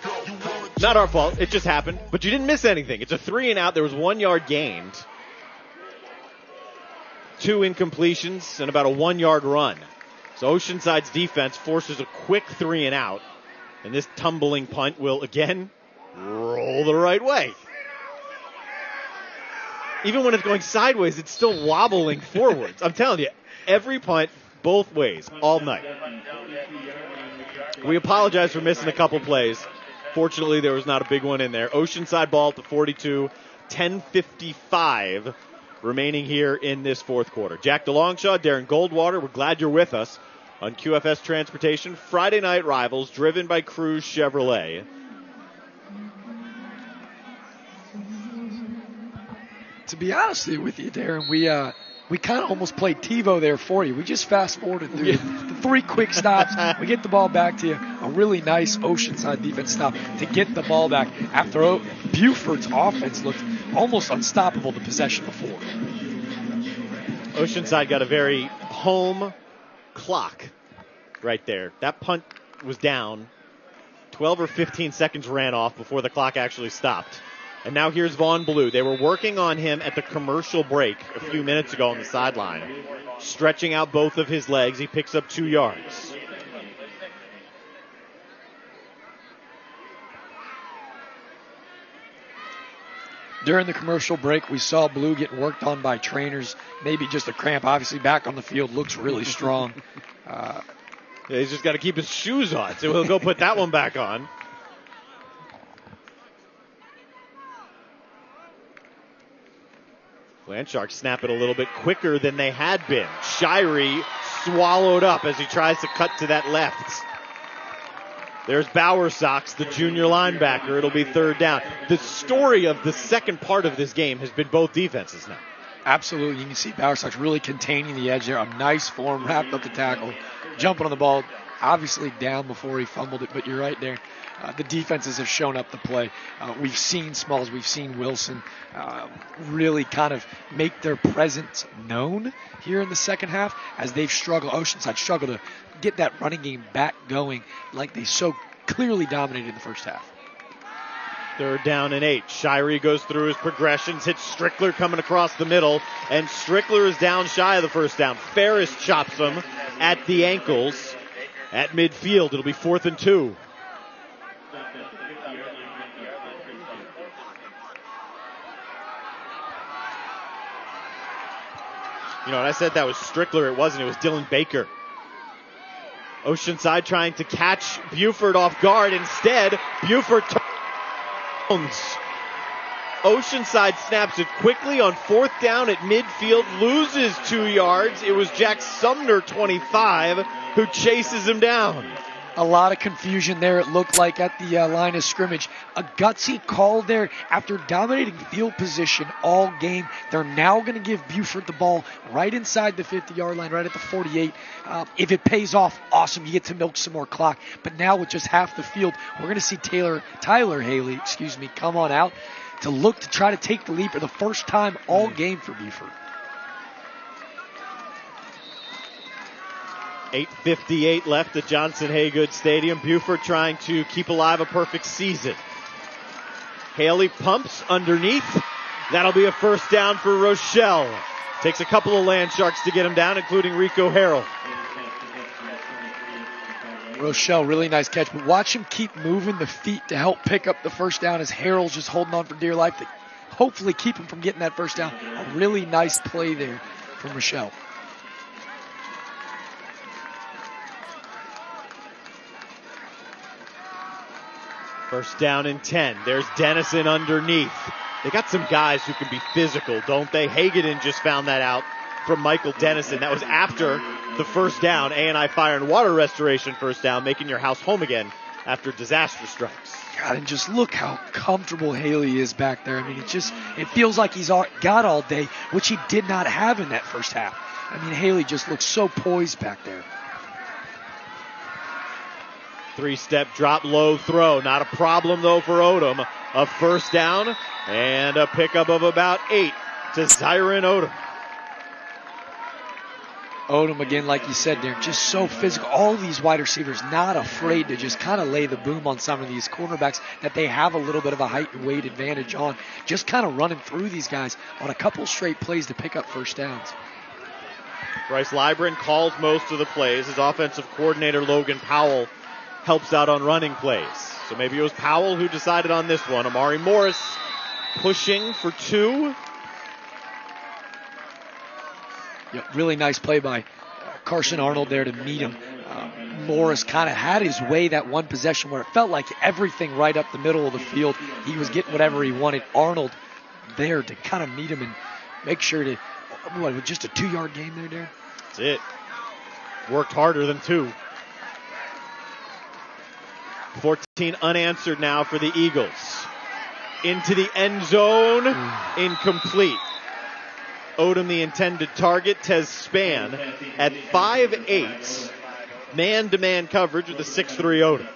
[SPEAKER 2] Not our fault. It just happened. But you didn't miss anything. It's a 3-and-out. There was 1 yard gained. 2 incompletions and about a 1-yard run. So Oceanside's defense forces a quick 3-and-out. And this tumbling punt will again roll the right way. Even when it's going sideways, it's still wobbling forwards. I'm telling you, every punt, both ways, all night. We apologize for missing a couple plays. Fortunately, there was not a big one in there. Oceanside ball at the 42, 10:55 remaining here in this fourth quarter. Jack DeLongshaw, Darren Goldwater, we're glad you're with us on QFS Transportation. Friday Night Rivals, driven by Cruz Chevrolet.
[SPEAKER 11] To be honest with you, Darren, we kind of almost played TiVo there for you. We just fast-forwarded through the 3 quick stops. We get the ball back to you. A really nice Oceanside defense stop to get the ball back after Buford's offense looked almost unstoppable the possession before.
[SPEAKER 2] Oceanside got a very home clock right there. That punt was down. 12 or 15 seconds ran off before the clock actually stopped. And now here's Vaughn Blue. They were working on him at the commercial break a few minutes ago on the sideline. Stretching out both of his legs. He picks up 2 yards.
[SPEAKER 11] During the commercial break, we saw Blue get worked on by trainers. Maybe just a cramp. Obviously, back on the field, looks really strong.
[SPEAKER 2] Yeah, he's just got to keep his shoes on, so he'll go put that one back on. Landsharks snap it a little bit quicker than they had been. Shirey swallowed up as he tries to cut to that left. There's Bowersox, the junior linebacker. It'll be 3rd down. The story of the second part of this game has been both defenses now.
[SPEAKER 11] Absolutely. You can see Bowersox really containing the edge there. A nice form, wrapped up the tackle, jumping on the ball. Obviously down before he fumbled it, but you're right there. The defenses have shown up to play. We've seen Smalls, we've seen Wilson really kind of make their presence known here in the second half as they've struggled. Oceanside struggled to get that running game back going like they so clearly dominated in the first half.
[SPEAKER 2] 3rd down and 8. Shirey goes through his progressions, hits Strickler coming across the middle, and Strickler is down shy of the first down. Ferris chops him at the ankles at midfield. It'll be 4th and 2. You know, and I said that was Strickler. It wasn't. It was Dylan Baker. Oceanside trying to catch Buford off guard. Instead, Buford turns. Oceanside snaps it quickly on 4th down at midfield. Loses 2 yards. It was Jack Sumner, 25, who chases him down.
[SPEAKER 11] A lot of confusion there, it looked like, at the line of scrimmage. A gutsy call there after dominating field position all game. They're now going to give Buford the ball right inside the 50-yard line, right at the 48. If it pays off, awesome. You get to milk some more clock. But now with just half the field, we're going to see Tyler Haley, come on out to look to try to take the lead for the first time all game for Buford.
[SPEAKER 2] 8:58 left at Johnson Haygood Stadium. Beaufort trying to keep alive a perfect season. Haley pumps underneath. That'll be a 1st down for Rochelle. Takes a couple of Landsharks to get him down, including Rico Harrell.
[SPEAKER 11] Rochelle, really nice catch, but watch him keep moving the feet to help pick up the 1st down as Harrell's just holding on for dear life to hopefully keep him from getting that 1st down. A really nice play there from Rochelle.
[SPEAKER 2] First down and 10. There's Dennison underneath. They got some guys who can be physical, don't they? Hageden just found that out from Michael Dennison. That was after the 1st down. A&I Fire and Water Restoration 1st down, making your house home again after disaster strikes.
[SPEAKER 11] God, and just look how comfortable Haley is back there. I mean, it feels like he's got all day, which he did not have in that first half. I mean, Haley just looks so poised back there.
[SPEAKER 2] 3-step drop, low throw. Not a problem, though, for Odom. A 1st down and a pickup of about 8 to Zyron Odom.
[SPEAKER 11] Odom, again, like you said, they're just so physical. All these wide receivers not afraid to just kind of lay the boom on some of these cornerbacks that they have a little bit of a height and weight advantage on. Just kind of running through these guys on a couple straight plays to pick up first downs.
[SPEAKER 2] Bryce Libran calls most of the plays. His offensive coordinator, Logan Powell, helps out on running plays. So maybe it was Powell who decided on this one. Amari Morris pushing for 2.
[SPEAKER 11] Yep, really nice play by Carson Arnold there to meet him. Morris kind of had his way that one possession where it felt like everything right up the middle of the field. He was getting whatever he wanted. Arnold there to kind of meet him and make sure to, what, just a 2-yard gain there, Darren?
[SPEAKER 2] That's it. Worked harder than 2. 14 unanswered now for the Eagles. Into the end zone. Incomplete. Odom the intended target. Tez Spann at 5'8", man-to-man coverage with a 6'3" Odom.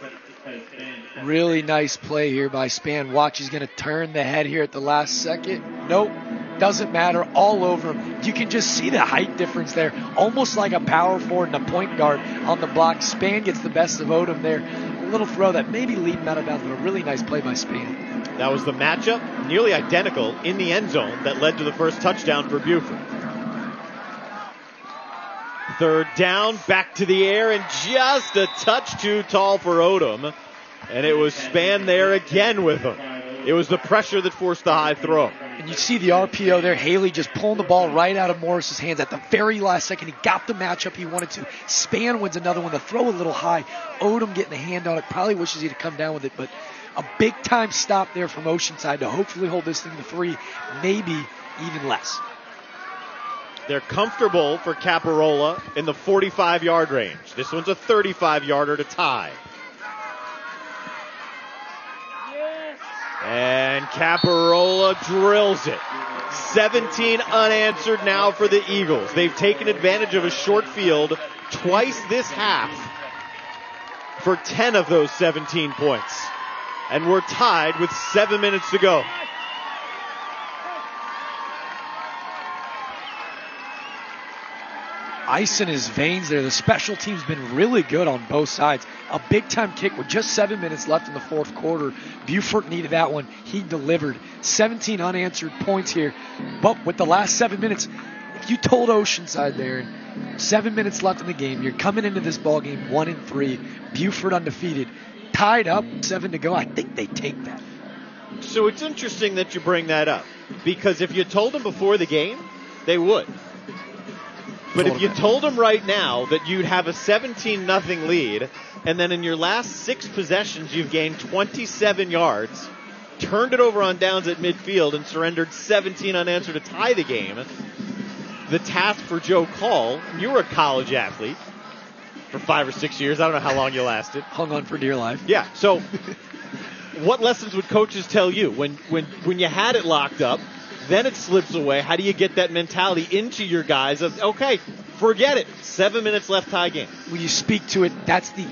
[SPEAKER 11] Really nice play here by Spann. Watch, he's going to turn the head here at the last second. Nope, doesn't matter. All over him. You can just see the height difference there. Almost like a power forward and a point guard on the block. Spann gets the best of Odom there. A little throw that maybe leaped him out of bounds, but a really nice play by Spann.
[SPEAKER 2] That was the matchup, nearly identical in the end zone, that led to the first touchdown for Beaufort. 3rd down, back to the air, and just a touch too tall for Odom. And it was Spann there again with him. It was the pressure that forced the high throw.
[SPEAKER 11] And you see the RPO there. Haley just pulling the ball right out of Morris's hands at the very last second. He got the matchup he wanted to. Spann wins another one. The throw a little high. Odom getting a hand on it. Probably wishes he'd come down with it, but a big-time stop there from Oceanside to hopefully hold this thing to 3, maybe even less.
[SPEAKER 2] They're comfortable for Caparola in the 45-yard range. This one's a 35-yarder to tie. And Caparola drills it. 17 unanswered now for the Eagles. They've taken advantage of a short field twice this half for 10 of those 17 points. And we're tied with 7 minutes to go.
[SPEAKER 11] Ice in his veins there. The special team's been really good on both sides. A big-time kick with just 7 minutes left in the fourth quarter. Beaufort needed that one. He delivered. 17 unanswered points here. But with the last 7 minutes, if you told Oceanside there, 7 minutes left in the game, you're coming into this ball game 1-3, Beaufort undefeated, tied up, 7 to go, I think they take that.
[SPEAKER 2] So it's interesting that you bring that up, because if you told them before the game, they would. But if you told them right now that you'd have a 17-0 lead, and then in your last 6 possessions you've gained 27 yards, turned it over on downs at midfield, and surrendered 17 unanswered to tie the game, the task for Joe Call, you were a college athlete for 5 or 6 years. I don't know how long you lasted.
[SPEAKER 11] Hung on for dear life.
[SPEAKER 2] Yeah, so what lessons would coaches tell you when you had it locked up? Then it slips away. How do you get that mentality into your guys of, okay, forget it. 7 minutes left, tie game.
[SPEAKER 11] When you speak to it, that's the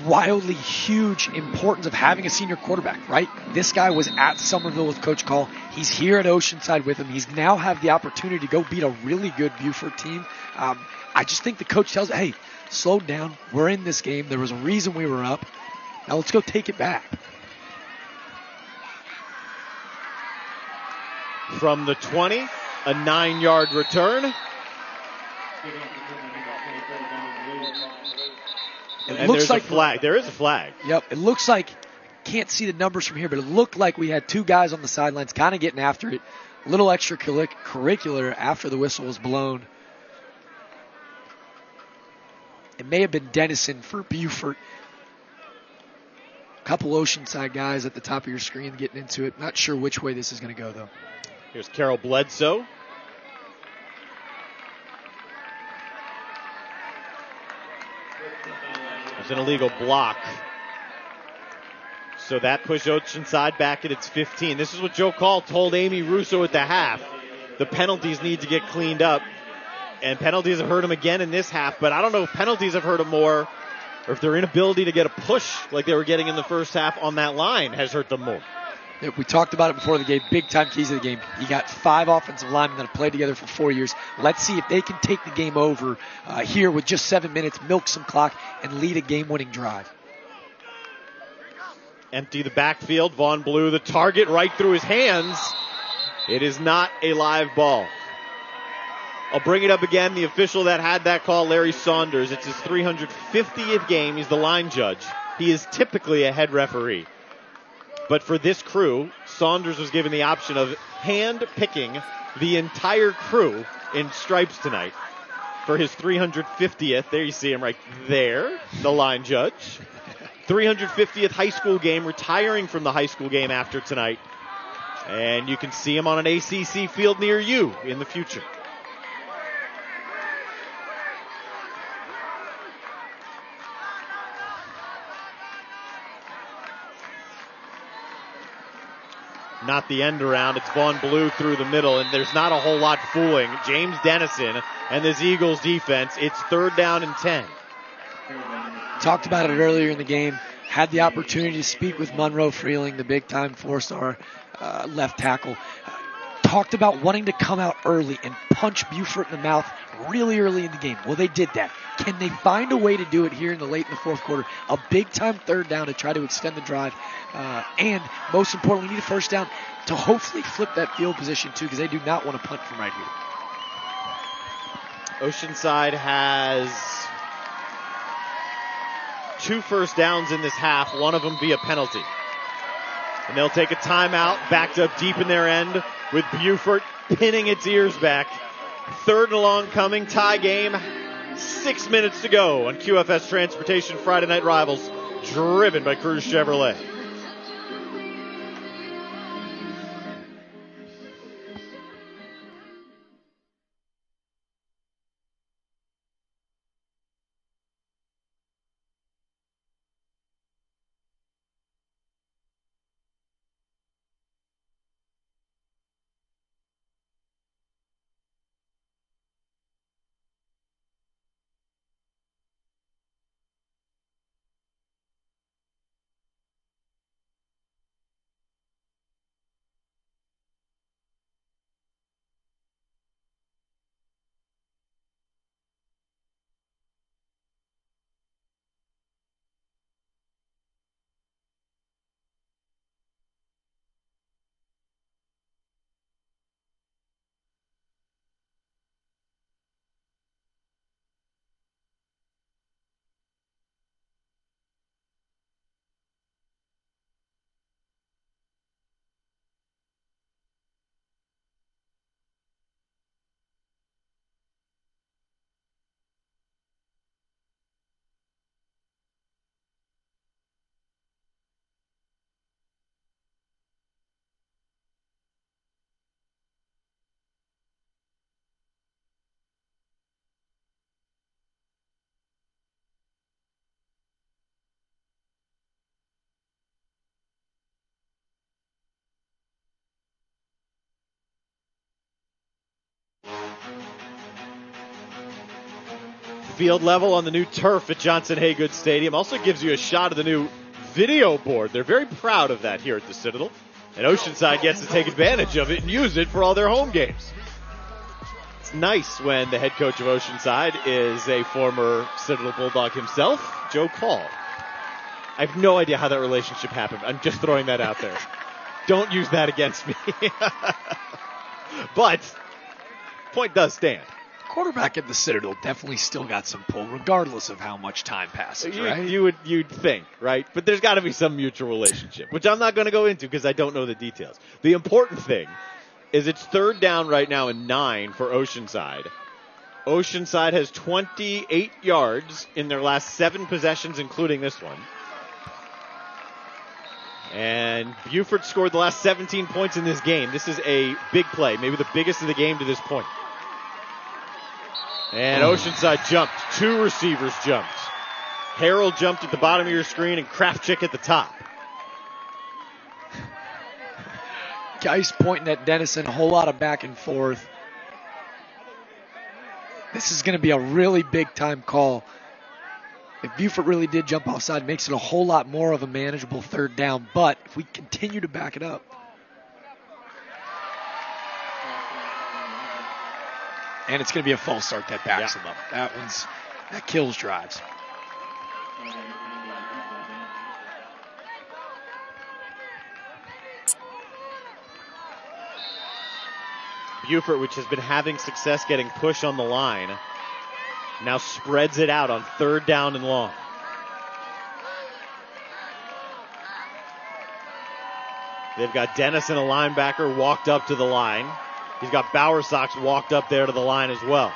[SPEAKER 11] wildly huge importance of having a senior quarterback, right? This guy was at Somerville with Coach Call. He's here at Oceanside with him. He's now have the opportunity to go beat a really good Beaufort team. I just think the coach tells, hey, slow down. We're in this game. There was a reason we were up. Now let's go take it back.
[SPEAKER 2] From the 20, a 9-yard return. And there's a flag. There is a flag.
[SPEAKER 11] Yep. It looks like, can't see the numbers from here, but it looked like we had 2 guys on the sidelines kind of getting after it. A little extracurricular after the whistle was blown. It may have been Dennison for Beaufort. A couple Oceanside guys at the top of your screen getting into it. Not sure which way this is going to go, though.
[SPEAKER 2] Here's Carol Bledsoe. There's an illegal block. So that pushed Oceanside back at its 15. This is what Joe Call told Amy Russo at the half. The penalties need to get cleaned up. And penalties have hurt him again in this half. But I don't know if penalties have hurt him more, or if their inability to get a push like they were getting in the first half on that line has hurt them more.
[SPEAKER 11] We talked about it before the game, big-time keys of the game. You got 5 offensive linemen that have played together for 4 years. Let's see if they can take the game over here with just 7 minutes, milk some clock, and lead a game-winning drive.
[SPEAKER 2] Empty the backfield. Vaughn blew the target right through his hands. It is not a live ball. I'll bring it up again. The official that had that call, Larry Saunders. It's his 350th game. He's the line judge. He is typically a head referee. But for this crew, Saunders was given the option of hand-picking the entire crew in stripes tonight for his 350th. There you see him right there, the line judge. 350th high school game, retiring from the high school game after tonight. And you can see him on an ACC field near you in the future. Not the end around. It's Vaughn Blue through the middle, and there's not a whole lot fooling James Dennison and this Eagles defense. It's 3rd down and 10.
[SPEAKER 11] Talked about it earlier in the game. Had the opportunity to speak with Monroe Freeling, the big-time 4-star left tackle. Talked about wanting to come out early and punch Beaufort in the mouth really early in the game. Well, they did that. Can they find a way to do it here in the fourth quarter? A big-time 3rd down to try to extend the drive. And most importantly, we need a 1st down to hopefully flip that field position, too, because they do not want to punt from right here.
[SPEAKER 2] Oceanside has 2 1st downs in this half, one of them via penalty. And they'll take a timeout, backed up deep in their end, with Beaufort pinning its ears back. 3rd and long coming, tie game. 6 minutes to go on QFS Transportation Friday Night Rivals, driven by Cruz Chevrolet. Field level on the new turf at Johnson Haygood Stadium. Also gives you a shot of the new video board. They're very proud of that here at the Citadel. And Oceanside gets to take advantage of it and use it for all their home games. It's nice when the head coach of Oceanside is a former Citadel Bulldog himself, Joe Call. I have no idea how that relationship happened. I'm just throwing that out there. Don't use that against me. But, point does stand.
[SPEAKER 11] Quarterback at the Citadel definitely still got some pull, regardless of how much time passes, right?
[SPEAKER 2] You'd think, right? But there's got to be some mutual relationship, which I'm not going to go into because I don't know the details. The important thing is it's 3rd down right now and 9 for Oceanside. Oceanside has 28 yards in their last 7 possessions, including this one. And Beaufort scored the last 17 points in this game. This is a big play, maybe the biggest of the game to this point. And Oceanside jumped. 2 receivers jumped. Harrell jumped at the bottom of your screen and Kraftchick at the top.
[SPEAKER 11] Geist pointing at Dennison, a whole lot of back and forth. This is going to be a really big time call. if Beaufort really did jump offside, it makes it a whole lot more of a manageable third down. But if we continue to back it up. And it's going to be a false start that backs them up. That kills drives.
[SPEAKER 2] Beaufort, which has been having success getting push on the line, now spreads it out on third down and long. They've got Dennison, a linebacker, walked up to the line. He's got Bowersox walked up there to the line as well.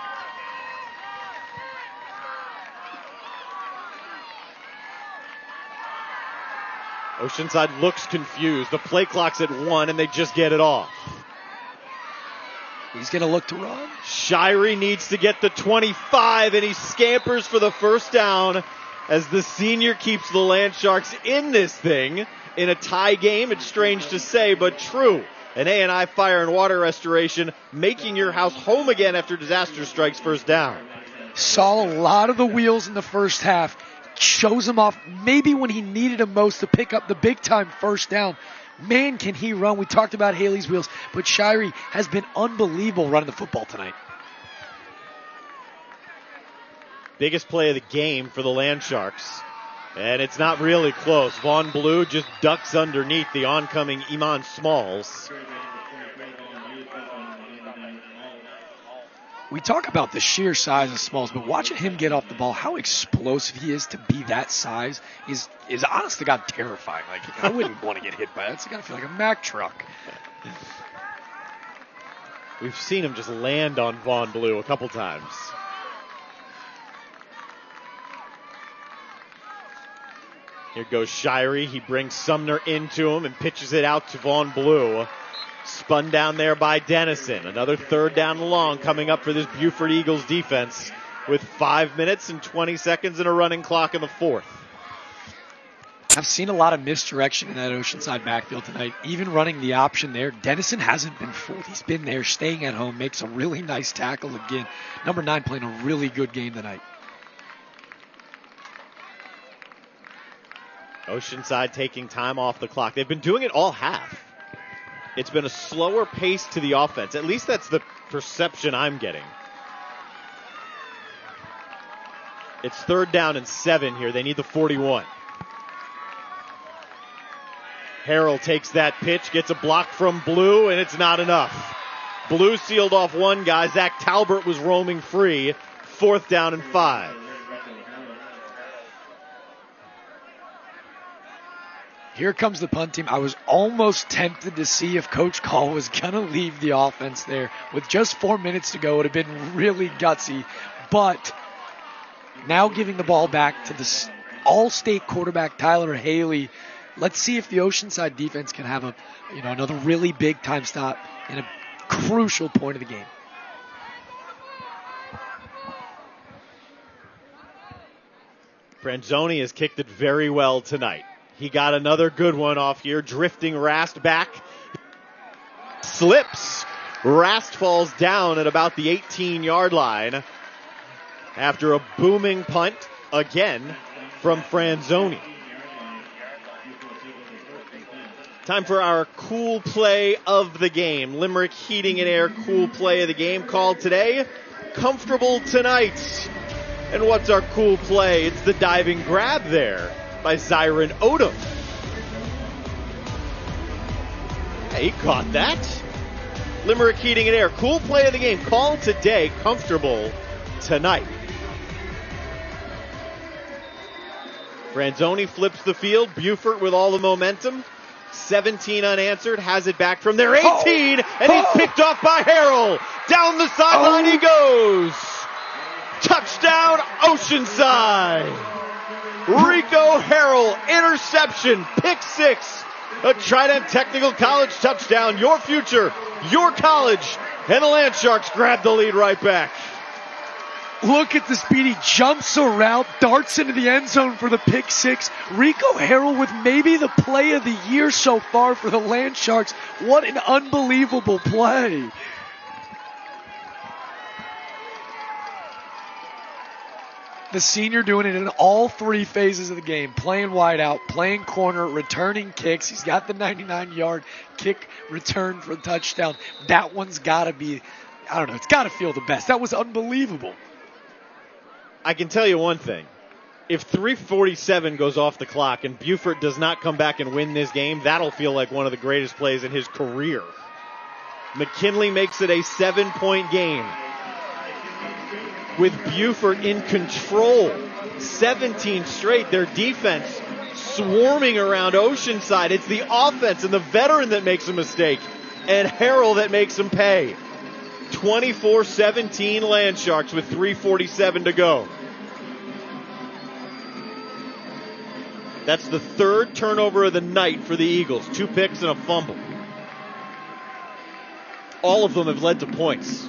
[SPEAKER 2] Oceanside looks confused. The play clock's at 1 and they just get it off.
[SPEAKER 11] He's going to look to run.
[SPEAKER 2] Shirey needs to get the 25, and he scampers for the first down as the senior keeps the Land Sharks in this thing. In a tie game, it's strange to say, but true. An A&I Fire and Water Restoration, making your house home again after disaster strikes first down.
[SPEAKER 11] Saw a lot of the wheels in the first half. Shows him off maybe when he needed him most to pick up the big-time first down. Man, can he run. We talked about Haley's wheels, but Shirey has been unbelievable running the football tonight.
[SPEAKER 2] Biggest play of the game for the Land Sharks. And it's not really close. Vaughn Blue just ducks underneath the oncoming Iman Smalls.
[SPEAKER 11] We talk about the sheer size of Smalls, but watching him get off the ball, how explosive he is to be that size is honest to God terrifying. Like, I wouldn't want to get hit by that. It's got to feel like a Mack truck.
[SPEAKER 2] We've seen him just land on Vaughn Blue a couple times. Here goes Shirey. He brings Sumner into him and pitches it out to Vaughn Blue. Spun down there by Dennison. Another third down and long coming up for this Beaufort Eagles defense with 5 minutes and 20 seconds and a running clock in the fourth.
[SPEAKER 11] I've seen a lot of misdirection in that Oceanside backfield tonight. Even running the option there, Dennison hasn't been fooled. He's been there, staying at home, makes a really nice tackle again. Number 9 playing a really good game tonight.
[SPEAKER 2] Oceanside taking time off the clock. They've been doing it all half. It's been a slower pace to the offense. At least that's the perception I'm getting. It's third down and 7 here. They need the 41. Harrell takes that pitch, gets a block from Blue, and it's not enough. Blue sealed off one guy. Zach Talbert was roaming free. Fourth down and 5.
[SPEAKER 11] Here comes the punt team. I was almost tempted to see if Coach Call was going to leave the offense there. With just 4 minutes to go, it would have been really gutsy. But now giving the ball back to the all-state quarterback, Tyler Haley. Let's see if the Oceanside defense can have another really big-time stop in a crucial point of the game.
[SPEAKER 2] Franzoni has kicked it very well tonight. He got another good one off here. Drifting Rast back. Slips. Rast falls down at about the 18-yard line after a booming punt again from Franzoni. Time for our cool play of the game. Limerick Heating and Air cool play of the game called today, Comfortable Tonight. And what's our cool play? It's the diving grab there by Zyron Odom. Hey, he caught that. Limerick Heating and Air, cool play of the game. Call today, Comfortable Tonight. Franzoni flips the field. Beaufort with all the momentum. 17 unanswered, has it back from their 18, and he's picked off by Harrell. Down the sideline he goes. Touchdown, Oceanside. Rico Harrell, interception, pick 6. A Trident Technical College touchdown. Your future, your college. And the Land Sharks grab the lead right back.
[SPEAKER 11] Look at the speed. He jumps a route, darts into the end zone for the pick 6. Rico Harrell with maybe the play of the year so far for the Land Sharks. What an unbelievable play. the senior doing it in all three phases of the game, playing wide out, playing corner, returning kicks. He's got the 99-yard kick return for a touchdown. That one's got to be, I don't know, it's got to feel the best. That was unbelievable.
[SPEAKER 2] I can tell you one thing. If 3:47 goes off the clock and Beaufort does not come back and win this game, that'll feel like one of the greatest plays in his career. McKinley makes it a 7-point game with Beaufort in control. 17 straight. Their defense swarming around Oceanside. It's the offense and the veteran that makes a mistake, and Harrell that makes him pay. 24-17 Land Sharks with 3:47 to go. That's the third turnover of the night for the Eagles. 2 picks and a fumble. All of them have led to points.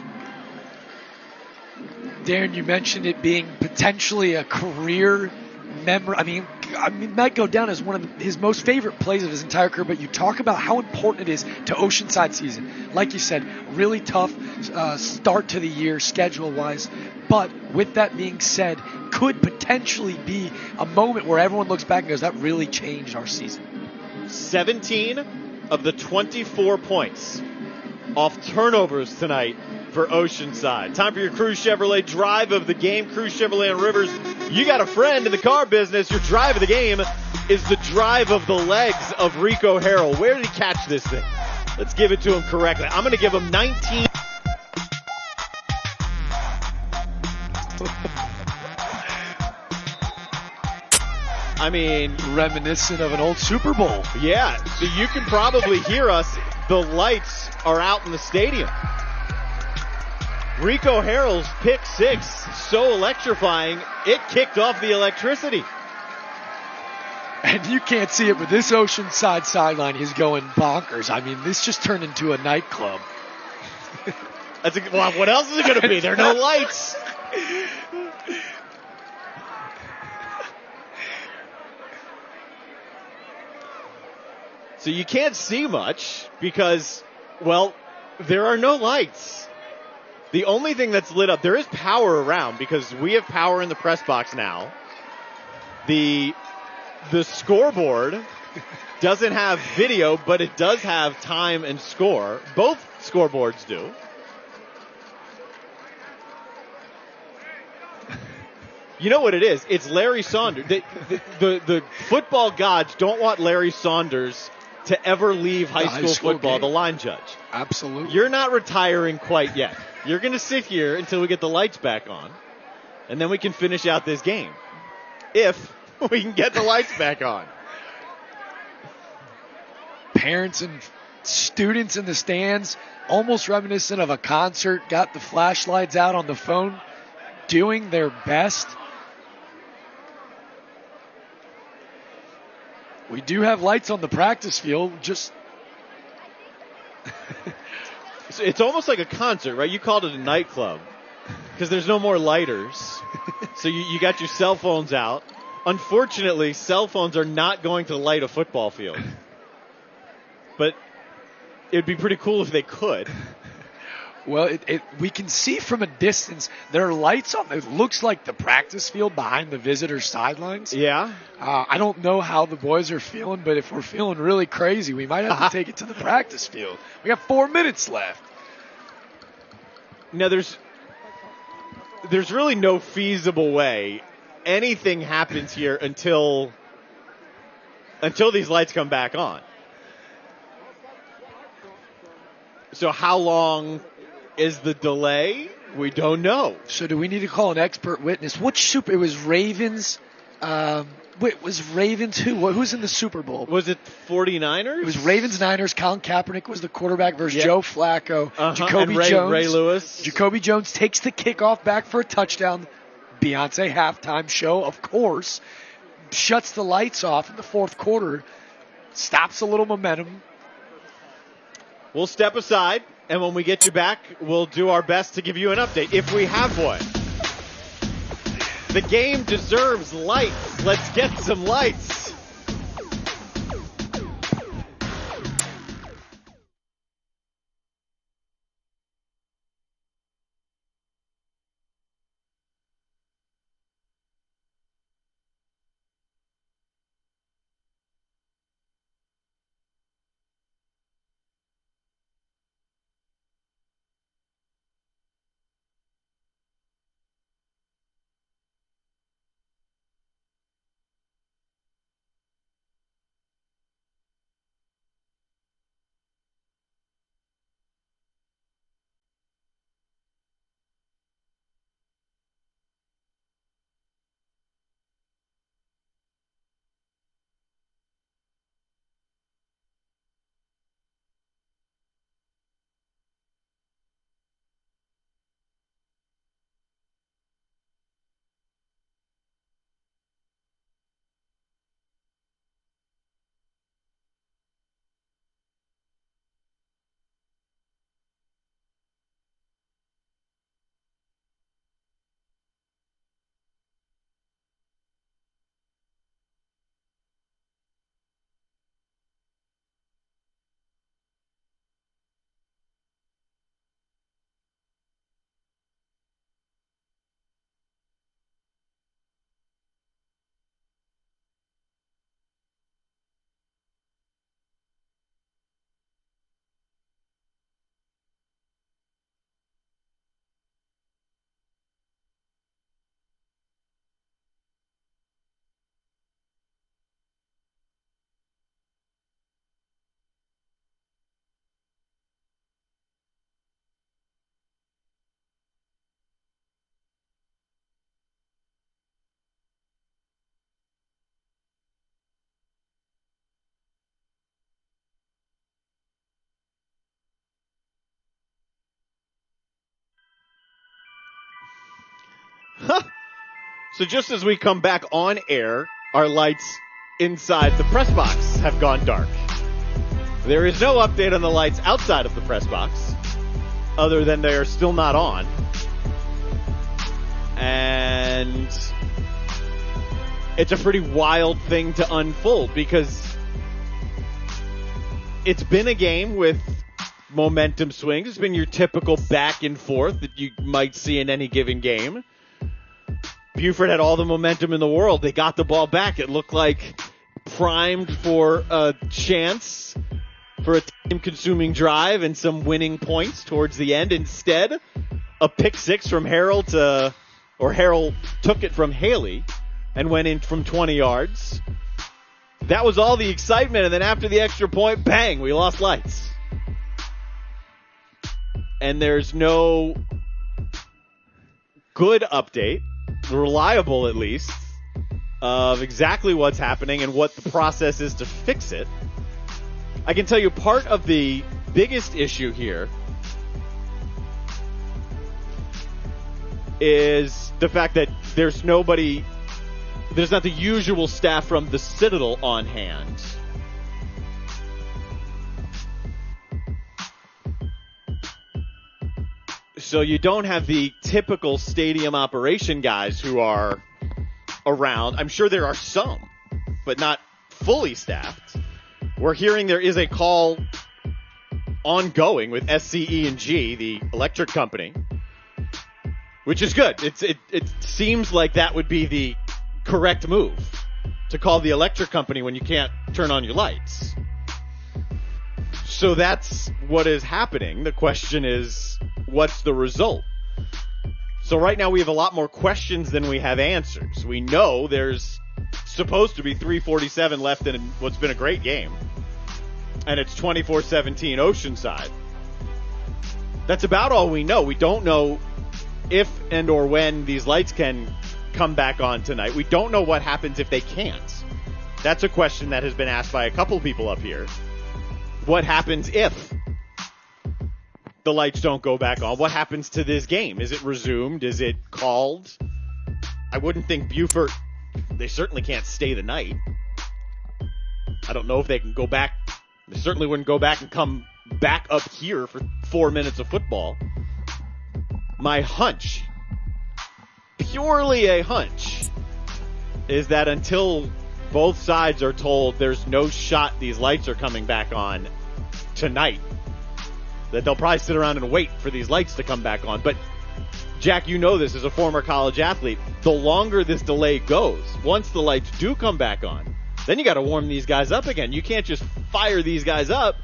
[SPEAKER 11] Darren, you mentioned it being potentially a career memory. I mean, might go down as one of his most favorite plays of his entire career, but you talk about how important it is to Oceanside season. Like you said, really tough start to the year schedule-wise. But with that being said, could potentially be a moment where everyone looks back and goes, that really changed our season.
[SPEAKER 2] 17 of the 24 points off turnovers tonight for Oceanside. Time for your Cruise Chevrolet drive of the game. Cruise Chevrolet and Rivers, you got a friend in the car business. Your drive of the game is the drive of the legs of Rico Harrell. Where did he catch this thing? Let's give it to him correctly. I'm going to give him 19. I mean,
[SPEAKER 11] reminiscent of an old Super Bowl.
[SPEAKER 2] Yeah, so you can probably hear us. The lights are out in the stadium. Rico Harrell's pick 6, so electrifying, it kicked off the electricity.
[SPEAKER 11] And you can't see it, but this Oceanside sideline is going bonkers. I mean, this just turned into a nightclub.
[SPEAKER 2] Well, what else is it going to be? There are no lights. So you can't see much because, well, there are no lights. The only thing that's lit up, there is power around because we have power in the press box now. The scoreboard doesn't have video, but it does have time and score. Both scoreboards do. You know what it is? It's Larry Saunders. The football gods don't want Larry Saunders to ever leave high school football,
[SPEAKER 11] game.
[SPEAKER 2] The line judge.
[SPEAKER 11] Absolutely.
[SPEAKER 2] You're not retiring quite yet. You're going to sit here until we get the lights back on, and then we can finish out this game. If we can get the lights back on.
[SPEAKER 11] Parents and students in the stands, almost reminiscent of a concert, got the flashlights out on the phone, doing their best. We do have lights on the practice field, just...
[SPEAKER 2] It's almost like a concert, right? You called it a nightclub because there's no more lighters. So you got your cell phones out. Unfortunately, cell phones are not going to light a football field. But it would be pretty cool if they could.
[SPEAKER 11] Well, we can see from a distance there are lights on. It looks like the practice field behind the visitor sidelines.
[SPEAKER 2] Yeah.
[SPEAKER 11] I don't know how the boys are feeling, but if we're feeling really crazy, we might have to take it to the practice field. We got 4 minutes left.
[SPEAKER 2] Now, there's really no feasible way anything happens here until these lights come back on. So how long is the delay? We don't know.
[SPEAKER 11] So do we need to call an expert witness? It was Ravens. Was Ravens who? Who's in the Super Bowl?
[SPEAKER 2] Was it 49ers?
[SPEAKER 11] It was Ravens-Niners. Colin Kaepernick was the quarterback versus Joe Flacco. Jacoby Jones.
[SPEAKER 2] Ray Lewis.
[SPEAKER 11] Jacoby Jones takes the kickoff back for a touchdown. Beyonce halftime show, of course. Shuts the lights off in the fourth quarter. Stops a little momentum.
[SPEAKER 2] We'll step aside, and when we get you back, we'll do our best to give you an update, if we have one. The game deserves lights. Let's get some lights. So just as we come back on air, our lights inside the press box have gone dark. There is no update on the lights outside of the press box, other than they are still not on. And it's a pretty wild thing to unfold because it's been a game with momentum swings. It's been your typical back and forth that you might see in any given game. Beaufort had all the momentum in the world. They got the ball back. It looked like primed for a chance for a time-consuming drive and some winning points towards the end. Instead, a pick six from Harold took it from Haley and went in from 20 yards. That was all the excitement, and then after the extra point, bang, we lost lights. And there's no good update, reliable at least, of exactly what's happening and what the process is to fix it. I can tell you part of the biggest issue here is the fact that there's not the usual staff from the Citadel on hand. So you don't have the typical stadium operation guys who are around. I'm sure there are some, but not fully staffed. We're hearing there is a call ongoing with SCE&G, the electric company, which is good. It seems like that would be the correct move, to call the electric company when you can't turn on your lights. So that's what is happening. The question is, what's the result? So right now we have a lot more questions than we have answers. We know there's supposed to be 3:47 left in what's been a great game. And it's 24-17 Oceanside. That's about all we know. We don't know if and or when these lights can come back on tonight. We don't know what happens if they can't. That's a question that has been asked by a couple people up here. What happens if the lights don't go back on? What happens to this game? Is it resumed? Is it called? I wouldn't think Beaufort, they certainly can't stay the night. I don't know if they can go back. They certainly wouldn't go back and come back up here for 4 minutes of football. My hunch, purely a hunch, is that until both sides are told there's no shot these lights are coming back on tonight, that they'll probably sit around and wait for these lights to come back on. But, Jack, you know this as a former college athlete. The longer this delay goes, once the lights do come back on, then you got to warm these guys up again. You can't just fire these guys up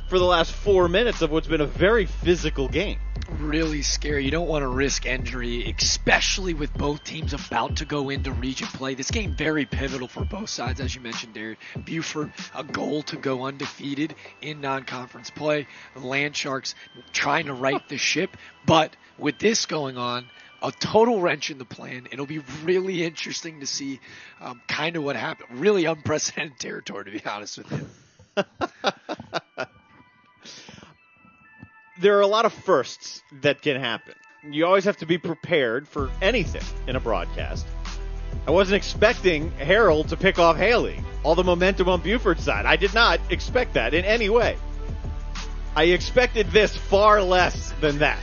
[SPEAKER 2] for the last 4 minutes of what's been a very physical game.
[SPEAKER 11] Really scary. You don't want to risk injury, especially with both teams about to go into region play. This game very pivotal for both sides, as you mentioned, Darren. Beaufort, a goal to go undefeated in non-conference play. The Land Sharks trying to right the ship. But with this going on, a total wrench in the plan. It'll be really interesting to see kind of what happened. Really unprecedented territory, to be honest with you.
[SPEAKER 2] There are a lot of firsts that can happen. You always have to be prepared for anything in a broadcast. I wasn't expecting Harold to pick off Haley. All the momentum on Beaufort's side. I did not expect that in any way. I expected this far less than that.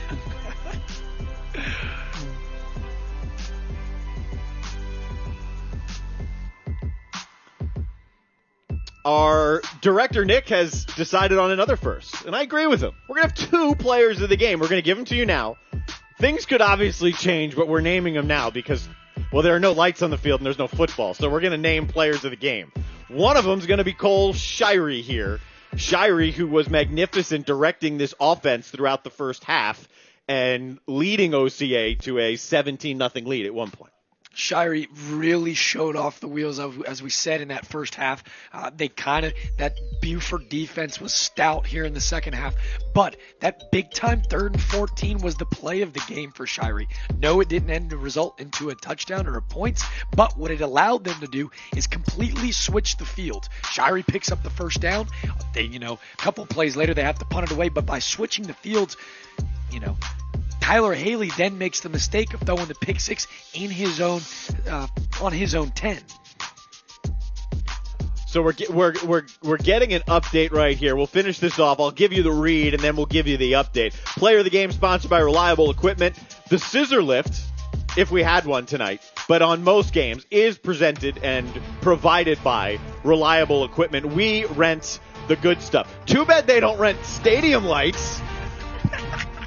[SPEAKER 2] Our director, Nick, has decided on another first, and I agree with him. We're going to have 2 players of the game. We're going to give them to you now. Things could obviously change, but we're naming them now because, well, there are no lights on the field and there's no football, so we're going to name players of the game. One of them is going to be Cole Shirey here. Shirey, who was magnificent directing this offense throughout the first half and leading OCA to a 17-0 lead at one point.
[SPEAKER 11] Shirey really showed off the wheels, as we said in that first half. That Beaufort defense was stout here in the second half. But that big-time 3rd and 14 was the play of the game for Shirey. No, it didn't end the result into a touchdown or a points, but what it allowed them to do is completely switch the field. Shirey picks up the first down. A couple plays later, they have to punt it away, but by switching the fields, Tyler Haley then makes the mistake of throwing the pick six in his own on his own 10.
[SPEAKER 2] So we're getting an update right here. We'll finish this off. I'll give you the read, and then we'll give you the update. Player of the game sponsored by Reliable Equipment. The scissor lift, if we had one tonight, but on most games, is presented and provided by Reliable Equipment. We rent the good stuff. Too bad they don't rent stadium lights.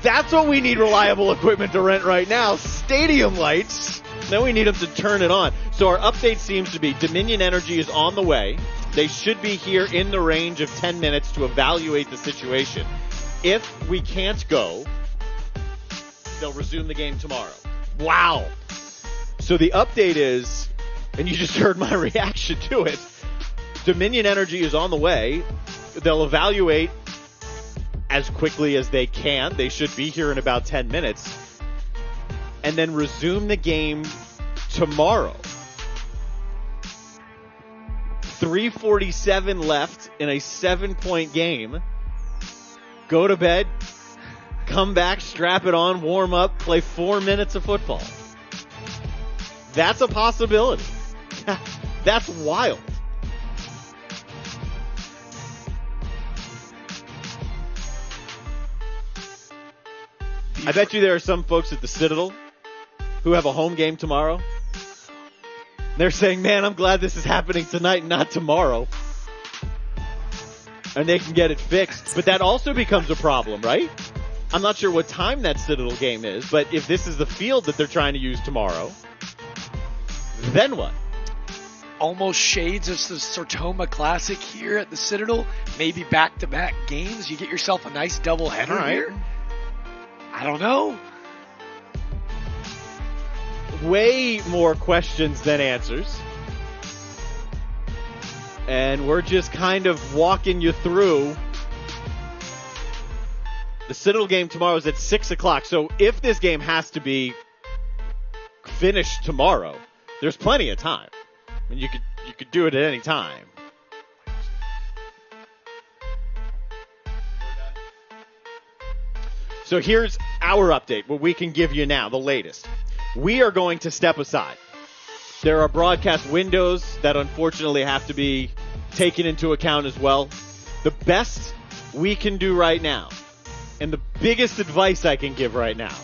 [SPEAKER 2] That's what we need Reliable Equipment to rent right now, stadium lights. Then we need them to turn it on. So our update seems to be Dominion Energy is on the way. They should be here in the range of 10 minutes to evaluate the situation. If we can't go, they'll resume the game tomorrow. Wow. So the update is, and you just heard my reaction to it, Dominion Energy is on the way. They'll evaluate as quickly as they can. They should be here in about 10 minutes. And then resume the game tomorrow. 3:47 left in a 7-point game. Go to bed, come back, strap it on, warm up, play 4 minutes of football. That's a possibility. That's wild. I bet you there are some folks at the Citadel who have a home game tomorrow. They're saying, man, I'm glad this is happening tonight and not tomorrow. And they can get it fixed. But that also becomes a problem, right? I'm not sure what time that Citadel game is, but if this is the field that they're trying to use tomorrow, then what?
[SPEAKER 11] Almost shades of the Sertoma Classic here at the Citadel. Maybe back-to-back games. You get yourself a nice doubleheader here. I don't know.
[SPEAKER 2] Way more questions than answers. And we're just kind of walking you through. The Citadel game tomorrow is at 6 o'clock. So if this game has to be finished tomorrow, there's plenty of time. I mean, you could do it at any time. So here's our update, what we can give you now, the latest. We are going to step aside. There are broadcast windows that unfortunately have to be taken into account as well. The best we can do right now, and the biggest advice I can give right now,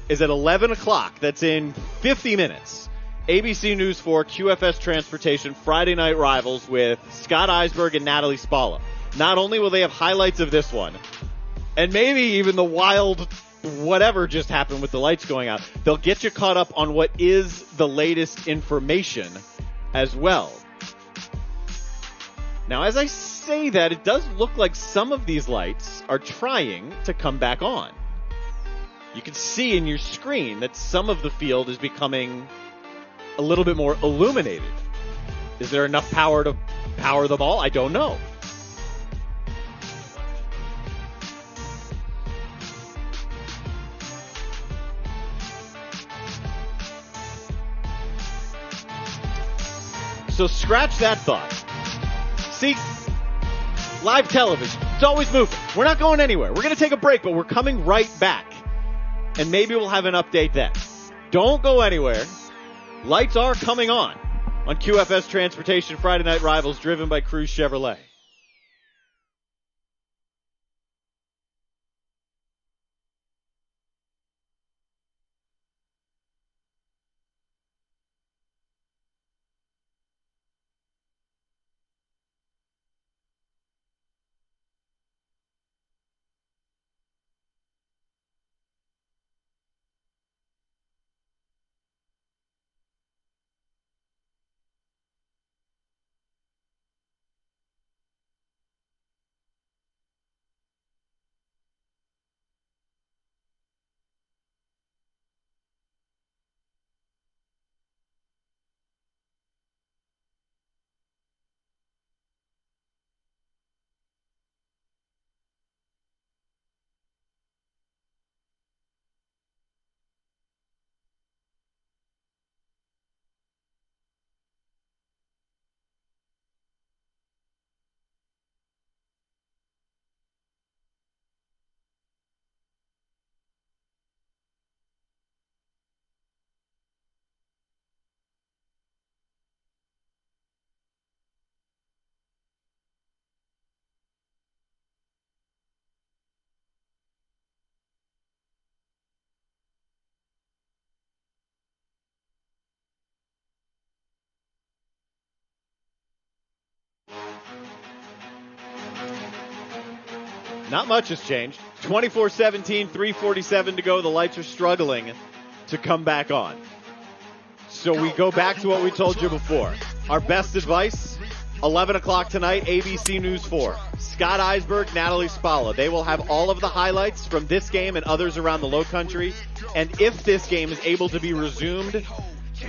[SPEAKER 2] is at 11 o'clock, that's in 50 minutes, ABC News 4, QFS Transportation, Friday Night Rivals with Scott Eisberg and Natalie Spalla. Not only will they have highlights of this one, and maybe even the wild whatever just happened with the lights going out, they'll get you caught up on what is the latest information as well. Now, as I say that, it does look like some of these lights are trying to come back on. You can see in your screen that some of the field is becoming a little bit more illuminated. Is there enough power to power them all? I don't know. So scratch that thought. See, live television, it's always moving. We're not going anywhere. We're going to take a break, but we're coming right back. And maybe we'll have an update then. Don't go anywhere. Lights are coming on QFS Transportation Friday Night Rivals, driven by Cruz Chevrolet. Not much has changed. 24-17, 3:47 to go. The lights are struggling to come back on. So we go back to what we told you before. Our best advice, 11 o'clock tonight, ABC News 4. Scott Eisberg, Natalie Spalla. They will have all of the highlights from this game and others around the Lowcountry. And if this game is able to be resumed,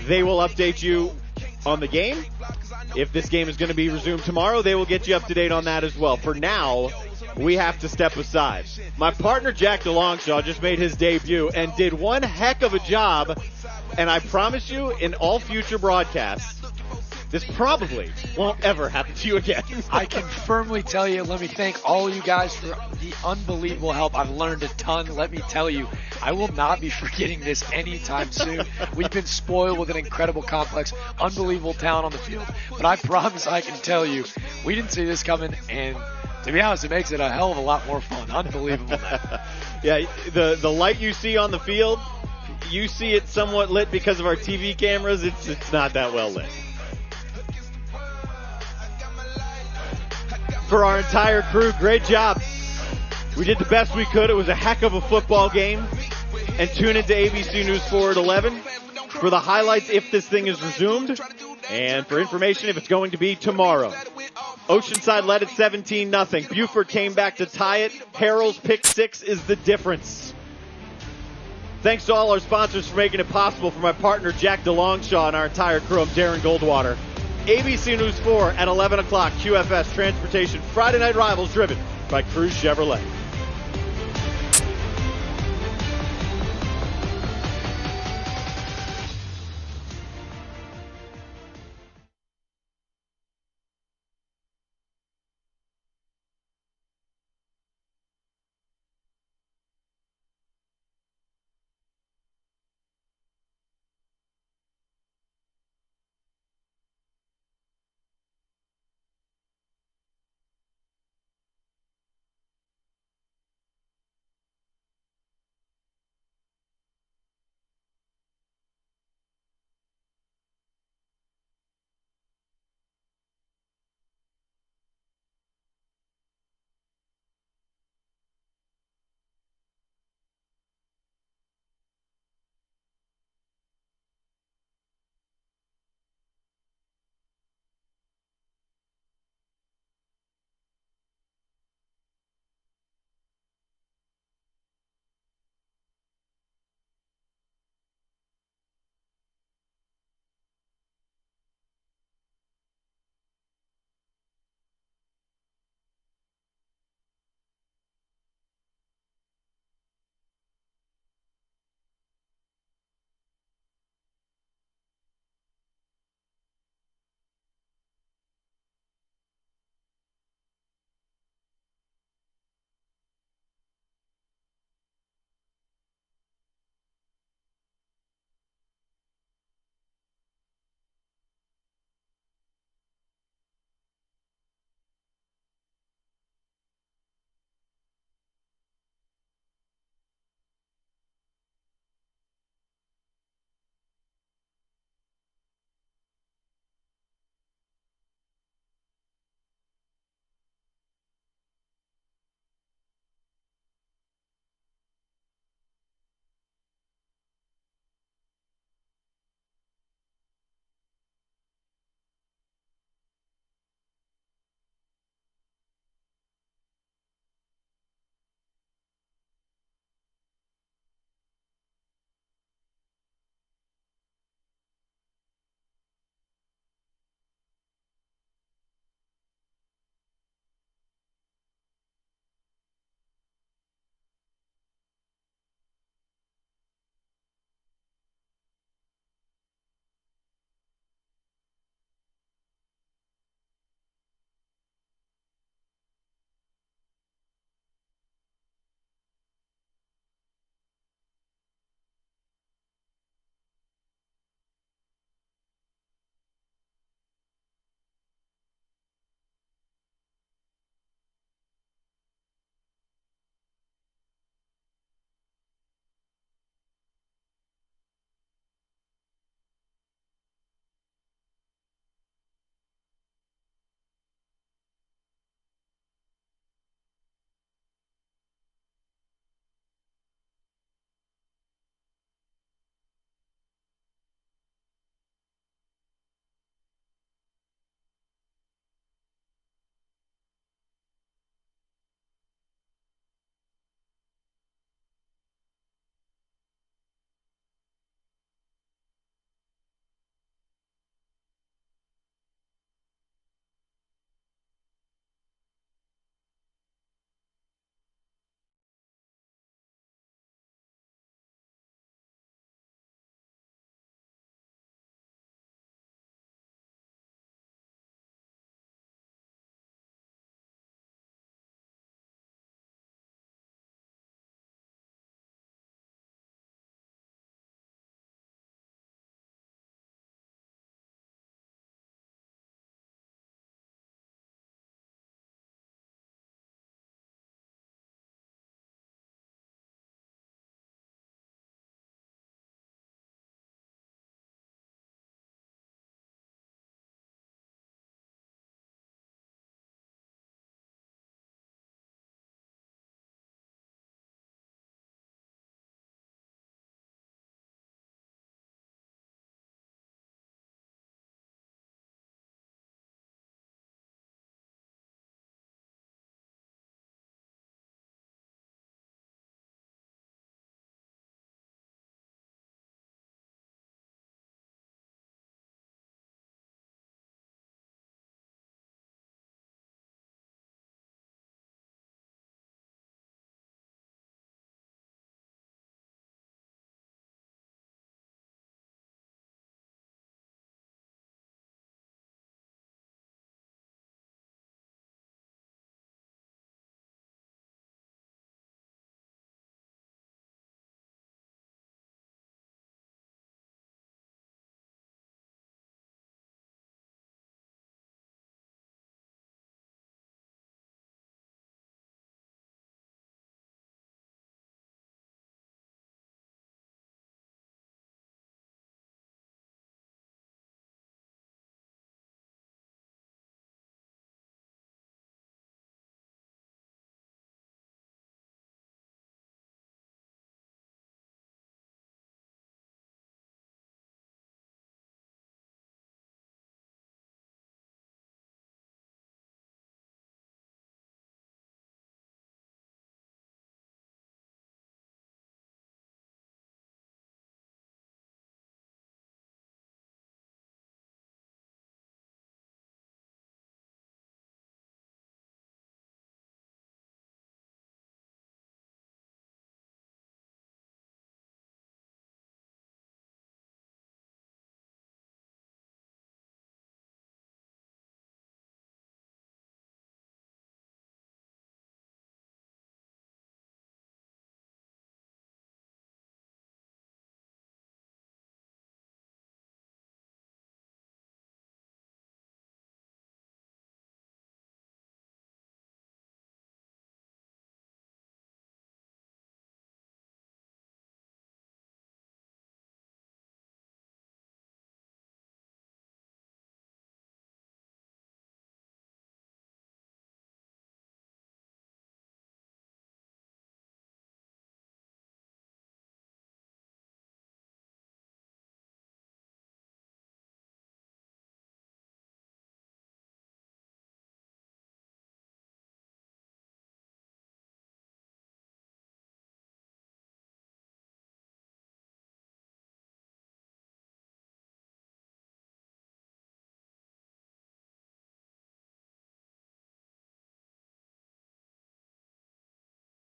[SPEAKER 2] they will update you on the game. If this game is going to be resumed tomorrow, they will get you up to date on that as well. For now, we have to step aside. My partner, Jack DeLongshaw, just made his debut and did one heck of a job. And I promise you, in all future broadcasts, this probably won't ever happen to you again.
[SPEAKER 11] I can firmly tell you, let me thank all of you guys for the unbelievable help. I've learned a ton. Let me tell you, I will not be forgetting this anytime soon. We've been spoiled with an incredible complex, unbelievable talent on the field. But I promise I can tell you, we didn't see this coming, and to be honest, it makes it a hell of a lot more fun. Unbelievable, man.
[SPEAKER 2] Yeah, the light you see on the field, you see it somewhat lit because of our TV cameras. It's not that well lit. For our entire crew, great job. We did the best we could. It was a heck of a football game. And tune into ABC News 4 at 11 for the highlights if this thing is resumed, and for information if it's going to be tomorrow. Oceanside led at 17-0. Beaufort came back to tie it. Harrell's pick 6 is the difference. Thanks to all our sponsors for making it possible. For my partner, Jack DeLongshaw, and our entire crew, I'm Darren Goldwater. ABC News 4 at 11 o'clock, QFS Transportation Friday Night Rivals, driven by Cruz Chevrolet.